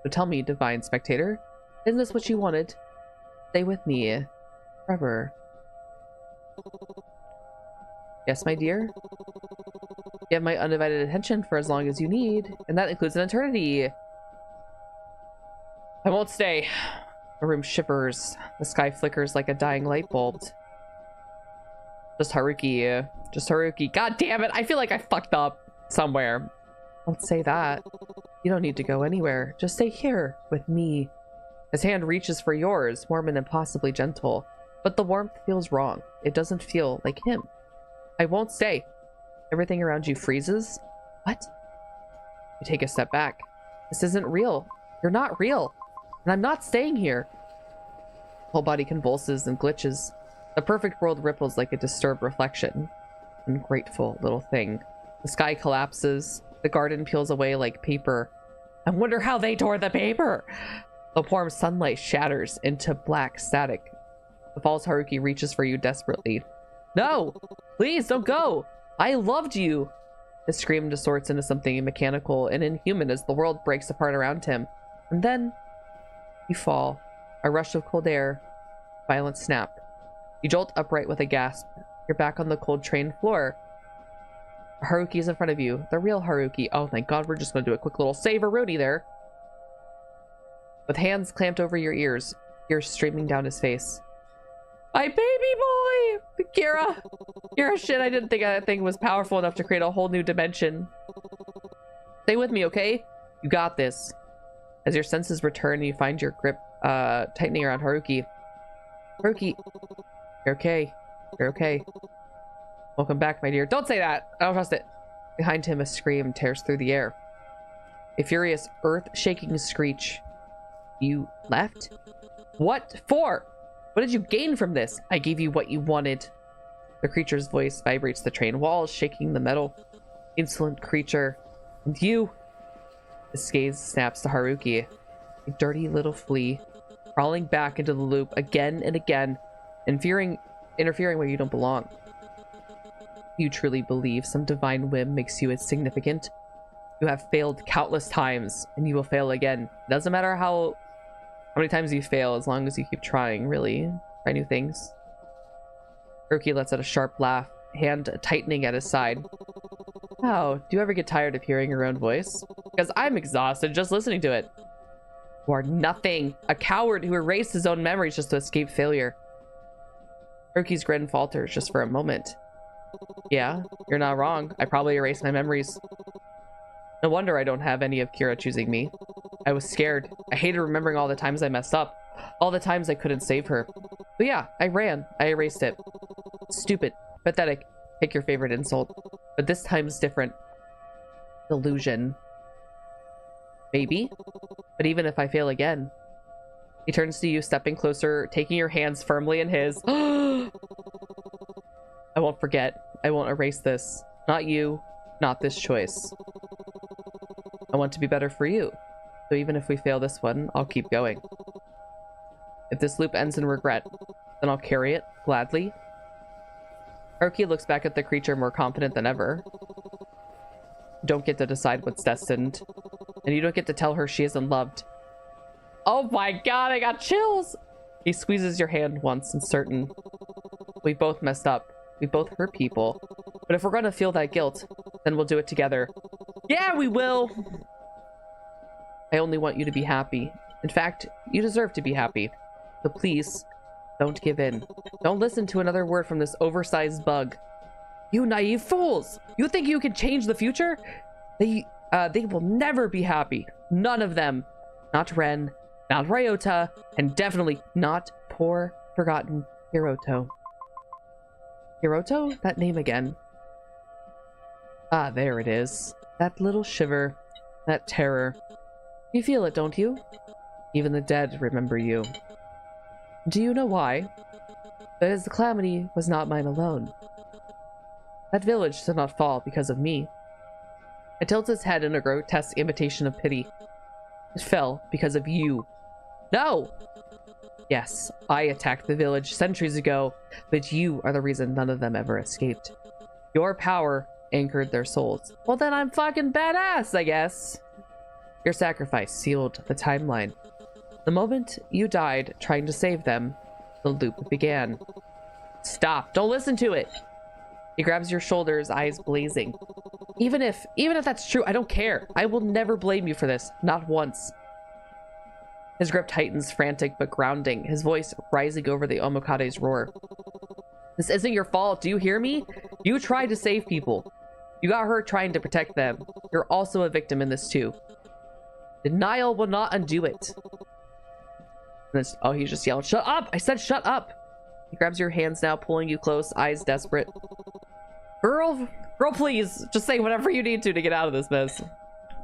So tell me, divine spectator, isn't this what you wanted? Stay with me forever. Yes, my dear. You have my undivided attention for as long as you need, and that includes an eternity. I won't stay. The room shivers. The sky flickers like a dying light bulb. Just Haruki. Just Haruki. God damn it. I feel like I fucked up somewhere. Don't say that. You don't need to go anywhere. Just stay here with me. His hand reaches for yours, warm and impossibly gentle. But the warmth feels wrong. It doesn't feel like him. I won't stay. Everything around you freezes. What? You take a step back. This isn't real. You're not real. And I'm not staying here. Whole body convulses and glitches. The perfect world ripples like a disturbed reflection. Ungrateful little thing. The sky collapses. The garden peels away like paper. I wonder how they tore the paper. The warm sunlight shatters into black static. The false Haruki reaches for you desperately. No! Please, don't go! I loved you! His scream distorts into something mechanical and inhuman as the world breaks apart around him. And then you fall. A rush of cold air. Violent snap. You jolt upright with a gasp. You're back on the cold train floor. Haruki is in front of you. The real Haruki. Oh, thank God, we're just going to do a quick little save-a-rooney there. With hands clamped over your ears, tears streaming down his face. My baby boy! Kiira! You're a shit. I didn't think that thing was powerful enough to create a whole new dimension. Stay with me, okay? You got this. As your senses return, you find your grip tightening around Haruki. Haruki, you're okay. You're okay. Welcome back, my dear. Don't say that. I don't trust it. Behind him, a scream tears through the air. A furious, earth-shaking screech. You left? What for? What did you gain from this? I gave you what you wanted. The creature's voice vibrates the train walls, shaking the metal. Insolent creature. And you! His gaze snaps to Haruki, a dirty little flea, crawling back into the loop again and again, interfering where you don't belong. You truly believe some divine whim makes you insignificant? You have failed countless times, and you will fail again. Doesn't matter how many times you fail, as long as you keep trying, really. Try new things. Haruki lets out a sharp laugh, hand tightening at his side. How? Do you ever get tired of hearing your own voice? Because I'm exhausted just listening to it. You are nothing. A coward who erased his own memories just to escape failure. Haruki's grin falters just for a moment. Yeah, you're not wrong. I probably erased my memories. No wonder I don't have any of Kiira choosing me. I was scared. I hated remembering all the times I messed up. All the times I couldn't save her. But yeah, I ran. I erased it. Stupid. Pathetic. Pick your favorite insult. But this time's different. Delusion. Maybe. But even if I fail again. He turns to you, stepping closer, taking your hands firmly in his. I won't forget. I won't erase this. Not you. Not this choice. I want to be better for you. So even if we fail this one, I'll keep going. If this loop ends in regret, then I'll carry it, gladly. Haruki looks back at the creature more confident than ever. You don't get to decide what's destined. And you don't get to tell her she isn't loved. Oh my god, I got chills! He squeezes your hand once and certain. We both messed up. We both hurt people. But if we're gonna feel that guilt, then we'll do it together. Yeah, we will! I only want you to be happy. In fact, you deserve to be happy. So please, don't give in. Don't listen to another word from this oversized bug. You naive fools! You think you can change the future? They will never be happy. None of them. Not Ren, not Ryota, and definitely not poor, forgotten Hiroto. Hiroto? That name again. Ah, there it is. That little shiver. That terror. You feel it, don't you? Even the dead remember you. Do you know why? Because the calamity was not mine alone. That village did not fall because of me. It tilts its head in a grotesque imitation of pity. It fell because of you. No! Yes, I attacked the village centuries ago, but you are the reason none of them ever escaped. Your power anchored their souls. Well, then I'm fucking badass, I guess. Your sacrifice sealed the timeline. The moment you died trying to save them, the loop began. Stop! Don't listen to it! He grabs your shoulders, eyes blazing. Even if that's true, I don't care. I will never blame you for this. Not once. His grip tightens, frantic but grounding, his voice rising over the 𝗤𝗢𝗘𝗗𝗏𝗧's roar. This isn't your fault. Do you hear me? You tried to save people. You got hurt trying to protect them. You're also a victim in this too. Denial will not undo it. Oh, he just yelled, shut up! I said shut up! He grabs your hands now, pulling you close, eyes desperate. Girl, please, just say whatever you need to get out of this mess.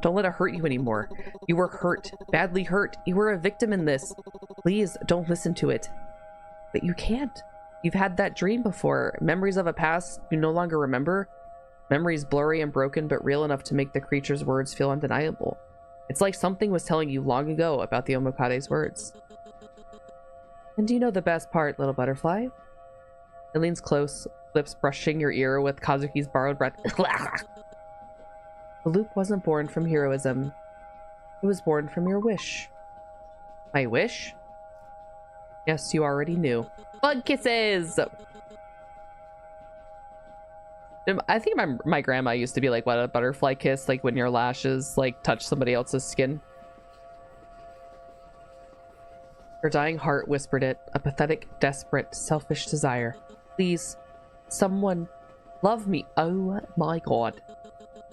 Don't let it hurt you anymore. You were hurt, badly hurt. You were a victim in this. Please, don't listen to it. But you can't. You've had that dream before. Memories of a past you no longer remember. Memories blurry and broken, but real enough to make the creature's words feel undeniable. It's like something was telling you long ago about the 𝗤𝗢𝗘𝗏𝗏𝗧's words. And do you know the best part, little butterfly? It leans close, lips brushing your ear with Kazuki's borrowed breath. The loop wasn't born from heroism. It was born from your wish. My wish? Yes, you already knew. Bug kisses! I think my grandma used to be like, what, a butterfly kiss? Like when your lashes like touch somebody else's skin. Her dying heart whispered it, a pathetic, desperate, selfish desire. Please, someone, love me. Oh my god.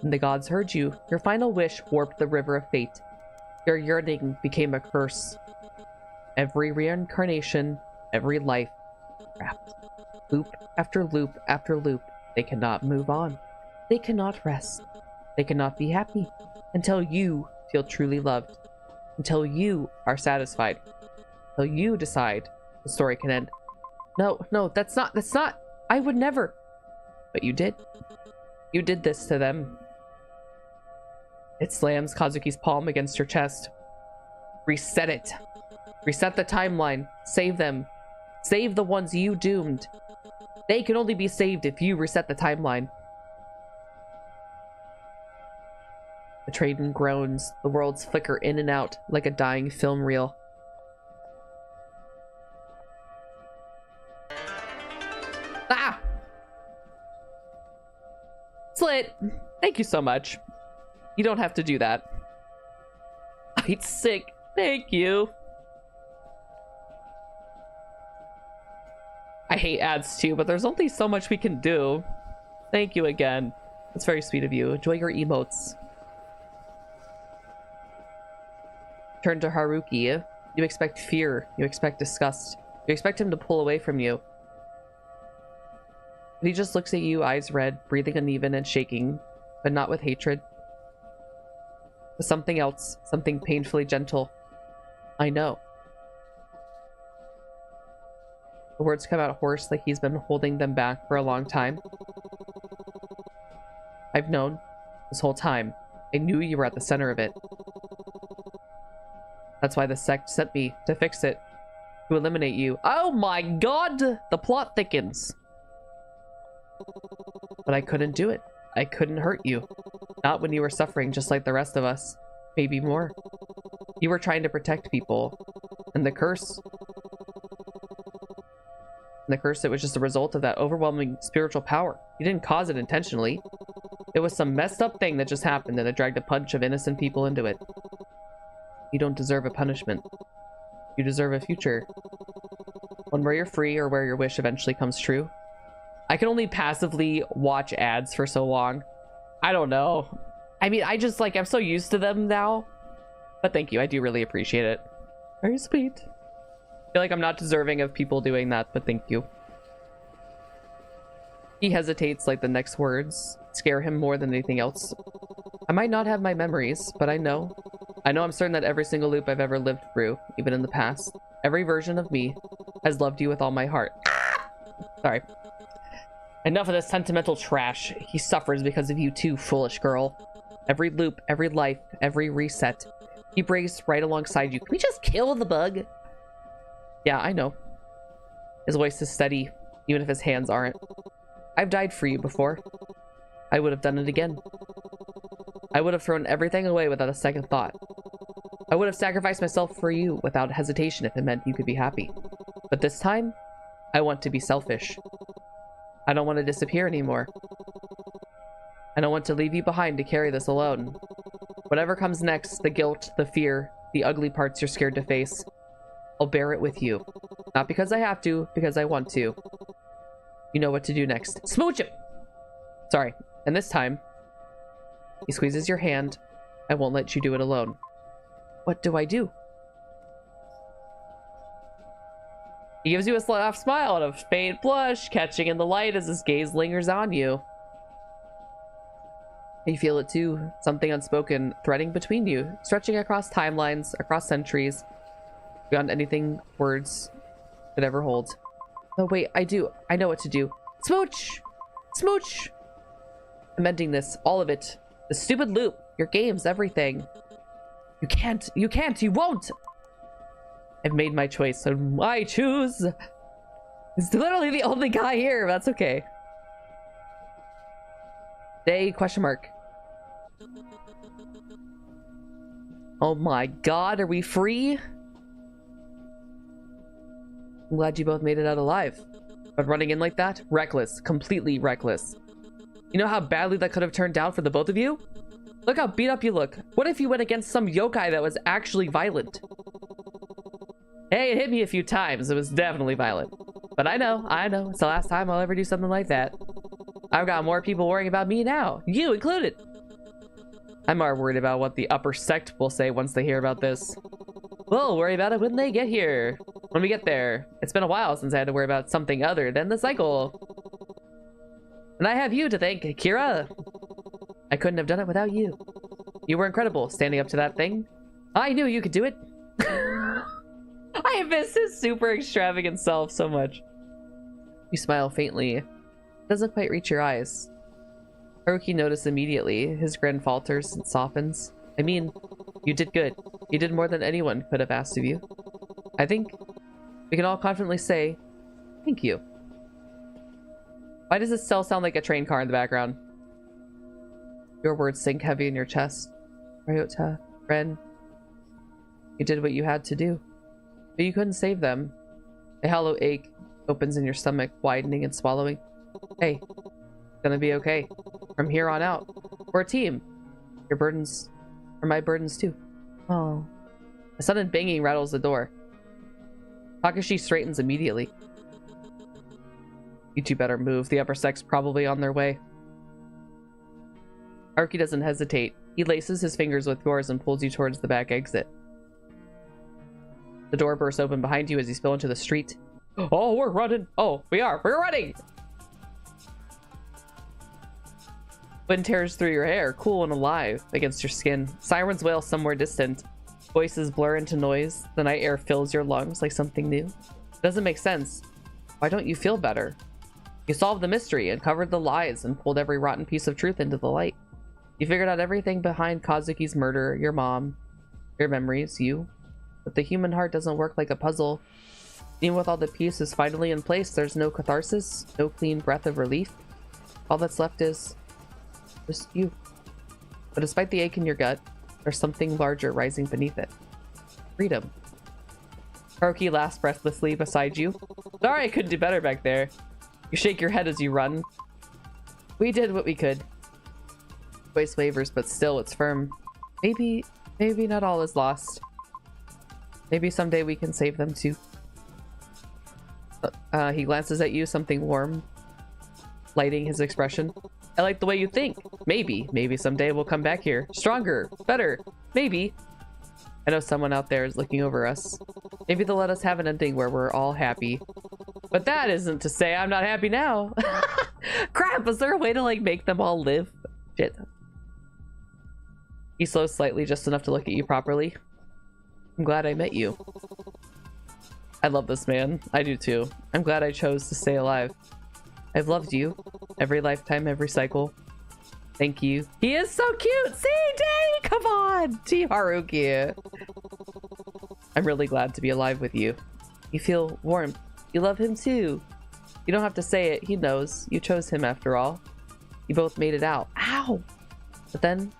And the gods heard you. Your final wish warped the river of fate. Your yearning became a curse. Every reincarnation, every life, trapped. Loop after loop after loop. They cannot move on. They cannot rest. They cannot be happy until you feel truly loved. Until you are satisfied. Until you decide the story can end. No, that's not, I would never. But you did. You did this to them. It slams Kazuki's palm against her chest. Reset it. Reset the timeline. Save them. Save the ones you doomed. They can only be saved if you reset the timeline. The train groans. The worlds flicker in and out like a dying film reel. Ah! Slit! Thank you so much. You don't have to do that. I'm sick. Thank you. I hate ads too, but there's only so much we can do. Thank you again. That's very sweet of you. Enjoy your emotes. Turn to Haruki. You expect fear. You expect disgust. You expect him to pull away from you. But he just looks at you, eyes red, breathing uneven and shaking, but not with hatred. With something else, something painfully gentle. I know. The words come out hoarse, like he's been holding them back for a long time. I've known this whole time. I knew you were at the center of it. That's why the sect sent me to fix it. To eliminate you. Oh my god! The plot thickens. But I couldn't do it. I couldn't hurt you. Not when you were suffering just like the rest of us. Maybe more. You were trying to protect people. And the curse... it was just a result of that overwhelming spiritual power. You didn't cause it intentionally. It was some messed up thing that just happened and it dragged a bunch of innocent people into it. You don't deserve a punishment. You deserve a future. One where you're free or where your wish eventually comes true. I can only passively watch ads for so long. I don't know. I mean, I just like, I'm so used to them now. But thank you, I do really appreciate it. Very sweet. I feel like I'm not deserving of people doing that, but thank you. He hesitates like the next words scare him more than anything else. I might not have my memories, but I know. I know I'm certain that every single loop I've ever lived through, even in the past, every version of me has loved you with all my heart. Sorry. Enough of this sentimental trash. He suffers because of you too, foolish girl. Every loop, every life, every reset. He breaks right alongside you. Can we just kill the bug? Yeah, I know. His voice is steady, even if his hands aren't. I've died for you before. I would have done it again. I would have thrown everything away without a second thought. I would have sacrificed myself for you without hesitation if it meant you could be happy. But this time, I want to be selfish. I don't want to disappear anymore. I don't want to leave you behind to carry this alone. Whatever comes next, the guilt, the fear, the ugly parts you're scared to face, I'll bear it with you. Not because I have to, because I want to. You know what to do next. Smooch him! Sorry. And this time, he squeezes your hand. I won't let you do it alone. What do I do? He gives you a soft smile and a faint blush, catching in the light as his gaze lingers on you. You feel it too. Something unspoken threading between you, stretching across timelines, across centuries, beyond anything words could ever hold. Oh wait, I do. I know what to do. Smooch! Smooch! I'm ending this. All of it. The stupid loop. Your games. Everything. You can't. You can't. You won't! I've made my choice, and I choose. It's literally the only guy here. That's okay. Day, question mark. Oh my god, are we free? I'm glad you both made it out alive. But running in like that? Reckless. Completely reckless. You know how badly that could have turned out for the both of you? Look how beat up you look. What if you went against some yokai that was actually violent? Hey, it hit me a few times. It was definitely violent. But I know. It's the last time I'll ever do something like that. I've got more people worrying about me now. You included. I'm more worried about what the upper sect will say once they hear about this. We'll worry about it when they get here. When we get there. It's been a while since I had to worry about something other than the cycle. And I have you to thank, Kiira. I couldn't have done it without you. You were incredible, standing up to that thing. I knew you could do it. I miss his super extravagant self so much. You smile faintly. Doesn't quite reach your eyes. Haruki noticed immediately. His grin falters and softens. I mean, you did good. You did more than anyone could have asked of you. I think we can all confidently say, thank you. Why does it still sound like a train car in the background? Your words sink heavy in your chest. Ryota, Ren, you did what you had to do. But you couldn't save them. A hollow ache opens in your stomach, widening and swallowing. Hey, it's gonna be okay. From here on out, we're a team. Your burdens are my burdens too. Oh. A sudden banging rattles the door. Takashi straightens immediately. You two better move. The upper sec's probably on their way. Haruki doesn't hesitate. He laces his fingers with yours and pulls you towards the back exit. The door bursts open behind you as you spill into the street. Oh, we're running. Oh, we're running. Wind tears through your hair, cool and alive against your skin. Sirens wail somewhere distant. Voices blur into noise. The night air fills your lungs like something new. It doesn't make sense. Why don't you feel better? You solved the mystery, uncovered the lies, and pulled every rotten piece of truth into the light. You figured out everything behind Kazuki's murder, your mom, your memories, you. But the human heart doesn't work like a puzzle. Even with all the pieces finally in place, there's no catharsis, no clean breath of relief. All that's left is just you. But despite the ache in your gut, there's something larger rising beneath it. Freedom. Haruki laughs breathlessly beside you. Sorry I couldn't do better back there. You shake your head as you run. We did what we could. Voice wavers, but still it's firm. Maybe not all is lost. Maybe someday we can save them too. He glances at you, something warm lighting his expression. I like the way you think. Maybe someday we'll come back here. Stronger, better, maybe. I know someone out there is looking over us. Maybe they'll let us have an ending where we're all happy. But that isn't to say I'm not happy now. Crap, is there a way to like make them all live? Shit. He slows slightly, just enough to look at you properly. I'm glad I met you. I love this man. I do too. I'm glad I chose to stay alive. I've loved you. Every lifetime, every cycle. Thank you. He is so cute! CJ! Come on! Team Haruki. I'm really glad to be alive with you. You feel warm. You love him too. You don't have to say it. He knows. You chose him after all. You both made it out. Ow! But then,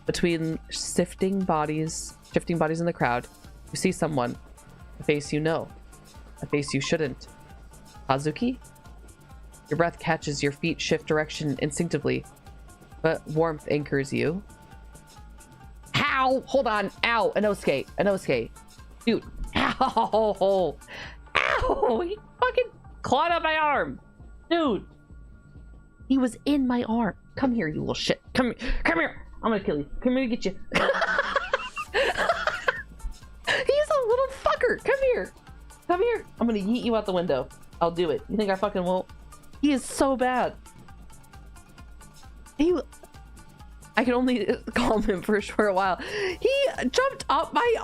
between shifting bodies in the crowd, you see someone. A face you know. A face you shouldn't. Kazuki? Your breath catches, your feet shift direction instinctively, but warmth anchors you. Ow! Hold on! Ow! Inosuke! Dude! Ow! Ow! He fucking clawed up my arm! Dude! He was in my arm. Come here, you little shit. Come here! I'm gonna kill you. Come here to get you. He's a little fucker! Come here! I'm gonna yeet you out the window. I'll do it. You think I fucking won't? He is so bad. I can only calm him for a short while. He jumped up my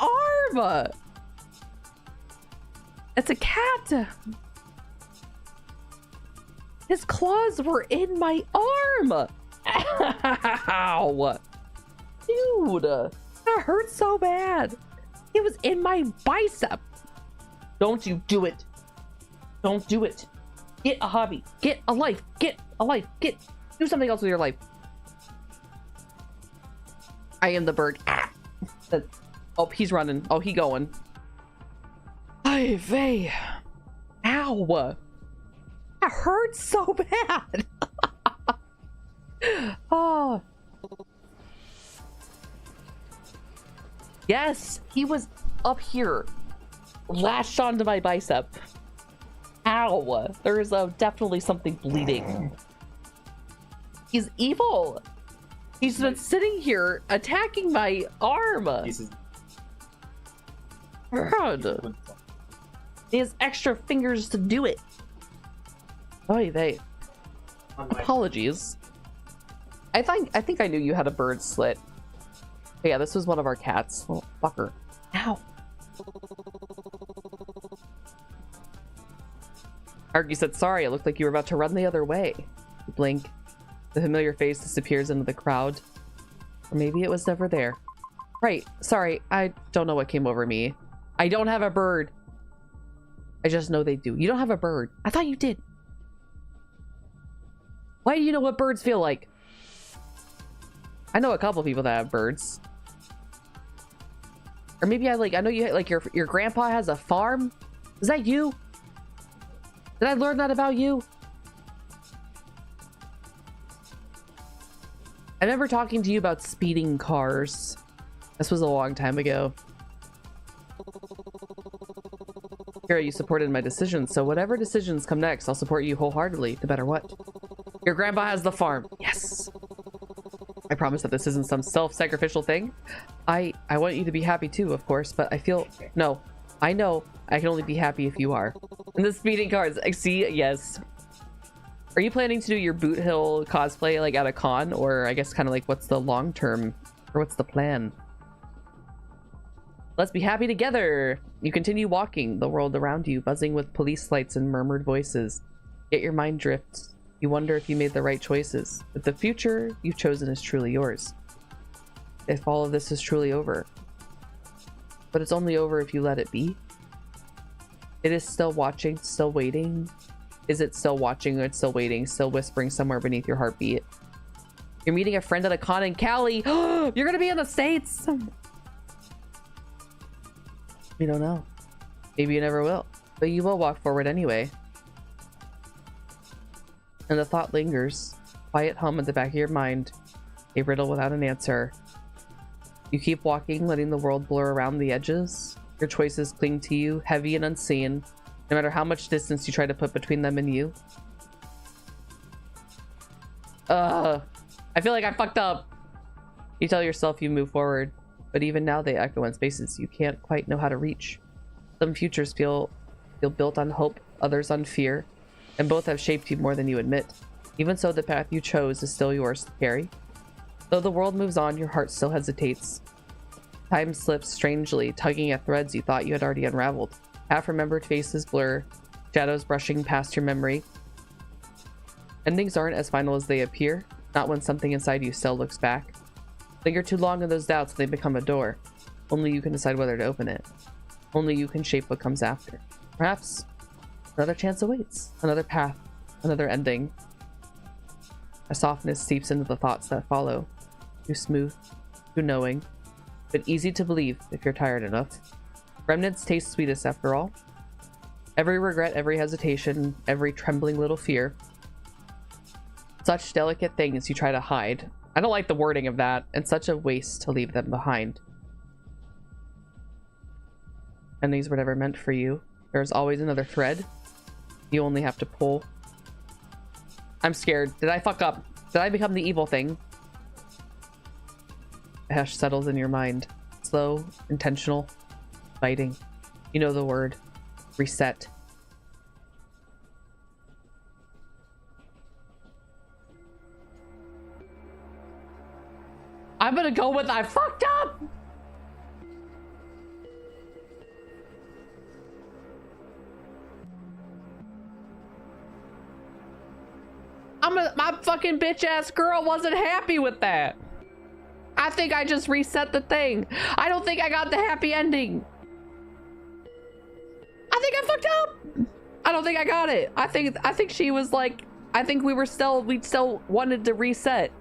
arm. It's a cat. His claws were in my arm. Ow. Dude, that hurts so bad. It was in my bicep. Don't you do it. Don't do it. Get a hobby. Get a life. Do something else with your life. I am the bird. Oh, he's running. Oh, he going. Ay vey. Ow. That hurts so bad. Oh. Yes, he was up here. Lashed onto my bicep. Ow! There is definitely something bleeding. He's evil. He's been sitting here attacking my arm. God. He has extra fingers to do it. Oy vey. Apologies. I think I knew you had a bird slit. But yeah, this was one of our cats. Oh, fucker. Ow. Haruki said sorry. It looked like you were about to run the other way. You blink. The familiar face disappears into the crowd. Or maybe it was never there. Right. Sorry. I don't know what came over me. I don't have a bird. I just know they do. You don't have a bird. I thought you did. Why do you know what birds feel like? I know a couple people that have birds. Or maybe I know you like your grandpa has a farm. Is that you? Did I learn that about you? I remember talking to you about speeding cars. This was a long time ago. Kiira, you supported my decisions, so whatever decisions come next, I'll support you wholeheartedly, no matter what. Your grandpa has the farm. Yes. I promise that this isn't some self-sacrificial thing. I want you to be happy too, of course, but I feel... No. I know I can only be happy if you are. And the speeding cars, I see, yes. Are you planning to do your Boot Hill cosplay like at a con? Or I guess kind of like what's the long term, or what's the plan? Let's be happy together. You continue walking, the world around you buzzing with police lights and murmured voices. Yet your mind drifts. You wonder if you made the right choices. If the future you've chosen is truly yours. If all of this is truly over. But it's only over if you let it be. It is still watching, still waiting. Is it still watching or it's still waiting, still whispering somewhere beneath your heartbeat? You're meeting a friend at a con in Cali. You're gonna be in the States. We don't know. Maybe you never will, but you will walk forward anyway. And the thought lingers, quiet hum at the back of your mind, a riddle without an answer. You keep walking, letting the world blur around the edges. Your choices cling to you, heavy and unseen, no matter how much distance you try to put between them and you. I feel like I fucked up. You tell yourself you move forward, but even now they echo in spaces you can't quite know how to reach. Some futures feel built on hope, others on fear, and both have shaped you more than you admit. Even so, the path you chose is still yours to carry. Though the world moves on, your heart still hesitates. Time slips strangely, tugging at threads you thought you had already unraveled. Half-remembered faces blur, shadows brushing past your memory. Endings aren't as final as they appear, not when something inside you still looks back. Linger too long in those doubts and they become a door. Only you can decide whether to open it. Only you can shape what comes after. Perhaps another chance awaits, another path, another ending. A softness seeps into the thoughts that follow. Too smooth, too knowing, but easy to believe if you're tired enough. Remnants taste sweetest after all. Every regret, every hesitation, every trembling little fear. Such delicate things you try to hide. I don't like the wording of that, and such a waste to leave them behind. Endings were never meant for you. There's always another thread. You only have to pull. I'm scared. Did I fuck up? Did I become the evil thing? A hush settles in your mind. Slow, intentional, fighting. You know the word. Reset. I'm gonna go with I fucked up! My fucking bitch ass girl wasn't happy with that. I think I just reset the thing. I don't think I got the happy ending. I think I fucked up. I don't think I got it. I think she was like, I think we still wanted to reset.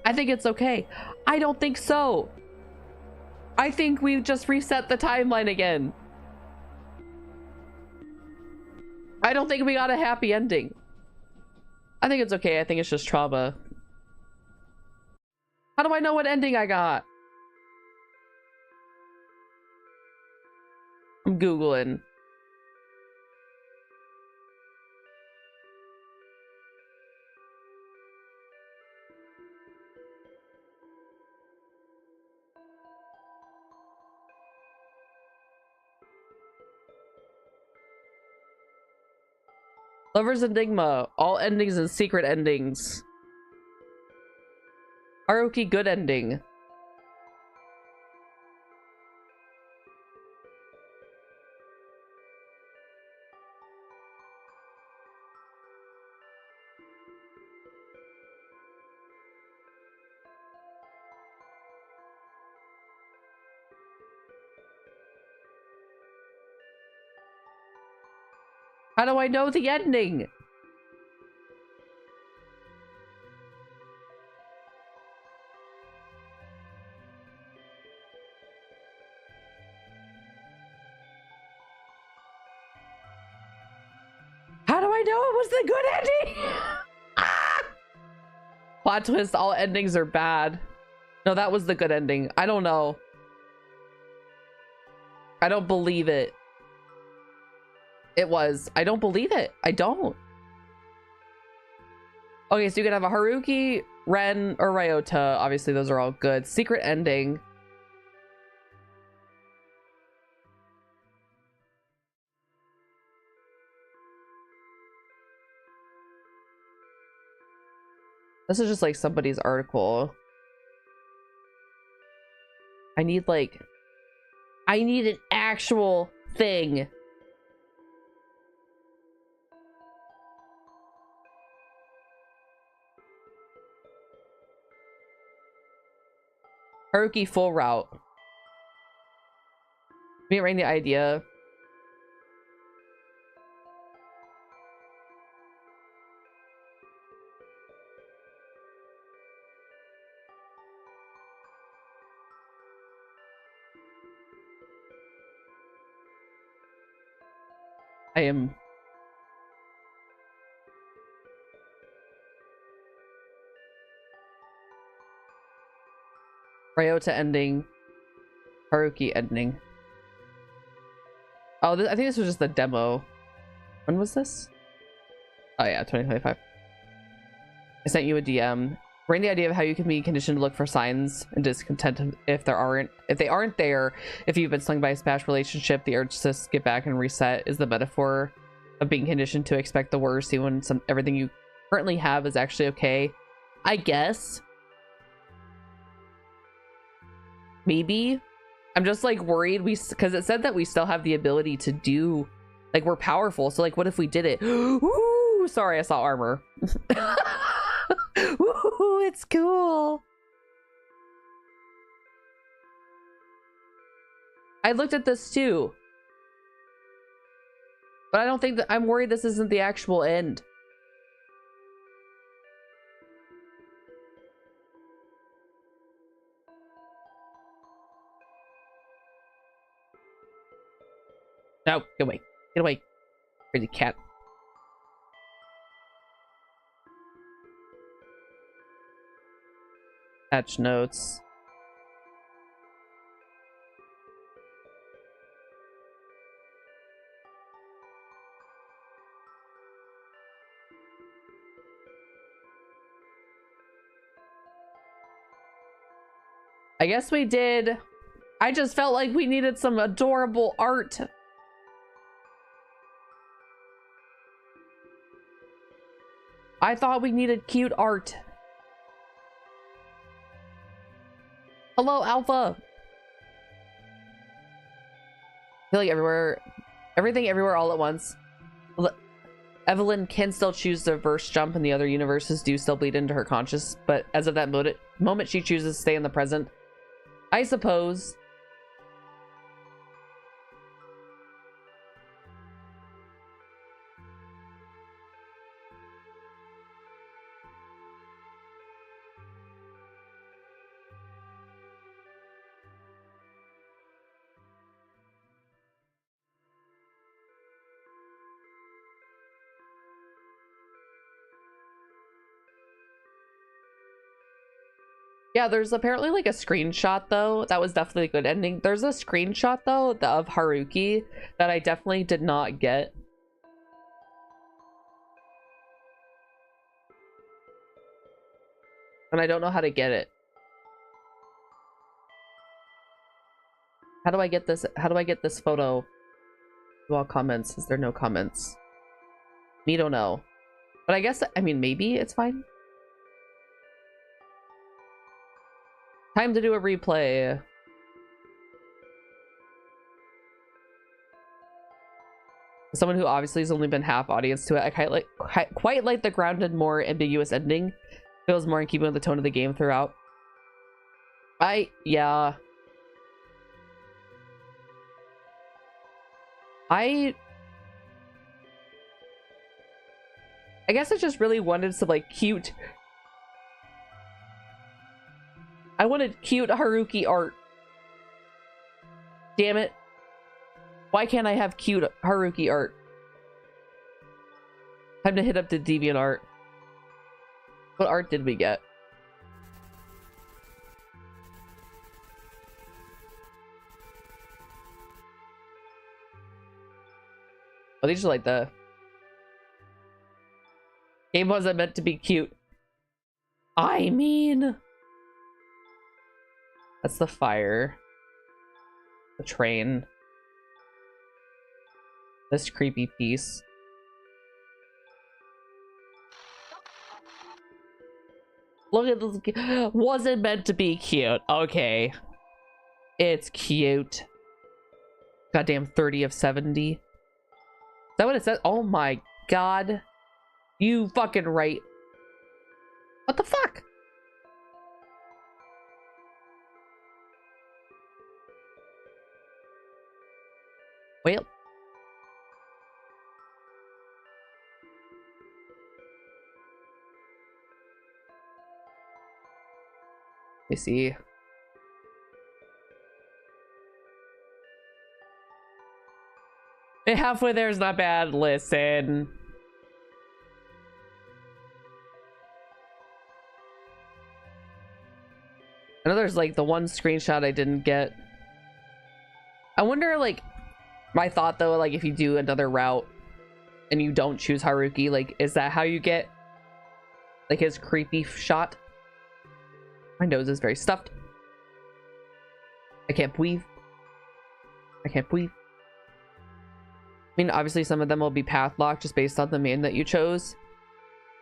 I think it's okay. I don't think so. I think we just reset the timeline again. I don't think we got a happy ending. I think it's okay. I think it's just trauma. How do I know what ending I got? I'm Googling. Lover's Enigma. All endings and secret endings. Haruki good ending. How do I know the ending? How do I know it was the good ending? Ah! Plot twist, all endings are bad. No, that was the good ending. I don't know. I don't believe it. It was. I don't believe it. I don't. Okay, so you can have a Haruki, Ren, or Ryota. Obviously, those are all good. Secret ending. This is just like somebody's article. I need an actual thing. Haruki full route. Me writing the idea. I am Ryota ending, Haruki ending. Oh, I think this was just the demo. When was this? Oh yeah, 2025. I sent you a DM. Bring the idea of how you can be conditioned to look for signs and discontent if they aren't there. If you've been stung by a past relationship, the urge to skip back and reset is the metaphor of being conditioned to expect the worst, even when everything you currently have is actually okay. I guess. Maybe. I'm just like worried because it said that we still have the ability to do, like, we're powerful. So like, what if we did it? Ooh, sorry, I saw armor. Ooh, it's cool. I looked at this too, but I don't think that I'm worried this isn't the actual end. No, get away. Get away. Crazy cat. Patch notes. I guess we did. I just felt like we needed some adorable art. I thought we needed cute art. Hello, Alpha. I feel like everything everywhere all at once. Evelyn can still choose the reverse jump, and the other universes do still bleed into her conscious, but as of that moment she chooses to stay in the present. I suppose. Yeah, there's apparently like a screenshot though. That was definitely a good ending. There's a screenshot though of Haruki that I definitely did not get. And I don't know how to get it. How do I get this? How do I get this photo to all comments? Is there no comments? Me don't know. But I guess, I mean, maybe it's fine. Time to do a replay. Someone who obviously has only been half audience to it, I quite like the grounded, more ambiguous ending. Feels more in keeping with the tone of the game throughout. Yeah. I guess I just really wanted some like cute. I wanted cute Haruki art. Damn it. Why can't I have cute Haruki art? Time to hit up the DeviantArt. What art did we get? Oh, these are like the game wasn't meant to be cute. I mean, that's the fire, the train, this creepy piece. Look at this. Wasn't meant to be cute. Okay, it's cute. Goddamn 30 of 70. Is that what it says? Oh my god. You fucking right. What the fuck? Well. Let me see. Hey, halfway there is not bad. Listen. I know there's like the one screenshot I didn't get. I wonder, like, my thought though, like if you do another route and you don't choose Haruki, like, is that how you get like his creepy shot? My nose is very stuffed. I can't breathe. I can't breathe. I mean, obviously some of them will be path locked just based on the main that you chose.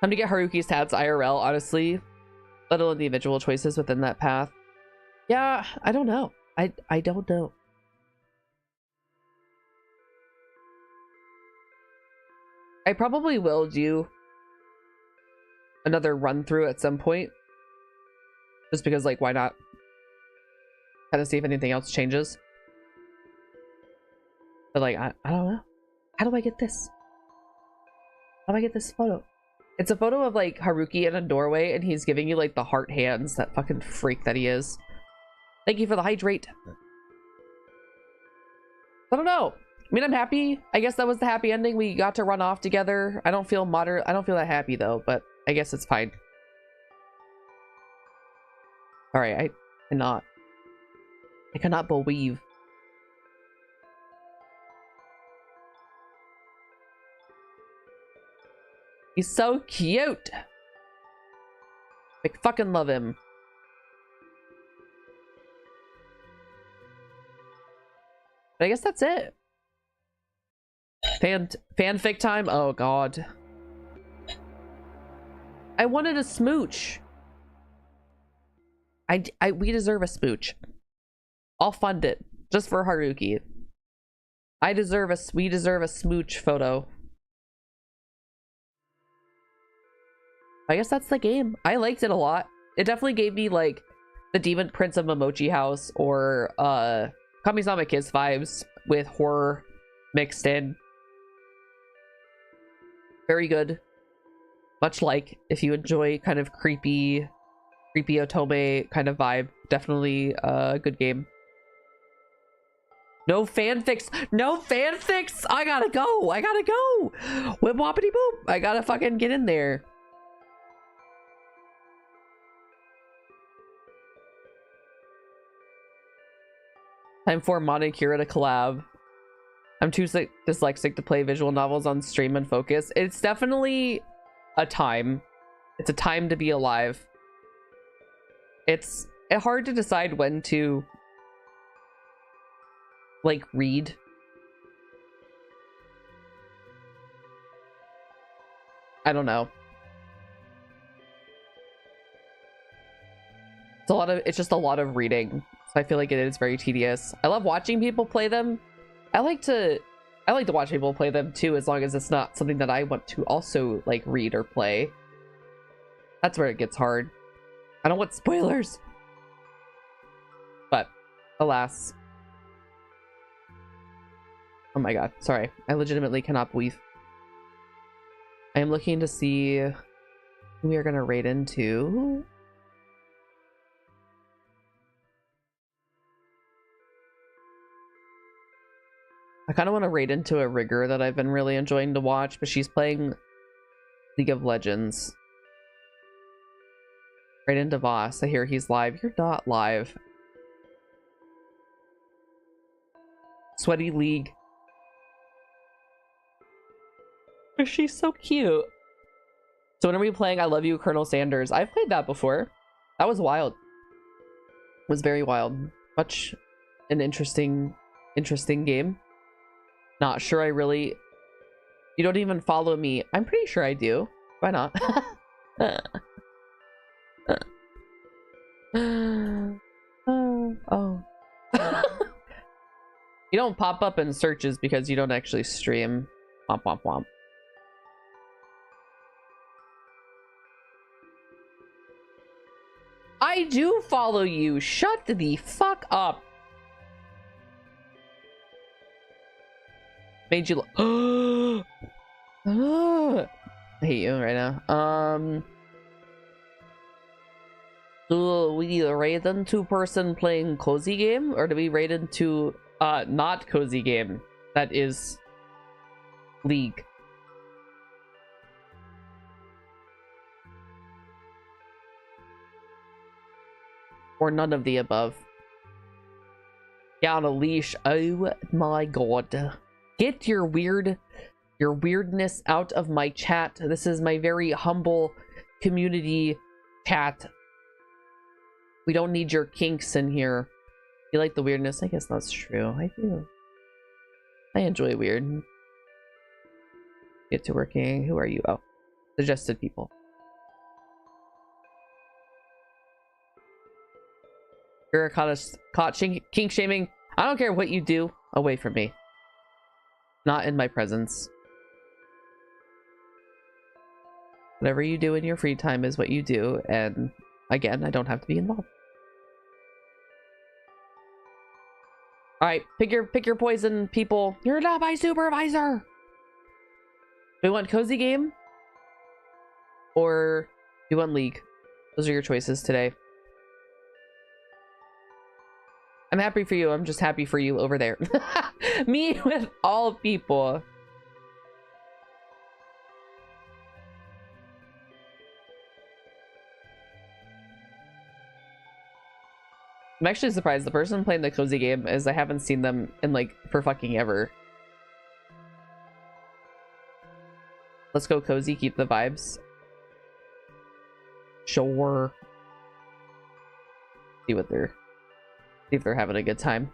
Time to get Haruki's tats IRL, honestly. Let alone the individual choices within that path. Yeah, I don't know. I don't know. I probably will do another run through at some point. Just because, like, why not? Kind of see if anything else changes. But, like, I don't know. How do I get this? How do I get this photo? It's a photo of, like, Haruki in a doorway, and he's giving you, like, the heart hands. That fucking freak that he is. Thank you for the hydrate. I don't know. I mean, I'm happy. I guess that was the happy ending. We got to run off together. I don't feel that happy, though, but I guess it's fine. Alright, I cannot believe. He's so cute. I fucking love him. But I guess that's it. Fanfic time? Oh god. I wanted a smooch. We deserve a smooch. I'll fund it just for Haruki. We deserve a smooch photo. I guess that's the game. I liked it a lot. It definitely gave me like the Demon Prince of Momochi House or Kami-sama Kiss vibes with horror mixed in. Very good. Much like if you enjoy kind of creepy otome kind of vibe, definitely a good game. No fanfics. No fanfics. I gotta go. Whip whoppity boop. I gotta fucking get in there. Time for Kiira to collab. I'm too dyslexic to play visual novels on stream and focus. It's definitely a time. It's a time to be alive. It's hard to decide when to like read. I don't know. It's just a lot of reading. So I feel like it is very tedious. I love watching people play them. I like to watch people play them too, as long as it's not something that I want to also like read or play. That's where it gets hard. I don't want spoilers. But alas. Oh my god, sorry. I legitimately cannot believe. I am looking to see who we are going to raid into. I kind of want to raid into a rigger that I've been really enjoying to watch, but she's playing League of Legends. Right into Voss. I hear he's live. You're not live. Sweaty League. She's so cute. So when are we playing I Love You, Colonel Sanders? I've played that before. That was wild. It was very wild. Much an interesting game. Not sure I really... You don't even follow me. I'm pretty sure I do. Why not? Oh. You don't pop up in searches because you don't actually stream. Womp womp womp. I do follow you. Shut the fuck up. Made you I hate you right now. Do we raid into person playing cozy game, or do we raid into not cozy game that is League? Or none of the above? Yeah, on a leash. Oh my god. Get your weirdness out of my chat. This is my very humble community chat. We don't need your kinks in here. You like the weirdness? I guess that's true. I do. I enjoy weird. Get to working. Who are you? Oh, suggested people. You're caught kink shaming. I don't care what you do. Away from me. Not in my presence. Whatever you do in your free time is what you do, and again, I don't have to be involved. Alright, pick your poison, people. You're not my supervisor. Do we want cozy game? Or do we want League? Those are your choices today. I'm happy for you. I'm just happy for you over there. Me with all people. I'm actually surprised. The person playing the cozy game is I haven't seen them in like for fucking ever. Let's go cozy, keep the vibes. Sure. See if they're having a good time.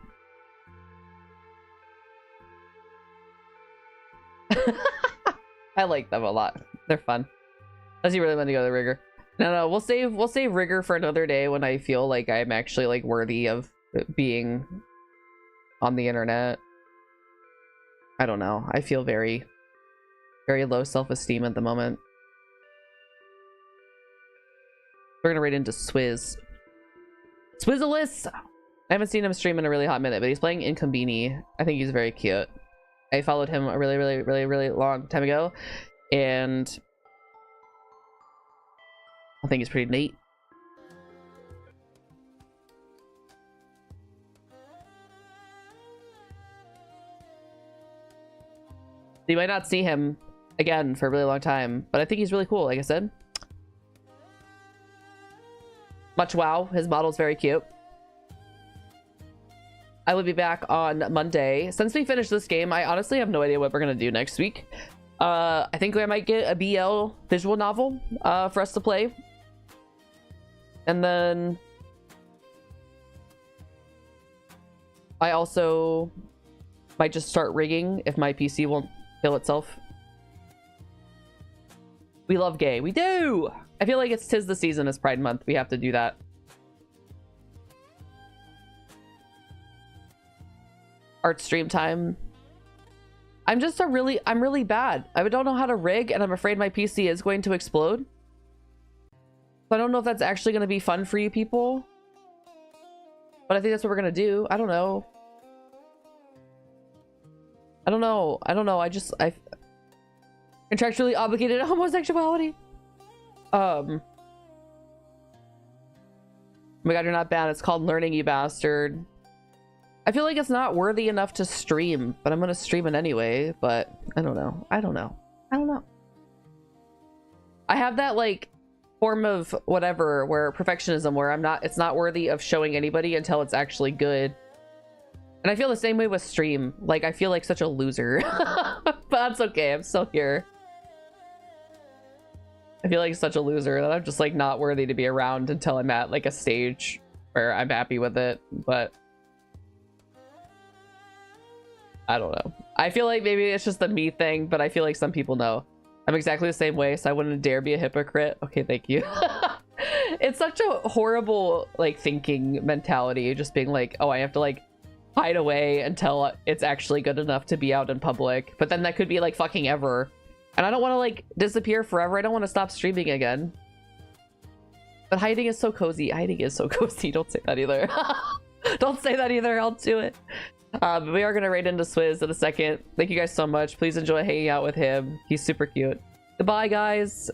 I like them a lot. They're fun. Unless you really want to go to the rigger. No, we'll save rigger for another day when I feel like I'm actually like worthy of being on the internet. I don't know. I feel very low self-esteem at the moment. We're gonna raid into Swizz. Swizzleist! I haven't seen him stream in a really hot minute, but he's playing Incombini. I think he's very cute. I followed him a really long time ago, and I think he's pretty neat. You might not see him again for a really long time, but I think he's really cool, like I said. Much wow. His model's very cute. I will be back on Monday. Since we finished this game, I honestly have no idea what we're gonna do next week. I think I might get a BL visual novel for us to play. And then I also might just start rigging if my PC won't kill itself. We love gay. We do! I feel like it's 'tis the season, it's Pride Month. We have to do that. Art stream time. I'm really bad. I don't know how to rig, and I'm afraid my PC is going to explode. So I don't know if that's actually going to be fun for you people. But I think that's what we're going to do. I don't know. I don't know. Contractually obligated to homosexuality. Oh my god, you're not banned. It's called learning, you bastard. I feel like it's not worthy enough to stream, but I'm gonna stream it anyway. But I don't know. I don't know. I don't know. I have that like form of whatever where perfectionism where it's not worthy of showing anybody until it's actually good. And I feel the same way with stream. Like I feel like such a loser. But that's okay. I'm still here. I feel like such a loser that I'm just like not worthy to be around until I'm at like a stage where I'm happy with it. But I don't know. I feel like maybe it's just the me thing, but I feel like some people know. I'm exactly the same way, so I wouldn't dare be a hypocrite. Okay, thank you. It's such a horrible like thinking mentality, just being like, oh, I have to like hide away until it's actually good enough to be out in public. But then that could be like fucking ever. And I don't want to like disappear forever. I don't want to stop streaming again. But hiding is so cozy. Hiding is so cozy. Don't say that either. Don't say that either. I'll do it. But we are going to raid into Swizz in a second. Thank you guys so much. Please enjoy hanging out with him. He's super cute. Goodbye, guys.